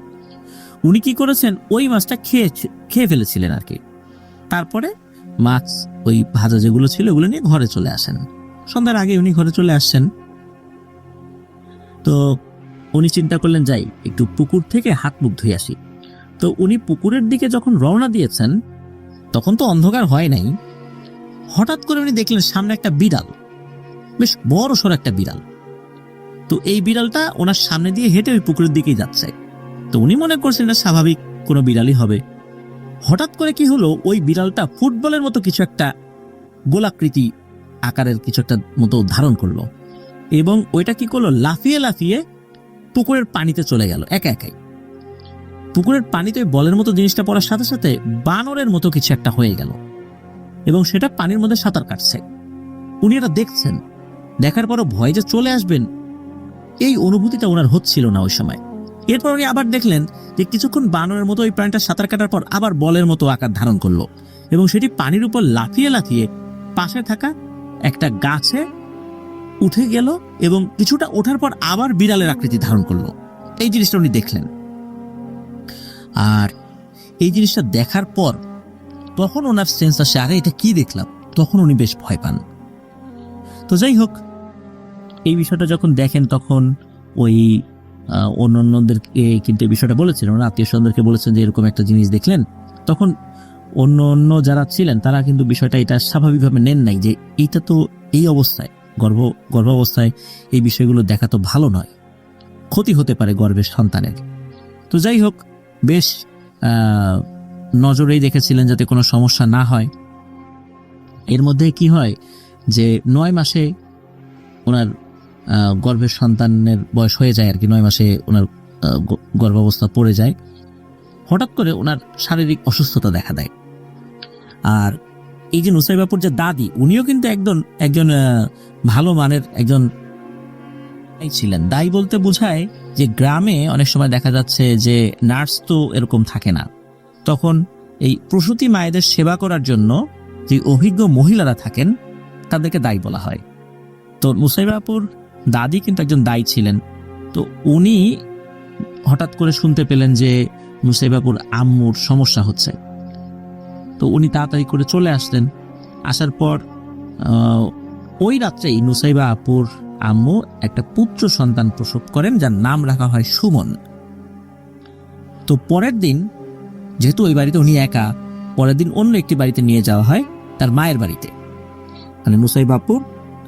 উনি কি করেছেন, ওই মাছটা খেয়ে ফেলেছিলেন আর কি। তারপরে মাছ ওই ভাজা যেগুলো ছিল ওগুলো নিয়ে ঘরে চলে আসেন। সন্ধ্যার আগে উনি ঘরে চলে আসছেন। তো উনি চিন্তা করলেন যাই একটু পুকুর থেকে হাত মুখ ধুয়ে আসি। তো উনি পুকুরের দিকে যখন রওনা দিয়েছেন, তখন তো অন্ধকার হয় নাই, হঠাৎ করে উনি দেখলেন সামনে একটা বিড়াল, বেশ বড় সড় একটা বিড়াল। তো এই বিড়ালটা ওনার সামনে দিয়ে হেঁটে ওই পুকুরের দিকেই যাচ্ছে। তো উনি মনে করছেন এটা স্বাভাবিক কোনো বিড়ালই হবে। হঠাৎ করে কি হলো, ওই বিড়ালটা ফুটবলের মতো কিছু একটা গোলাকৃতি আকারের কিছু একটা মতো ধারণ করলো, এবং ওইটা কি করলো, লাফিয়ে লাফিয়ে পুকুরের পানিতে চলে গেল একা একাই। পুকুরের পানিতে ওই বলের মতো জিনিসটা পড়ার সাথে সাথে বানরের মতো কিছু একটা হয়ে গেল, এবং সেটা পানির মধ্যে সাঁতার কাটছে। উনি এটা দেখছেন, দেখার পরও ভয় যে চলে আসবেন এই অনুভূতিটা ওনার হচ্ছিল না ওই সময়। এরপর উনি আবার দেখলেন যে কিছুক্ষণ বানরের মতো ওই প্রাণীটা সাঁতার কাটার পর আবার বলের মতো আকার ধারণ করলো, এবং সেটি পানির উপর লাফিয়ে লাফিয়ে পাশে থাকা একটা গাছে উঠে গেল, এবং কিছুটা ওঠার পর আবার বিড়ালের আকৃতি ধারণ করলো। এই জিনিসটা উনি দেখলেন। আর এই জিনিসটা দেখার পর তখন ওনার সেন্স আসে, আরে এটা কি দেখলাম। তখন উনি বেশ ভয় পান। তো যাই হোক, এই বিষয়টা যখন দেখেন তখন ওই অন্যদেরকে কিন্তু এই বিষয়টা বলেছিলেন, ওনার আত্মীয় স্বজনদেরকে বলেছেন যে এরকম একটা জিনিস দেখলেন। তখন অন্য যারা ছিলেন তারা কিন্তু বিষয়টা এটা স্বাভাবিকভাবে নেন নাই, যে এইটা তো এই অবস্থায় গর্ভাবস্থায় এই বিষয়গুলো দেখা তো ভালো নয়, ক্ষতি হতে পারে গর্ভের সন্তানের। তো যাই হোক, বেশ নজরেই দেখেছিলেন যাতে কোনো সমস্যা না হয়। এর মধ্যে কি হয় যে 9 মাসে ওনার গর্ভের সন্তানের বয়স হয়ে যায় আর কি, 9 মাসে ওনার গর্ভাবস্থা পড়ে যায়। হঠাৎ করে ওনার শারীরিক অসুস্থতা দেখা দেয়। আর এই যে নুসাইবাপুর যে দাদি, উনিও কিন্তু একজন ভালো মানের একজন ছিলেন। দায়ী বলতে বোঝায় যে গ্রামে অনেক সময় দেখা যাচ্ছে যে নার্স তো এরকম থাকে না, তখন এই প্রসূতি মায়েদের সেবা করার জন্য যে অভিজ্ঞ মহিলারা থাকেন তাদেরকে দায়ী বলা হয়। তো মুসাইবাপুর দাদি কিন্তু একজন দায়ী ছিলেন। তো উনি হঠাৎ করে শুনতে পেলেন যে মুসাইবাপুর আম্মুর সমস্যা হচ্ছে। তো উনি তাড়াতাড়ি করে চলে আসলেন। আসার পর ওই রাত্রেই নুসাইবা আপুর আম্মু একটা পুত্র সন্তান প্রসব করেন, যার নাম রাখা হয় সুমন। তো পরের দিন যেহেতু ওই বাড়িতে উনি একা, পরের দিন অন্য একটি বাড়িতে নিয়ে যাওয়া হয়, তার মায়ের বাড়িতে, মানে মুসাইবাপুর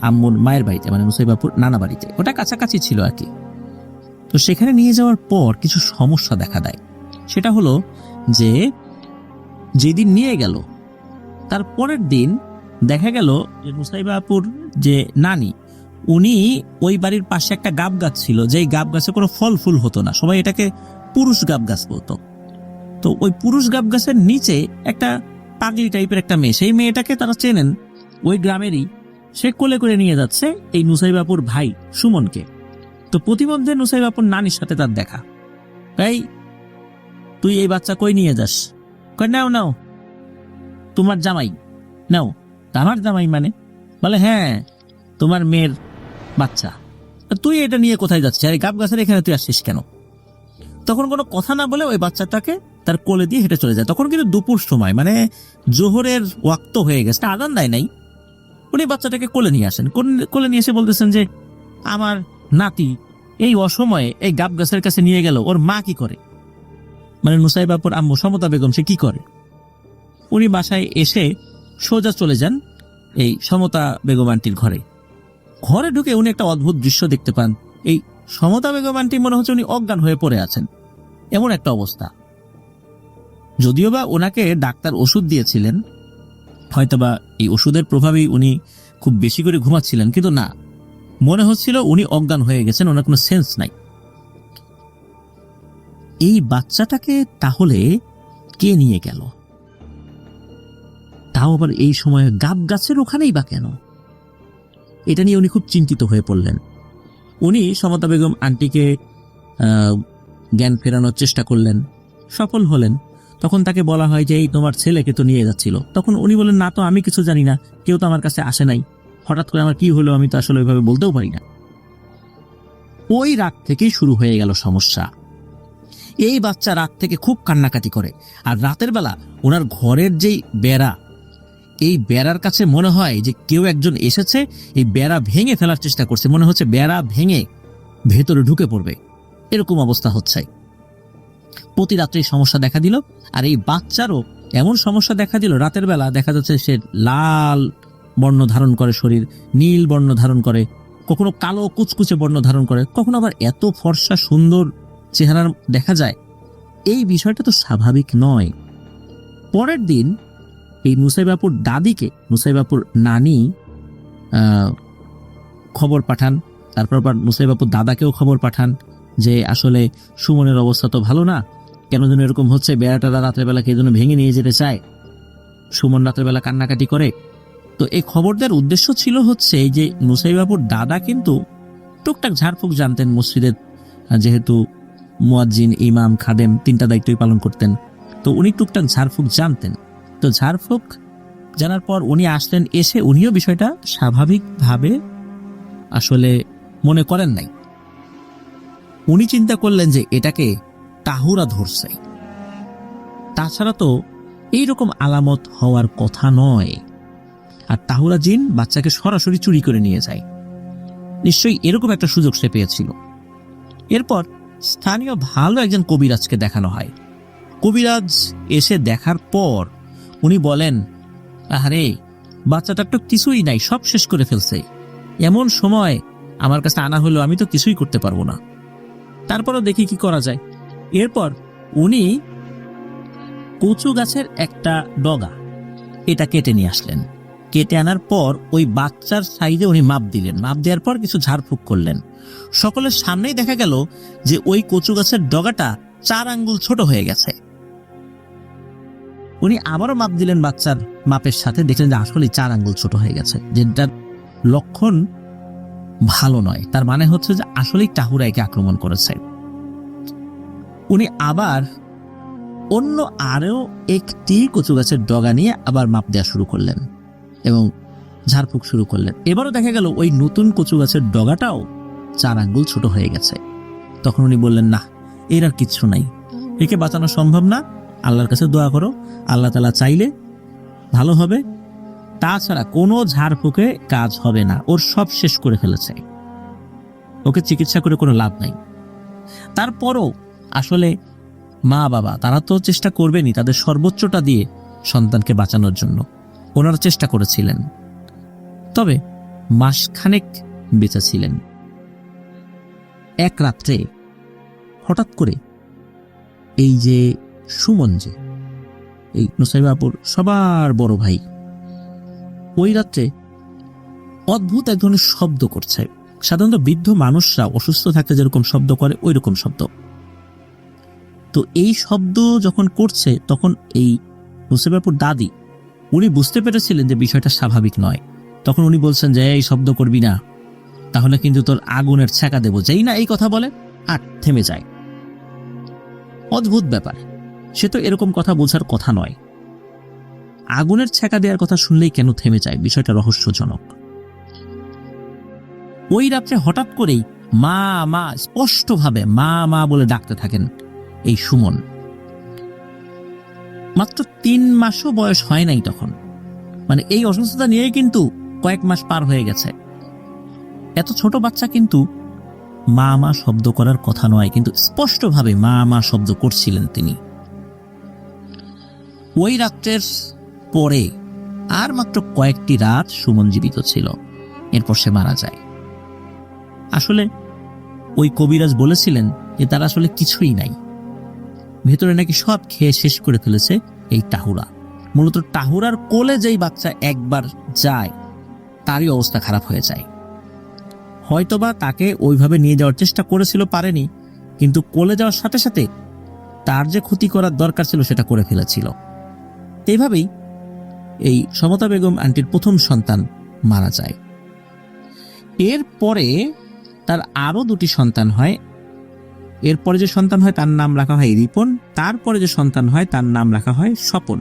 আম্মুর মায়ের বাড়িতে, মানে মুসাইবাপুর নানা বাড়িতে। ওটা কাছাকাছি ছিল আর কি। তো সেখানে নিয়ে যাওয়ার পর কিছু সমস্যা দেখা দেয়। সেটা হলো যে যেদিন নিয়ে গেল তার পরের দিন দেখা গেল যে মুসাইবাপুর যে নানি, উনি ওই বাড়ির পাশে একটা গাব গাছ ছিল, যেই গাব গাছে কোনো ফল ফুল হতো না, সবাই এটাকে পুরুষ গাব গাছ বলতো। তো ওই পুরুষ গাব গাছের নিচে একটা পাগলি টাইপের একটা মেয়ে, সেই মেয়েটাকে তারা চেনেন, ওই গ্রামেরই। সে কোলে করে নিয়ে যাচ্ছে এই নুসাইবাপুর ভাই সুমনকে। তো প্রতিমধ্যে নুসাইবাপুর নানির সাথে তার দেখা। এই তুই এই বাচ্চা কই নিয়ে যাস? কই নাও নাও, তোমার জামাই নাও। আমার জামাই মানে? বলে হ্যাঁ, তোমার মেয়ের বাচ্চা। তুই এটা নিয়ে কোথায় যাচ্ছিস? আরে গাব গাছের এখানে তুই আসছিস কেন? তখন কোনো কথা না বলে ওই বাচ্চাটাকে তার কোলে দিয়ে হেঁটে চলে যায়। তখন কিন্তু দুপুর সময়, মানে জোহরের ওয়াক্ত হয়ে গেছে, আদান দেয় নাই। উনি বাচ্চাটাকে কোলে নিয়ে আসেন। কোলে নিয়ে এসে বলতেছেন যে আমার নাতি এই অসময়ে এই গাব গাছের কাছে নিয়ে গেল, ওর মা কি করে? মানে নুসাইবাপুর আম্মু সমতা বেগম সে কি করে? উনি বাসায় এসে সোজা চলে যান এই সমতা বেগম আন্টির ঘরে। ঘরে ঢুকে উনি একটা অদ্ভুত দৃশ্য দেখতে পান। এই সমতা বেগম আন্টি মনে হচ্ছে উনি অজ্ঞান হয়ে পড়ে আছেন, এমন একটা অবস্থা। যদিও বা ওনাকে ডাক্তার ওষুধ দিয়েছিলেন, হয়তোবা এই ওষুধের প্রভাবেই উনি খুব বেশি করে ঘুমাচ্ছিলেন, কিন্তু না, মনে হচ্ছিল উনি অজ্ঞান হয়ে গেছেন, ওনার কোনো সেন্স নাই। এই বাচ্চাটাকে তাহলে কে নিয়ে গেল? তাও আবার এই সময় গাব গাছের ওখানেই বা কেন? এটা নিয়ে উনি খুব চিন্তিত হয়ে পড়লেন। উনি সমতা বেগম আন্টিকে জ্ঞান ফেরানোর চেষ্টা করলেন, সফল হলেন। তখন তাকে বলা হয় যে এই তোমার ছেলেকে তো নিয়ে যাচ্ছিল। তখন উনি বলেন না তো, আমি কিছু জানি না, কেউ তো আমার কাছে আসে নাই, হঠাৎ করে আমার কি হলো আমি তো আসলে ওইভাবে বলতেও পারি না। ওই রাত থেকেই শুরু হয়ে গেল সমস্যা। এই বাচ্চা রাত থেকে খুব কান্নাকাটি করে, আর রাতের বেলা ওনার ঘরের যেই বেড়া, এই বেড়ার কাছে মনে হয় যে কেউ একজন এসেছে, এই বেড়া ভেঙে ফেলার চেষ্টা করছে, মনে হচ্ছে বেড়া ভেঙে ভেতরে ঢুকে পড়বে, এরকম অবস্থা হচ্ছে। প্রতি রাত্রেই সমস্যা দেখা দিল। আর এই বাচ্চারও এমন সমস্যা দেখা দিল, রাতের বেলা দেখা যাচ্ছে সে লাল বর্ণ ধারণ করে, শরীর নীল বর্ণ ধারণ করে, কখনো কালো কুচকুচে বর্ণ ধারণ করে, কখনো আবার এত ফর্সা সুন্দর চেহারা দেখা যায়। এই বিষয়টা তো স্বাভাবিক নয়। পরের দিন এই নুসাইবাপুর দাদিকে নুসাইবাপুর নানি খবর পাঠান, তারপর আবার নুসাইবাপুর দাদাকেও খবর পাঠান যে আসলে সুমনের অবস্থা তো ভালো না, কেন যেন এরকম হচ্ছে, বেড়াটা রাতের বেলা কে যেন ভেঙে নিয়ে যেতে চায়, সুমন রাতের বেলা কান্নাকাটি করে। তো এই খবর দেওয়ার উদ্দেশ্য ছিল হচ্ছে যে নুসাইবাপুর দাদা কিন্তু টুকটাক ঝাড়ফুঁক জানতেন মসজিদের, যেহেতু মুয়াজ্জিন, ইমাম, খাদেম তিনটা দায়িত্বই পালন করতেন, তো উনি টুকটাক ঝাড়ফুঁক জানতেন। তো ঝাড়ফুঁক জানার পর উনি আসলেন, এসে উনিও বিষয়টা স্বাভাবিকভাবে আসলে মনে করেন নাই। উনি চিন্তা করলেন যে এটাকে তাহুরা ধরছে, তাছাড়া তো এইরকম আলামত হওয়ার কথা নয়। আর তাহুরা জিন বাচ্চাকে সরাসরি চুরি করে নিয়ে যায়, নিশ্চয়ই এরকম একটা সুযোগ সে পেয়েছিল। এরপর স্থানীয় ভালো একজন কবিরাজকে দেখানো হয়। কবিরাজ এসে দেখার পর উনি বলেন, আরে বাচ্চাটার তো কিছুই নাই, সব শেষ করে ফেলছে, এমন সময় আমার কাছে আনা হলো, আমি তো কিছুই করতে পারবো না, তারপরও দেখি কি করা যায়। এরপর উনি কচু গাছের একটা ডগা এটা কেটে নিয়ে আসলেন। কেটে আনার পর ওই বাচ্চার সাইজে উনি মাপ দিলেন। মাপ দেওয়ার পর কিছু ঝাড়ফুঁক করলেন। সকলের সামনেই দেখা গেল যে ওই কচু গাছের ডগাটা 4 আঙ্গুল ছোট হয়ে গেছে। উনি আবারও মাপ দিলেন বাচ্চার মাপের সাথে, দেখলেন যে আসলে 4 আঙ্গুল ছোট হয়ে গেছে, যেটার লক্ষণ ভালো নয়। তার মানে হচ্ছে যে আসলেই তাহুরা একে আক্রমণ করেছে। উনি আবার অন্য আরও একটি কচু গাছের ডগা নিয়ে আবার মাপ দেওয়া শুরু করলেন এবং ঝাড়ফুঁক শুরু করলেন। এবারও দেখা গেল ওই নতুন কচু গাছের ডগাটাও 4 আঙ্গুল ছোট হয়ে গেছে। তখন উনি বললেন, না, এর আর কিচ্ছু নাই, একে বাঁচানো সম্ভব না, আল্লাহর কাছে দোয়া করো, আল্লাহ তাআলা চাইলে ভালো হবে, তাছাড়া কোনো ঝাড়ফুঁকে কাজ হবে না, ওর সব শেষ করে ফেলেছে, ওকে চিকিৎসা করে কোনো লাভ নাই। তারপরও আসলে মা বাবা তারা তো চেষ্টা করবেনই তাদের সর্বোচ্চটা দিয়ে সন্তানকে বাঁচানোর জন্য, ওনারা চেষ্টা করেছিলেন। তবে মাসখানেক বেঁচে ছিলেন। এক রাত্রে হঠাৎ করে এই যে সুমন, যে এই নুসাইবাপুর সবার বড় ভাই, ওই রাত্রে অদ্ভুত এক ধরনের শব্দ করছে। সাধারণত বৃদ্ধ মানুষরা অসুস্থ থাকতে যেরকম শব্দ করে ওই রকম শব্দ। তো এই শব্দ যখন করছে তখন এই মুসাইবাপুর দাদি উনি বুঝতে পেরেছিলেন যে বিষয়টা স্বাভাবিক নয়। তখন উনি বলছেন যে এই শব্দ করবি না, তাহলে কিন্তু তোর আগুনের ছ্যাঁকা দেবো। যেই না এই কথা বলে আর থেমে যায়। অদ্ভুত ব্যাপার, সে তো এরকম কথা বোঝার কথা নয়। আগুনের ছ্যাঁকা দেওয়ার কথা শুনলেই কেন থেমে যায়, বিষয়টা রহস্যজনক। ওই রাত্রে হঠাৎ করেই মা মা স্পষ্টভাবে মা মা বলে ডাকতে থাকেন এই সুমন। মাত্র 3 মাসও বয়স হয় নাই তখন, মানে এই অসুস্থতা নিয়েই কিন্তু কয়েক মাস পার হয়ে গেছে। এত ছোট বাচ্চা কিন্তু মা মা শব্দ করার কথা নয়, কিন্তু স্পষ্টভাবে মা মা শব্দ করছিলেন তিনি। ওই রাত্রের পরে আর মাত্র কয়েকটি রাত সুমন জীবিত ছিল, এরপর সে মারা যায়। আসলে ওই কবিরাজ বলেছিলেন যে তার আসলে কিছুই নাই, ভেতরে নাকি সব খেয়ে শেষ করে ফেলেছে এই টাহুরা। মূলত টাহুরার কোলে যেই বাচ্চা একবার যায় তারই অবস্থা খারাপ হয়ে যায়। হয়তোবা তাকে ওইভাবে নিয়ে যাওয়ার চেষ্টা করেছিল, পারেনি, কিন্তু কোলে যাওয়ার সাথে সাথে তার যে ক্ষতি করার দরকার ছিল সেটা করে ফেলেছিল। এইভাবেই এই সমতা বেগম আন্টির প্রথম সন্তান মারা যায়। এরপরে তার আরো 2টি সন্তান হয়। এরপরে যে সন্তান হয় তার নাম রাখা হয় রিপন, তারপরে যে সন্তান হয় তার নাম রাখা হয় স্বপন।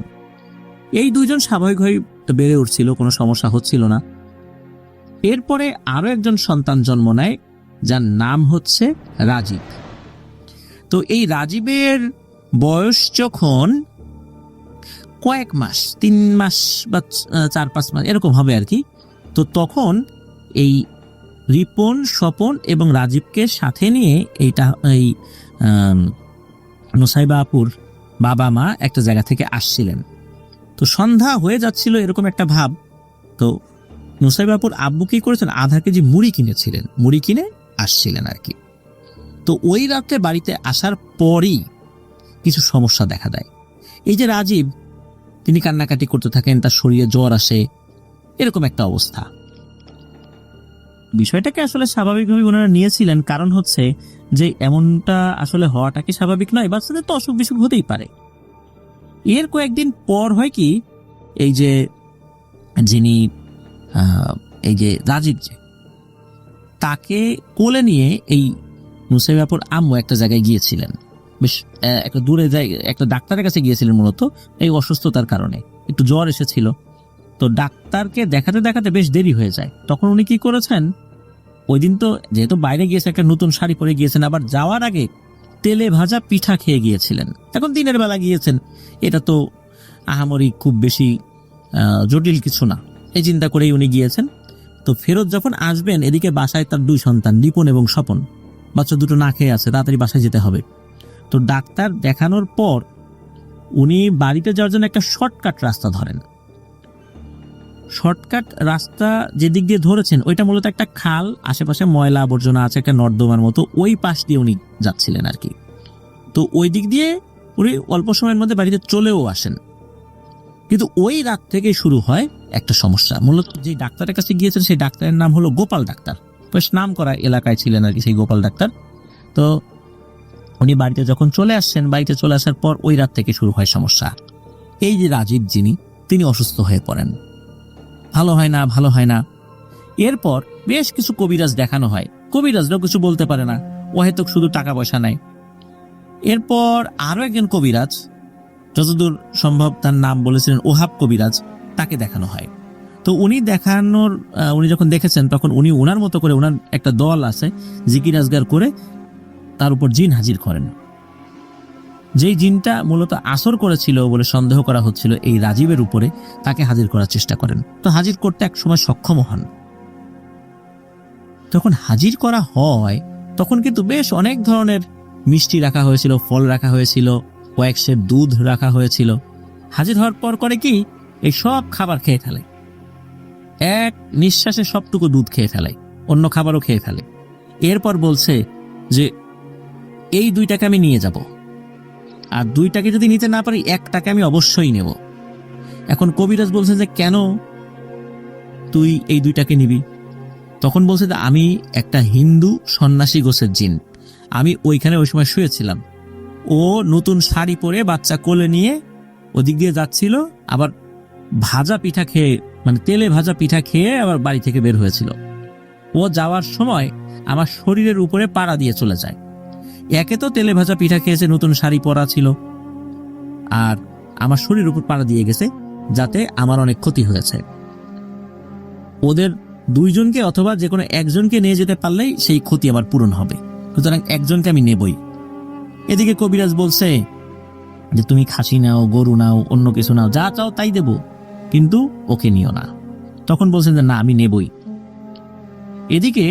এই 2 জন স্বাভাবিকভাবে বেড়ে উঠছিল, কোনো সমস্যা হচ্ছিল না। এরপরে আরো একজন সন্তান জন্ম নেয় যার নাম হচ্ছে রাজীব। তো এই রাজীবের বয়স যখন কয়েক মাস, 3 মাস বা 4-5 মাস এরকম হবে আর কি, তো তখন এই রিপন, স্বপন এবং রাজীবকে সাথে নিয়ে এই নুসাইবা আপুর বাবা মা একটা জায়গা থেকে আসছিলেন। তো সন্ধ্যা হয়ে যাচ্ছিল এরকম একটা ভাব। তো নুসাইবা আপুর আব্বু কি করেছেন, আধা কেজি মুড়ি কিনেছিলেন, মুড়ি কিনে আসছিলেন আর কি। তো ওই রাতে বাড়িতে আসার পরই কিছু সমস্যা দেখা দেয়। এই যে রাজীব, তিনি কান্নাকাটি করতে থাকেন, তার শরীরে জ্বর আসে, এরকম একটা অবস্থা। বিষয়টাকে আসলে স্বাভাবিকভাবে ওনারা নিয়েছিলেন, কারণ হচ্ছে যে এমনটা আসলে হওয়াটা কি স্বাভাবিক নয়, বাচ্চাদের তো অসুখ বিসুখ হতেই পারে। এর কয়েকদিন পর হয় কি, এই যে যিনি এই যে রাজীব, যে তাকে কোলে নিয়ে এই মুসাইবাপুর আম্মু একটা জায়গায় গিয়েছিলেন, বেশ একটা দূরে একটা ডাক্তারের কাছে গিয়েছিলেন, মূলত এই অসুস্থতার কারণে একটু জ্বর এসেছিল। তো ডাক্তারকে দেখাতে দেখাতে বেশ দেরি হয়ে যায়। তখন উনি কি করেছেন, ওই দিন তো যেহেতু বাইরে গিয়েছে, একটা নতুন শাড়ি পরে গিয়েছেন, আবার যাওয়ার আগে তেলে ভাজা পিঠা খেয়ে গিয়েছিলেন। এখন দিনের বেলা গিয়েছেন, এটা তো আহামরি খুব বেশি জটিল কিছু না, এই চিন্তা করেই উনি গিয়েছেন। তো ফেরত যখন আসবেন, এদিকে বাসায় তার 2 সন্তান রিপন এবং স্বপন, বাচ্চা দুটো না খেয়ে আছে, তাড়াতাড়ি বাসায় যেতে হবে। তো ডাক্তার দেখানোর পর উনি বাড়িতে যাওয়ার জন্য একটা শর্টকাট রাস্তা ধরেন। শর্টকাট রাস্তা যেদিক দিয়ে ধরেছেন ওইটা মূলত একটা খাল, আশেপাশে ময়লা আবর্জনা আছে, একটা নর্দমার মতো, ওই পাশ দিয়ে উনি যাচ্ছিলেন আর কি। তো ওই দিক দিয়ে উনি অল্প সময়ের মধ্যে বাড়িতে চলেও আসেন। কিন্তু ওই রাত থেকে শুরু হয় একটা সমস্যা। মূলত যে ডাক্তারের কাছে গিয়েছেন সেই ডাক্তারের নাম হলো গোপাল ডাক্তার, বেশ নাম করা এলাকায় ছিলেন আর কি সেই গোপাল ডাক্তার। তো উনি বাড়িতে যখন চলে আসছেন, বাড়িতে চলে আসার পর ওই রাত থেকে শুরু হয় সমস্যা। এই যে রাজীব তিনি অসুস্থ হয়ে পড়েন, ভালো হয় না। এরপর বেশ কিছু কবিরাজ দেখানো হয়, কবিরাজরাও কিছু বলতে পারে না, ও হয়তো শুধু টাকা পয়সা নেয়। এরপর আরো একজন কবিরাজ, যতদূর সম্ভব তার নাম বলেছিলেন ওহাব কবিরাজ, তাকে দেখানো হয়। তো উনি যখন দেখেছেন তখন উনি ওনার মতো করে, ওনার একটা দল আছে, জিকির আজগার করে তার উপর জিন হাজির করেন। যেই জিনটা মূলত আসর করেছিল বলে সন্দেহ করা হচ্ছিল এই রাজীবের উপরে, তাকে হাজির করার চেষ্টা করেন। তো হাজির করতে এক সময় সক্ষম হন। যখন হাজির করা হয় তখন কিন্তু বেশ অনেক ধরনের মিষ্টি রাখা হয়েছিল, ফল রাখা হয়েছিল, কয়েক সের দুধ রাখা হয়েছিল। হাজির হওয়ার পর করে কি, এই সব খাবার খেয়ে ফেলে, এক নিঃশ্বাসে সবটুকু দুধ খেয়ে ফেলে, অন্য খাবারও খেয়ে ফেলে। এরপর বলছে যে এই 2টাকে আমি নিয়ে যাব, আর 2টাকে যদি নিতে না পারি 1টাকে আমি অবশ্যই নেব। এখন কবিরাজ বলছে যে কেন তুই এই 2টাকে নিবি? তখন বলছে যে আমি একটা হিন্দু সন্ন্যাসী গোছের জিন, আমি ওইখানে ওই সময় শুয়েছিলাম, ও নতুন শাড়ি পরে বাচ্চা কোলে নিয়ে ওদিক দিয়ে যাচ্ছিল, আবার ভাজা পিঠা খেয়ে, মানে তেলে ভাজা পিঠা খেয়ে আবার বাড়ি থেকে বের হয়েছিল। ও যাওয়ার সময় আমার শরীরের উপরে পাড়া দিয়ে চলে যায়। একে তো তেলে ভাজা পিঠা খেয়েছে, নতুন শাড়ি পরা ছিল, আর আমার শরীরের উপর পাড়া দিয়ে গেছে, যাতে আমার অনেক ক্ষতি হয়েছে। ওদের দুইজনকে অথবা যে কোনো একজনকে নিয়ে যেতে পারলেই সেই ক্ষতি আমার পূরণ হবে, সুতরাং একজনকে আমি নেবই। এদিকে কবিরাজ বলছে যে তুমি খাসি নাও, গরু নাও, অন্য কিছু নাও, যা চাও তাই দেব, কিন্তু ওকে নিও না। তখন বলছেন যে না, আমি নেবই। এদিকে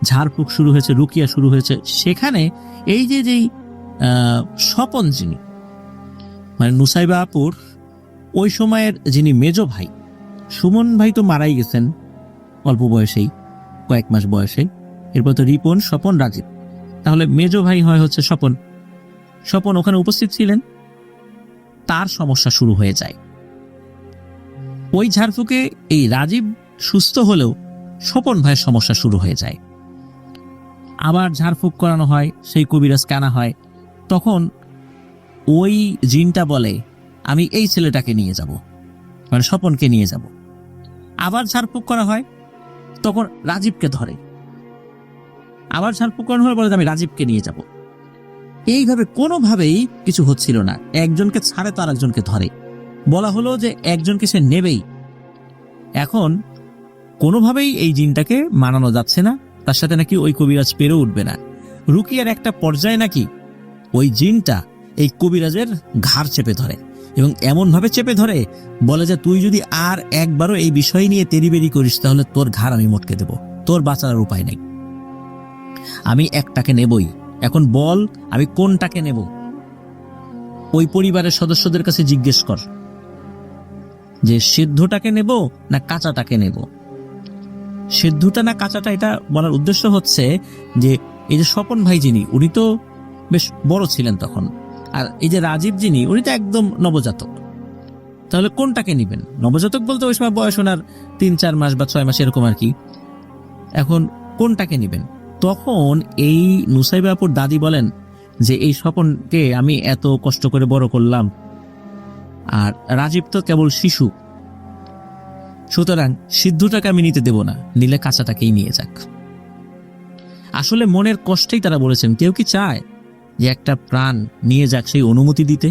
ঝাড়ফুঁক শুরু হয়েছে, রুকিয়া শুরু হয়েছে। সেখানে এই যে যেই স্বপন, যিনি মানে নুসাইবা আপুর ওই সময়ের যিনি মেজ ভাই, সুমন ভাই তো মারাই গেছেন অল্প বয়সেই, কয়েক মাস বয়সে। এরপর তো রিপন, স্বপন, রাজীব, তাহলে মেজ ভাই হয় হচ্ছে স্বপন। স্বপন ওখানে উপস্থিত ছিলেন, তার সমস্যা শুরু হয়ে যায়। ওই ঝাড়ফুঁকে এই রাজীব সুস্থ হলেও স্বপন ভাইয়ের সমস্যা শুরু হয়ে যায়। আবার ঝাড়ফুঁক করানো হয়, সেই কবিরাজ কানা হয়। তখন ওই জিনটা বলে আমি এই ছেলেটাকে নিয়ে যাব, মানে স্বপনকে নিয়ে যাব। আবার ঝাড়ফুঁক করা হয়, তখন রাজীবকে ধরে। আবার ঝাড়ফুঁক করানো হয়, বলে আমি রাজীবকে নিয়ে যাব। এইভাবে কোনোভাবেই কিছু হচ্ছিল না। একজনকে ছাড়ে তো আরেকজনকে ধরে। বলা হলো যে একজনকে সে নেবেই। এখন কোনোভাবেই এই জিনটাকে মানানো যাচ্ছে না, তার সাথে নাকি ওই কবিরাজ পেরে উঠবে না। রুকিয়ার একটা পর্যায়ে নাকি ওই জিনটা এই কবিরাজের ঘাড় চেপে ধরে, এবং এমনভাবে চেপে ধরে বলে যে তুই যদি আর একবারও এই বিষয় নিয়ে তেরিবেরি করিস, তাহলে তোর ঘাড় আমি মটকে দেব, তোর বাঁচার উপায় নেই, আমি একটাকে নেবই। এখন বল আমি কোনটাকে নেব? ওই পরিবারের সদস্যদের কাছে জিজ্ঞেস কর যে সিদ্ধটাকে নেব না কাঁচাটাকে নেব। সিদ্ধটা না কাঁচাটা, এটা বলার উদ্দেশ্য হচ্ছে যে এই যে স্বপন ভাই যিনি, উনি তো বেশ বড় ছিলেন তখন, আর এই যে রাজীব যিনি, উনি তো একদম নবজাতক। তাহলে কোনটাকে নিবেন? নবজাতক বলতে ওই সময় বয়স ওনার 3-4 মাস বা 6 মাস এরকম আর কি। এখন কোনটাকে নিবেন? তখন এই নুসাইবা আপুর দাদি বলেন যে এই স্বপনকে আমি এত কষ্ট করে বড় করলাম, আর রাজীব তো কেবল শিশু, সুতরাং সিদ্ধটাকে আমি নিতে দেব না, নিলে কাঁচাটাকেই নিয়ে যাক। আসলে মনের কষ্টেই তারা বলেছেন। কেউ কি চায় যে একটা প্রাণ নিয়ে যাক সেই অনুমতি দিতে?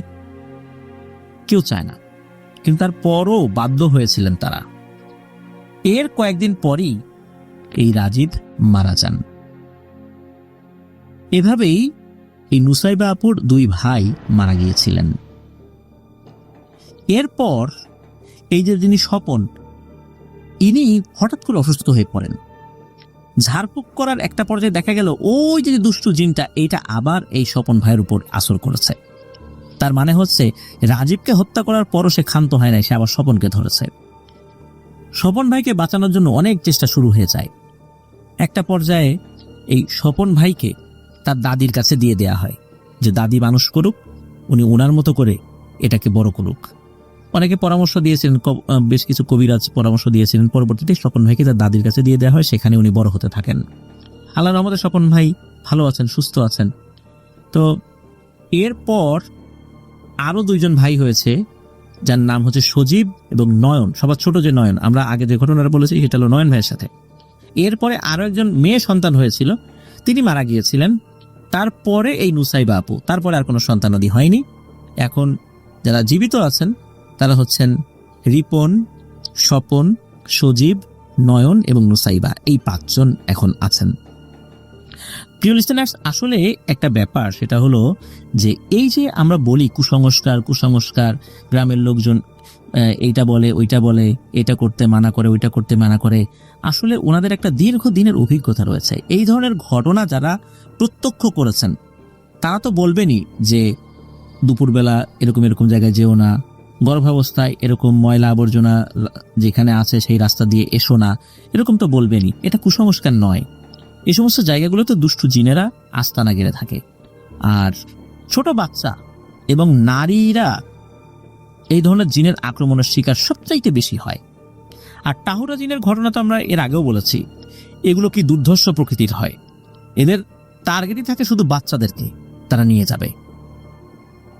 কেউ চায় না, কিন্তু তারপরও বাধ্য হয়েছিলেন তারা। এর কয়েকদিন পরই এই রাজীব মারা যান। এভাবেই এই নুসাইবা আপুর 2 ভাই মারা গিয়েছিলেন। এরপর এই যে যিনি স্বপন, ইনি হঠাৎ করে অসুস্থ হয়ে পড়েন। ঝাড়ফুঁক করার একটা পর্যায়ে দেখা গেল ওই যে দুষ্টু জিনটা, এইটা আবার এই স্বপন ভাইয়ের উপর আসর করেছে। তার মানে হচ্ছে রাজীবকে হত্যা করার পরও সে ক্ষান্ত হয় নাই, সে আবার স্বপনকে ধরেছে। স্বপন ভাইকে বাঁচানোর জন্য অনেক চেষ্টা শুরু হয়ে যায়। একটা পর্যায়ে এই স্বপন ভাইকে তার দাদির কাছে দিয়ে দেয়া হয় যে দাদি মানুষ করুক, উনি ওনার মতো করে এটাকে বড় করুক। অনেকে পরামর্শ দিয়েছিলেন, বেশ কিছু কবিরাজ পরামর্শ দিয়েছিলেন। পরবর্তীতে স্বপন ভাইকে তার দাদির কাছে দিয়ে দেওয়া হয়, সেখানে উনি বড় হতে থাকেন। আল্লাহর রহমতে স্বপন ভাই ভালো আছেন, সুস্থ আছেন। তো এরপর আরো 2 জন ভাই হয়েছে, যার নাম হচ্ছে সজীব এবং নয়ন। সবার ছোট যে নয়ন, আমরা আগে যে ঘটনাটা বলেছি সেটা হলো নয়ন ভাইয়ের সাথে। এরপরে আরো একজন মেয়ে সন্তান হয়েছিল, তিনি মারা গিয়েছিলেন। তারপরে এই নুসাইবা আপু, তারপরে আর কোনো সন্তানাদি হয়নি। এখন যারা জীবিত আছেন তারা হচ্ছেন রিপন, স্বপন, সজীব, নয়ন এবং নুসাইবা। এই 5 জন এখন আছেন। প্রিয় লিসেনার্স, আসলে একটা ব্যাপার, সেটা হলো যে এই যে আমরা বলি কুসংস্কার, গ্রামের লোকজন এইটা বলে, ওইটা বলে, এটা করতে মানা করে, ওইটা করতে মানা করে, আসলে ওনাদের একটা দীর্ঘদিনের অভিজ্ঞতা রয়েছে। এই ধরনের ঘটনা যারা প্রত্যক্ষ করেছেন তারা তো বলবেনই যে দুপুরবেলা এরকম এরকম জায়গায় যেও না, গর্ভাবস্থায় এরকম ময়লা আবর্জনা যেখানে আছে সেই রাস্তা দিয়ে এসো না, এরকম তো বলবেনই। এটা কুসংস্কার নয়। এই সমস্ত জায়গাগুলোতে দুষ্টু জিনেরা আস্তানা গেড়ে থাকে, আর ছোট বাচ্চা এবং নারীরা এই ধরনের জিনের আক্রমণের শিকার সবচাইতে বেশি হয়। আর টাহুরা জিনের ঘটনা তো আমরা এর আগেও বলেছি, এগুলো কি দুর্ধর্ষ প্রকৃতির হয়। এদের টার্গেটই থাকে শুধু বাচ্চাদেরকে তারা নিয়ে যাবে।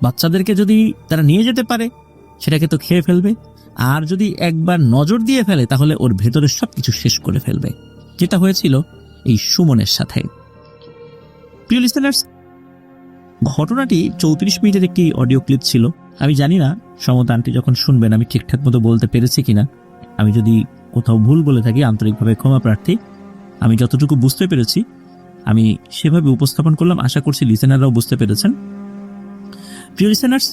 বাচ্চাদেরকে যদি তারা নিয়ে যেতে পারে সেটাকে তো খেয়ে ফেলবে, আর যদি একবার নজর দিয়ে ফেলে তাহলে ওর ভেতরে সবকিছু শেষ করে ফেলবে, যেটা হয়েছিল এই সুমনের সাথে। প্রিয় লিসেনার্স, ঘটনাটি 34 মিনিটের একটি অডিও ক্লিপ ছিল। আমি জানি না সমতা আন্টি যখন শুনবেন আমি ঠিকঠাক মতো বলতে পেরেছি কিনা। আমি যদি কোথাও ভুল বলে থাকি আন্তরিকভাবে ক্ষমা প্রার্থী। আমি যতটুকু বুঝতে পেরেছি আমি সেভাবে উপস্থাপন করলাম, আশা করছি লিসেনাররাও বুঝতে পেরেছেন। প্রিয় লিসেনার্স,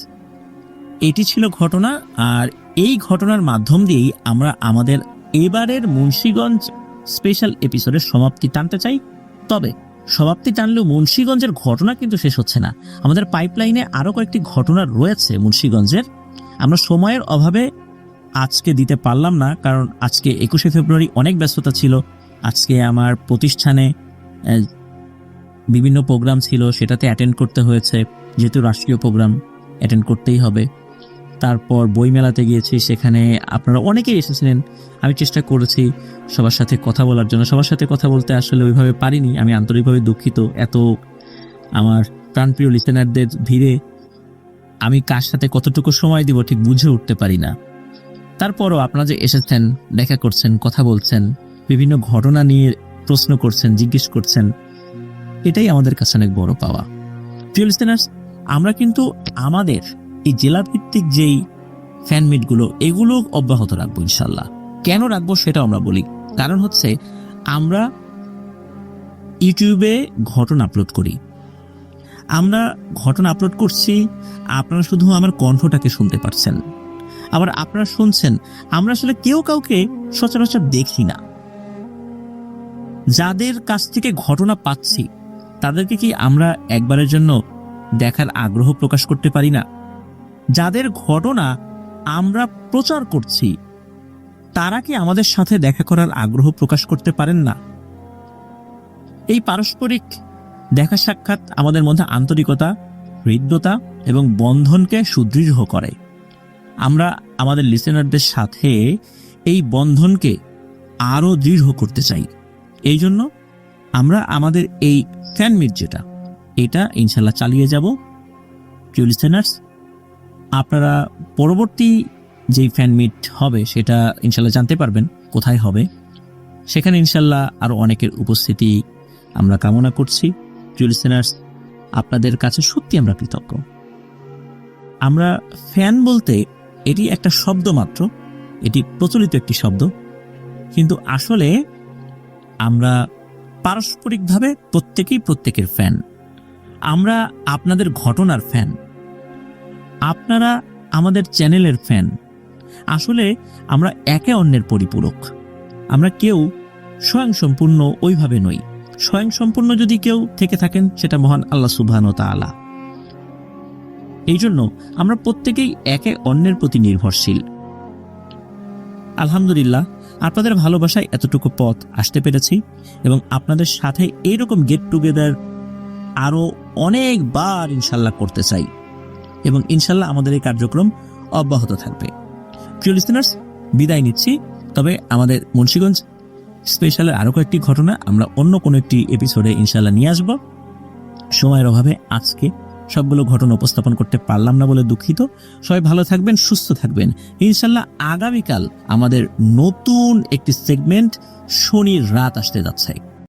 এটি ছিল ঘটনা, আর এই ঘটনার মাধ্যম দিয়েই আমরা আমাদের এবারের মুন্সিগঞ্জ স্পেশাল এপিসোডের সমাপ্তি টানতে চাই। তবে সমাপ্তি টানলেও মুন্সিগঞ্জের ঘটনা কিন্তু শেষ হচ্ছে না। আমাদের পাইপলাইনে আরও কয়েকটি ঘটনা রয়েছে মুন্সিগঞ্জের। আমরা সময়ের অভাবে আজকে দিতে পারলাম না, কারণ আজকে 21শে ফেব্রুয়ারি অনেক ব্যস্ততা ছিল। আজকে আমার প্রতিষ্ঠানে বিভিন্ন প্রোগ্রাম ছিল, সেটাতে অ্যাটেন্ড করতে হয়েছে, যেহেতু রাষ্ট্রীয় প্রোগ্রাম অ্যাটেন্ড করতেই হবে। তারপর বইমেলাতে গিয়েছি, সেখানে আপনারা অনেকেই এসেছিলেন। আমি চেষ্টা করেছি সবার সাথে কথা বলার জন্য, সবার সাথে কথা বলতে আসলে ওইভাবে পারিনি। আমি আন্তরিকভাবে দুঃখিত। এত আমার প্রাণপ্রিয় লিসেনারদের ভিড়ে আমি কার সাথে কতটুকু সময় দিব ঠিক বুঝে উঠতে পারি না। তারপরও আপনারা যে এসেছেন, দেখা করছেন, কথা বলছেন, বিভিন্ন ঘটনা নিয়ে প্রশ্ন করছেন, জিজ্ঞেস করছেন, এটাই আমাদের কাছে অনেক বড় পাওয়া। প্রিয় লিসেনার্স, আমরা কিন্তু আমাদের এই জেলাভিত্তিক যেই ফ্যানমিটগুলো এগুলো অব্যাহত রাখবো ইনশাল্লাহ। কেন রাখবো সেটাও আমরা বলি। কারণ হচ্ছে আমরা ইউটিউবে ঘটনা আপলোড করি, আমরা ঘটনা আপলোড করছি, আপনারা শুধু আমার কণ্ঠটাকে শুনতে পারছেন, আবার আপনারা শুনছেন। আমরা আসলে কেউ কাউকে সচরাচর দেখি না। যাদের কাছ থেকে ঘটনা পাচ্ছি তাদেরকে কি আমরা একবারের জন্য দেখার আগ্রহ প্রকাশ করতে পারি না? যাদের ঘটনা আমরা প্রচার করছি তারা কি আমাদের সাথে দেখা করার আগ্রহ প্রকাশ করতে পারেন না? এই পারস্পরিক দেখা সাক্ষাৎ আমাদের মধ্যে আন্তরিকতা, হৃদ্যতা এবং বন্ধনকে সুদৃঢ় করে। আমরা আমাদের লিসেনারদের সাথে এই বন্ধনকে আরো দৃঢ় করতে চাই। এই জন্য আমরা আমাদের এই ফ্যানমিট এটা ইনশাল্লাহ চালিয়ে যাব। প্রিয় লিসেনার্স, আপনারা পরবর্তী যেই ফ্যানমিট হবে সেটা ইনশাল্লাহ জানতে পারবেন কোথায় হবে। সেখানে ইনশাল্লাহ আরো অনেকের উপস্থিতি আমরা কামনা করছি। প্রিয় লিসেনার্স, আপনাদের কাছে সত্যি আমরা কৃতজ্ঞ। আমরা ফ্যান বলতে এটি একটা শব্দ মাত্র, এটি প্রচলিত একটি শব্দ, কিন্তু আসলে আমরা পারস্পরিকভাবে প্রত্যেকেই প্রত্যেকের ফ্যান। আমরা আপনাদের ঘটনার ফ্যান, আপনারা আমাদের চ্যানেলের ফ্যান। আসলে আমরা একে অন্যের পরিপূরক। আমরা কেউ স্বয়ংসম্পূর্ণ ওইভাবে নই। স্বয়ংসম্পূর্ণ যদি কেউ থেকে থাকেন সেটা মহান আল্লাহ সুবহানাহু ওয়া তাআলা। এই জন্য আমরা প্রত্যেকেই একে অন্যের প্রতি নির্ভরশীল। আলহামদুলিল্লাহ, আপনাদের ভালোবাসায় এতটুকু পথ আসতে পেরেছি এবং আপনাদের সাথে এইরকম গেট টুগেদার আরো অনেকবার ইনশাল্লাহ করতে চাই এবং ইনশাল্লাহ আমাদের এই কার্যক্রম অব্যাহত থাকবে। প্রিয় লিসেনার্স, বিদায় নিচ্ছি। তবে আমাদের মুন্সিগঞ্জ স্পেশালের আরো কয়েকটি ঘটনা আমরা অন্য কোনো একটি এপিসোডে ইনশাল্লাহ নিয়ে আসব। সময়ের অভাবে আজকে সবগুলো ঘটনা উপস্থাপন করতে পারলাম না বলে দুঃখিত। সবাই ভালো থাকবেন, সুস্থ থাকবেন। ইনশাল্লাহ আগামীকাল আমাদের নতুন একটি সেগমেন্ট শনির রাত আসতে যাচ্ছে।